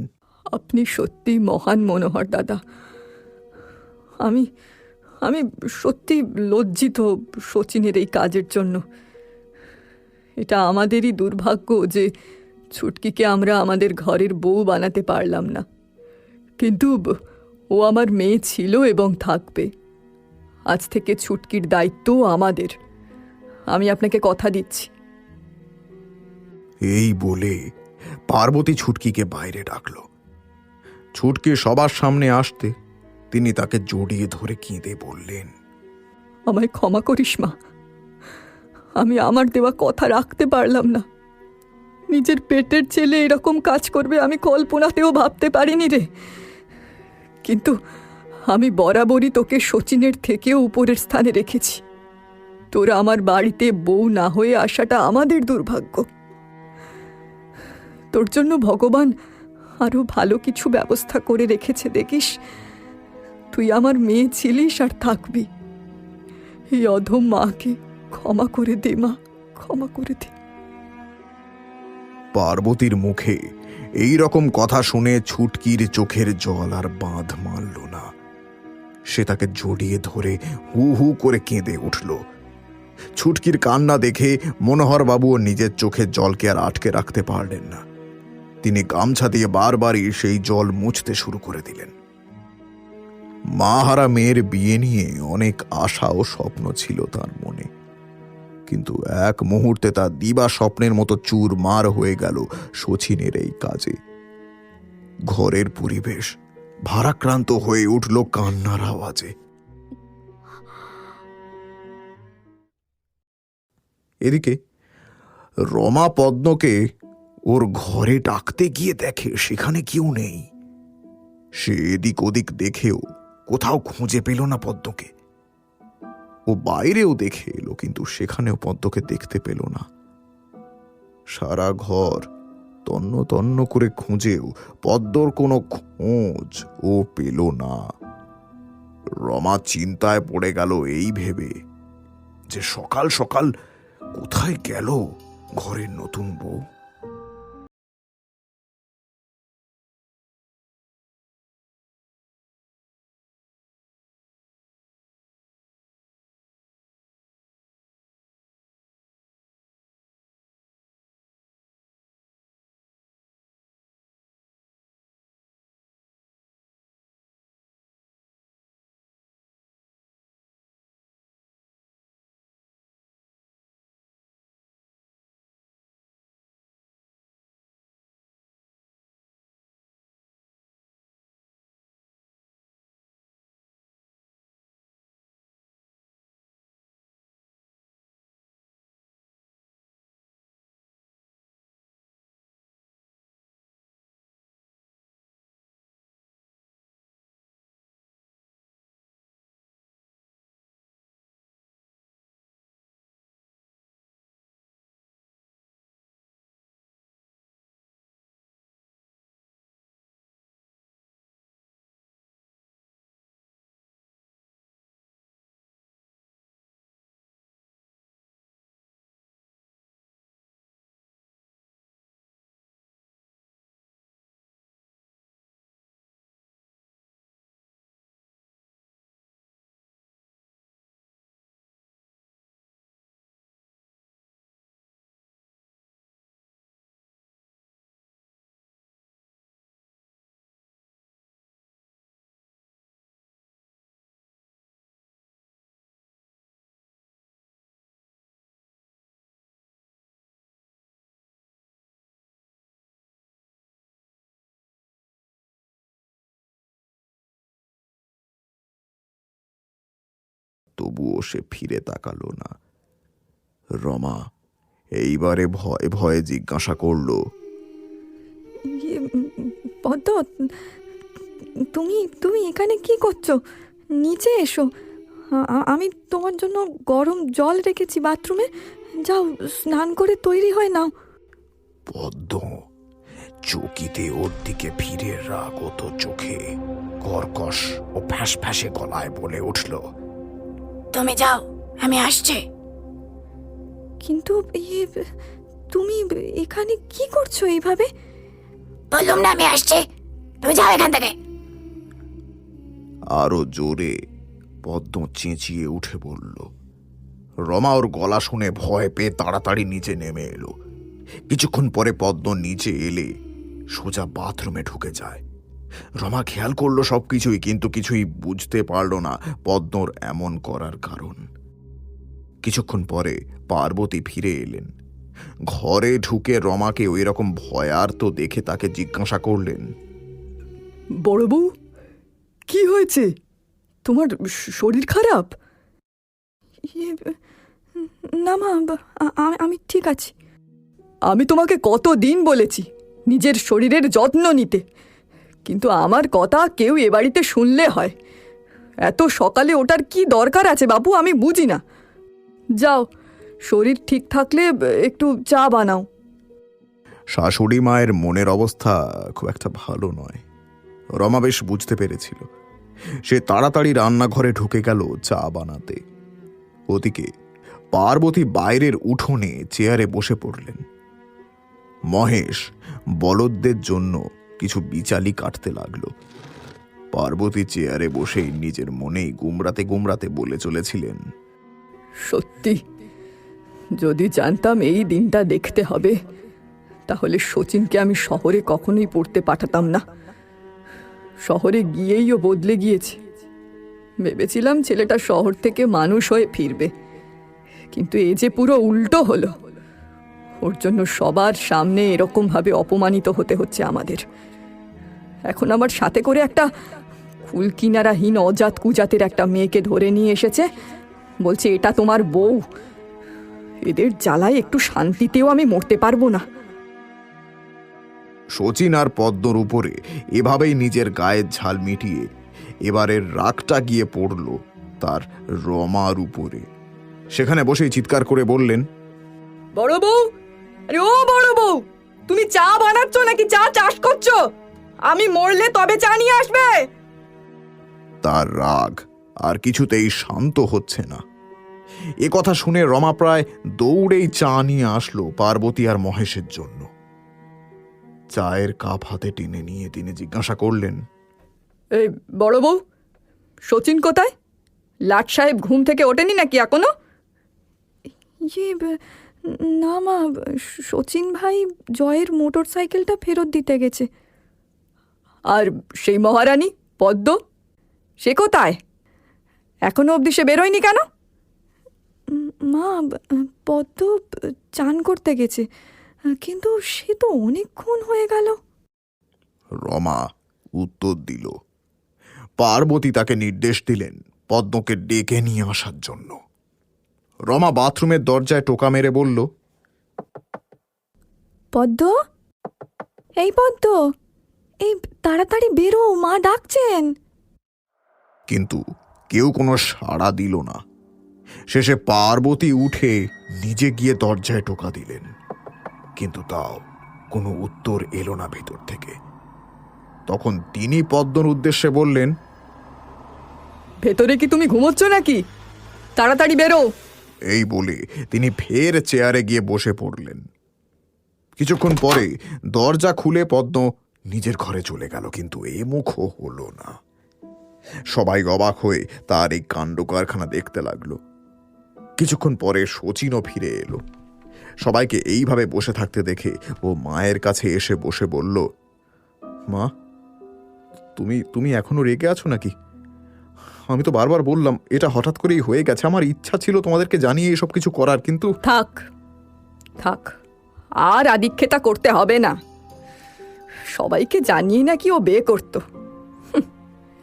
আপনি সত্যি মহান মনোহর দাদা। আমি আমি সত্যি লজ্জিত শচীনের এই কাজের জন্য। এটা আমাদেরই দুর্ভাগ্য যে ছুটকিকে আমরা আমাদের ঘরের বউ বানাতে পারলাম না। কিন্তু ও আমার মেয়ে ছিল এবং থাকবে। আজ থেকে ছুটকির দায়িত্ব আমাদের। আমি আপনাকে কথা দিচ্ছি। এই বলে পার্বতী ছুটকিকে বাইরে ডাকল। ছুটকি সবার সামনে আসতে তিনি তাকে জড়িয়ে ধরে কেঁদে বললেন, আমায় ক্ষমা করিস মা। আমি আমার দেওয়া কথা রাখতে পারলাম না। নিজের পেটের ছেলে এরকম কাজ করবে আমি কল্পনাতেও ভাবতে পারিনি রে। কিন্তু আমি বরাবরই তোকে শচীনের থেকেও উপরের স্থানে রেখেছি। তোরা আমার বাড়িতে বউ না হয়ে আসাটা আমাদের দুর্ভাগ্য। তোর জন্য ভগবান আরো ভালো কিছু ব্যবস্থা করে রেখেছে দেখিস। তুই আমার মেয়ে ছিলিস আর থাকবি। এই অধম মাকে ক্ষমা করে দে মা, ক্ষমা করে দে। পার্বতীর মুখে এই রকম কথা শুনে ছুটকির চোখের জল আর বাঁধ মানল না। সে তাকে জড়িয়ে ধরে হু হু করে কেঁদে উঠল। ছুটকির কান্না দেখে মনোহরবাবুও নিজের চোখের জলকে আর আটকে রাখতে পারলেন না। তিনি গামছা দিয়ে বারবারই সেই জল মুছতে শুরু করে দিলেন। মাহারা মেয়ের বিয়ে নিয়ে অনেক আশা ও স্বপ্ন ছিল তার মনে, কিন্তু এক মুহূর্তে তা দিবা স্বপ্নের মতো চুরমার হয়ে গেল শচীনের এই কাজে। ঘরের পরিবেশ ভারাক্রান্ত হয়ে উঠল কান্নার আওয়াজে। এদিকে রমা পদ্মকে ওর ঘরে ডাকতে গিয়ে দেখে সেখানে কেউ নেই। সে এদিক ওদিক দেখেও কোথাও খুঁজে পেল না পদ্মকে। ও বাইরেও দেখে এলো, কিন্তু সেখানেও পদ্মকে দেখতে পেল না। সারা ঘর তন্ন তন্ন করে খুঁজেও পদ্মর কোনো খোঁজ ও পেল না। রমা চিন্তায় পড়ে গেল এই ভেবে যে সকাল সকাল কোথায় গেল ঘরের নতুন বউ। তবুও সে ফিরে তাকালো না। রমা এইবারে ভয়ে ভয়ে জিজ্ঞাসা করল, ইয়ে, পদ্ম, তুমি তুমি এখানে কি করছো? নিচে এসো, আমি তোমার জন্য গরম জল রেখেছি বাথরুমে, যাও স্নান করে তৈরি হয়ে নাও। পদ্ম চকিতে ওর দিকে ফিরে রাগত চোখে কর্কশ ও ফ্যাঁস ফ্যাঁসে গলায় বলে উঠল, তুমি যাও, আমি আসছি। কিন্তু ইয়ে, তুমি এখানে কি করছো এইভাবে? বললাম না আমি আসছি, তুমি যাও এখান থেকে। আরো জোরে পদ্ম চেঁচিয়ে উঠে বলল। রমা ওর গলা শুনে ভয় পেয়ে তাড়াতাড়ি নিচে নেমে এলো। কিছুক্ষণ পরে পদ্ম নিচে এলে সোজা বাথরুমে ঢুকে যায়। রমা খেয়াল করলো সবকিছুই, কিন্তু কিছুই বুঝতে পারল না পদ্মর এমন করার কারণ। কিছুক্ষণ পরে পার্বতী ফিরে এলেন। ঘরে ঢুকে রমাকে ওই রকম ভয়ার্ত দেখে তাকে জিজ্ঞাসা করলেন, বড় বউ, কি হয়েছে? তোমার শরীর খারাপ? ইয়ে, না মা, আমি ঠিক আছি। আমি তোমাকে কতদিন বলেছি নিজের শরীরের যত্ন নিতে, কিন্তু আমার কথা কেউ এ বাড়িতে শুনলে হয়। এত সকালে ওটার কি দরকার আছে বাপু, আমি বুঝি না। যাও, শরীর ঠিক থাকলে একটু চা বানাও। শাশুড়ি মায়ের মনের অবস্থা খুব একটা ভালো নয়, রমা বেশ বুঝতে পেরেছিল। সে তাড়াতাড়ি রান্নাঘরে ঢুকে গেল চা বানাতে। ওদিকে পার্বতী বাইরের উঠোনে চেয়ারে বসে পড়লেন। মহেশ বলদদের জন্য কিছু বিচালি কাটতে লাগলো। পার্বতী চেয়ারে বসেই নিজের মনেই গুমরাতে গুমরাতে বলে চলেছিলেন, সত্যি, যদি জানতাম এই দিনটা দেখতে হবে, তাহলে শচীনকে আমি শহরে কখনোই পড়তে পাঠাতাম না। শহরে গিয়েই ও বদলে গিয়েছে। ভেবেছিলাম ছেলেটা শহর থেকে মানুষ হয়ে ফিরবে, কিন্তু এ যে পুরো উল্টো হলো। ওর জন্য সবার সামনে এরকম ভাবে অপমানিত হতে হচ্ছে আমাদের। এখন আমার সাথে করে একটা কুলকিনারাহীন অজাত কুজাতের একটা মেয়েকে ধরে নিয়ে এসেছে, বলছে এটা তোমার বউ। এদের জ্বালায় একটু শান্তিতেও আমি মরতে পারবো না। শচীন আর পদ্মর উপরে এভাবেই নিজের গায়ের ঝাল মিটিয়ে এবারের রাগটা গিয়ে পড়ল তার রমার উপরে। সেখানে বসেই চিৎকার করে বললেন, বড় বউ, আরে ও বড় বউ, তুমি চা বানাচ্ছ নাকি চা চাষ করছো? আমি মরলে তবে চা নিয়ে আসবে। তার রাগ আর কিছুতেই শান্ত হচ্ছে না। এ কথা শুনে রমা প্রায় দৌড়েই চা নিয়ে আসলো পার্বতী আর মহেশের জন্য। চায়ের কাপ হাতে টেনে নিয়ে তিনি জিজ্ঞাসা করলেন, এই বড় বউ, শচীন কোথায়? লাট সাহেব ঘুম থেকে ওঠেনি নাকি এখনো? ইয়ে, না মা, শচীন ভাই জয়ের মোটর সাইকেলটা ফেরত দিতে গেছে। আর সেই মহারানী পদ্ম, সে কোথায়? এখনো অবধি সে বেরোয়নি কেন? মা, পদ্ম চান করতে গেছে, কিন্তু সে তো অনেকক্ষণ হয়ে গেল। রমা উত্তর দিল। পার্বতী তাকে নির্দেশ দিলেন পদ্মকে ডেকে নিয়ে আসার জন্য। রমা বাথরুমের দরজায় টোকা মেরে বলল, পদ্ম, এই পদ্ম, এই তাড়াতাড়ি বেরো, মা ডাকছেন। কিন্তু কেউ কোনো সাড়া দিল না। শেষে পার্বতী উঠে নিজে গিয়ে দরজায় টোকা দিলেন, কিন্তু তাও কোনো উত্তর এলো না ভেতর থেকে। তখন তিনি পদ্মর উদ্দেশ্যে বললেন, ভেতরে কি তুমি ঘুমোচ্ছ নাকি? তাড়াতাড়ি বেরো। এই বলে তিনি ফের চেয়ারে গিয়ে বসে পড়লেন। কিছুক্ষণ পরে দরজা খুলে পদ্ম নিজের ঘরে চলে গেল, কিন্তু এ মুখও হলো না। সবাই অবাক হয়ে তার এই কাণ্ড কারখানা দেখতে লাগলো। কিছুক্ষণ পরে শচীনও ফিরে এলো। সবাইকে এইভাবে বসে থাকতে দেখে ও মায়ের কাছে এসে বসে বলল, মা, তুমি তুমি এখনো রেগে আছো নাকি? আমি তো বারবার বললাম এটা হঠাৎ করেই হয়ে গেছে। আমার ইচ্ছা ছিল তোমাদেরকে জানিয়ে এসব কিছু করার, কিন্তু থাক থাক, আর আদিক্ষেতা করতে হবে না। সবাইকে জানিয়ে নাকি ও বিয়ে করত।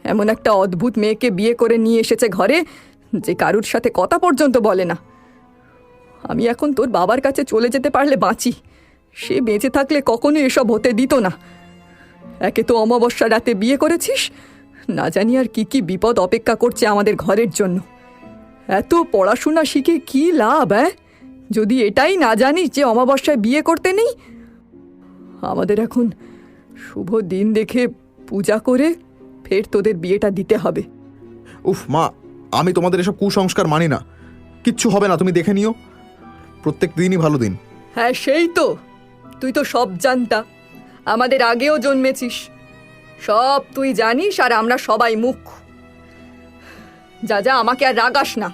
এমন একটা অদ্ভুত মেয়েকে বিয়ে করে নিয়ে এসেছে ঘরে, যে কারুর সাথে কথা পর্যন্ত বলে না। আমি এখন তোর বাবার কাছে চলে যেতে পারলে বাঁচি, সে বেঁচে থাকলে কখনো এসব হতে দিত না। একে তো অমাবস্যা রাতে বিয়ে করেছিস, না জানি আর কি কি বিপদ অপেক্ষা করছে আমাদের ঘরের জন্য। এত পড়াশোনা শিখে কি লাভ, যদি এটাই না জানিস যে অমাবস্যায় বিয়ে করতে নেই। আমাদের এখন শুভ দিন দেখে পূজা করে ফের তোদের বিয়েটা দিতে হবে। উফ মা, আমি তোমাদের এসব কুসংস্কার মানি না। কিচ্ছু হবে না, তুমি দেখে নিও। প্রত্যেক দিনই ভালো দিন। হ্যাঁ সেই তো, তুই তো সব জানতা, আমাদের আগেও জন্মেছিস, সব তুই জানিস আর আমরা সবাই মুখ। যা যা, আমাকে আর রাগাস না।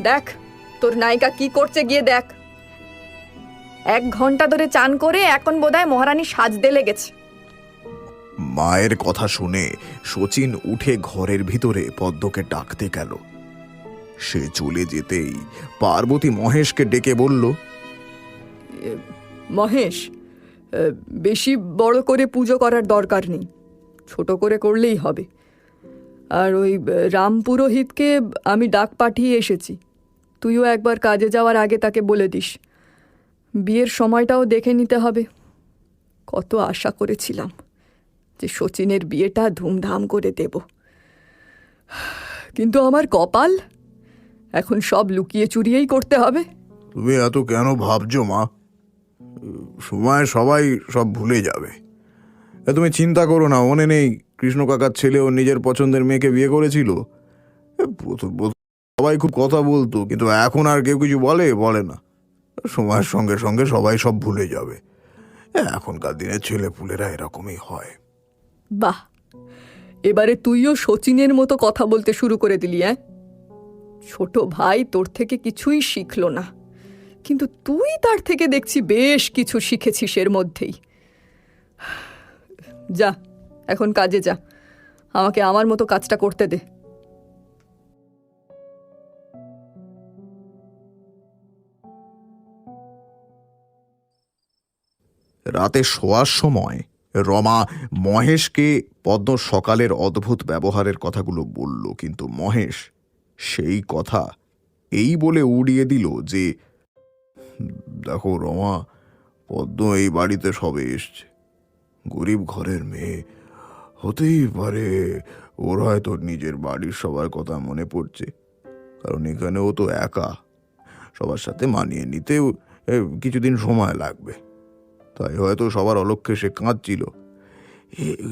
দেখ তোর নায়িকা কি করছে, গিয়ে দেখ। 1 ঘন্টা ধরে চান করে এখন বোধহয় মহারানী সাজতে লেগেছে। মায়ের কথা শুনে শচীন উঠে ঘরের ভিতরে পদ্মকে ডাকতে গেল। সে চলে যেতেই পার্বতী মহেশকে ডেকে বলল, মহেশ, বেশি বড় করে পুজো করার দরকার নেই, ছোট করে করলেই হবে। আর ওই রাম পুরোহিতকে আমি ডাক পাঠিয়ে এসেছি, তুইও একবার কাজে যাওয়ার আগে তাকে বলে দিস। বিয়ের সময়টাও দেখে নিতে হবে। কত আশা করেছিলাম যে শচীনের বিয়েটা ধুমধাম করে দেব, কিন্তু আমার কপাল, এখন সব লুকিয়ে চুরিয়েই করতে হবে। তুমি এত কেন ভাবছো মা? সময় সবাই সব ভুলে যাবে। তুমি চিন্তা করো না, মনে নেই কৃষ্ণ কাকার ছেলে ওর নিজের পছন্দের মেয়েকে বিয়ে করেছিল? প্রথম সবাই খুব কথা বলতো, কিন্তু এখন আর কেউ কিছু বলে না। সময়ের সঙ্গে সঙ্গে সবাই সব ভুলে যাবে। এখনকার দিনের ছেলেপুলেরা এরকমই হয়। বাহ, এবারে তুইও শচীনের মতো কথা বলতে শুরু করে দিলি। ছোট ভাই তোর থেকে কিছুই শিখলো না, কিন্তু তুই তার থেকে দেখছি বেশ কিছু শিখেছিস এর মধ্যেই। যা, এখন কাজে যা, আমাকে আমার মতো কাজটা করতে দে। রাতে শোয়ার সময় রমা মহেশকে পদ্ম সকালের অদ্ভুত ব্যবহারের কথাগুলো বলল, কিন্তু মহেশ সেই কথা এই বলে উড়িয়ে দিল যে, দেখো রমা, পদ্ম এই বাড়িতে সবে এসছে, গরিব ঘরের মেয়ে, হতেই পারে ওর হয়তো নিজের বাড়ির সবার কথা মনে পড়ছে, কারণ এখানে ও তো একা, সবার সাথে মানিয়ে নিতেও কিছুদিন সময় লাগবে, তাই হয়তো সবার অলক্ষ্যে সে কাঁদছিল।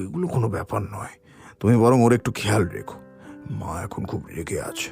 এগুলো কোনো ব্যাপার নয়, তুমি বরং ওর একটু খেয়াল রেখো, মা এখন খুব রেগে আছে।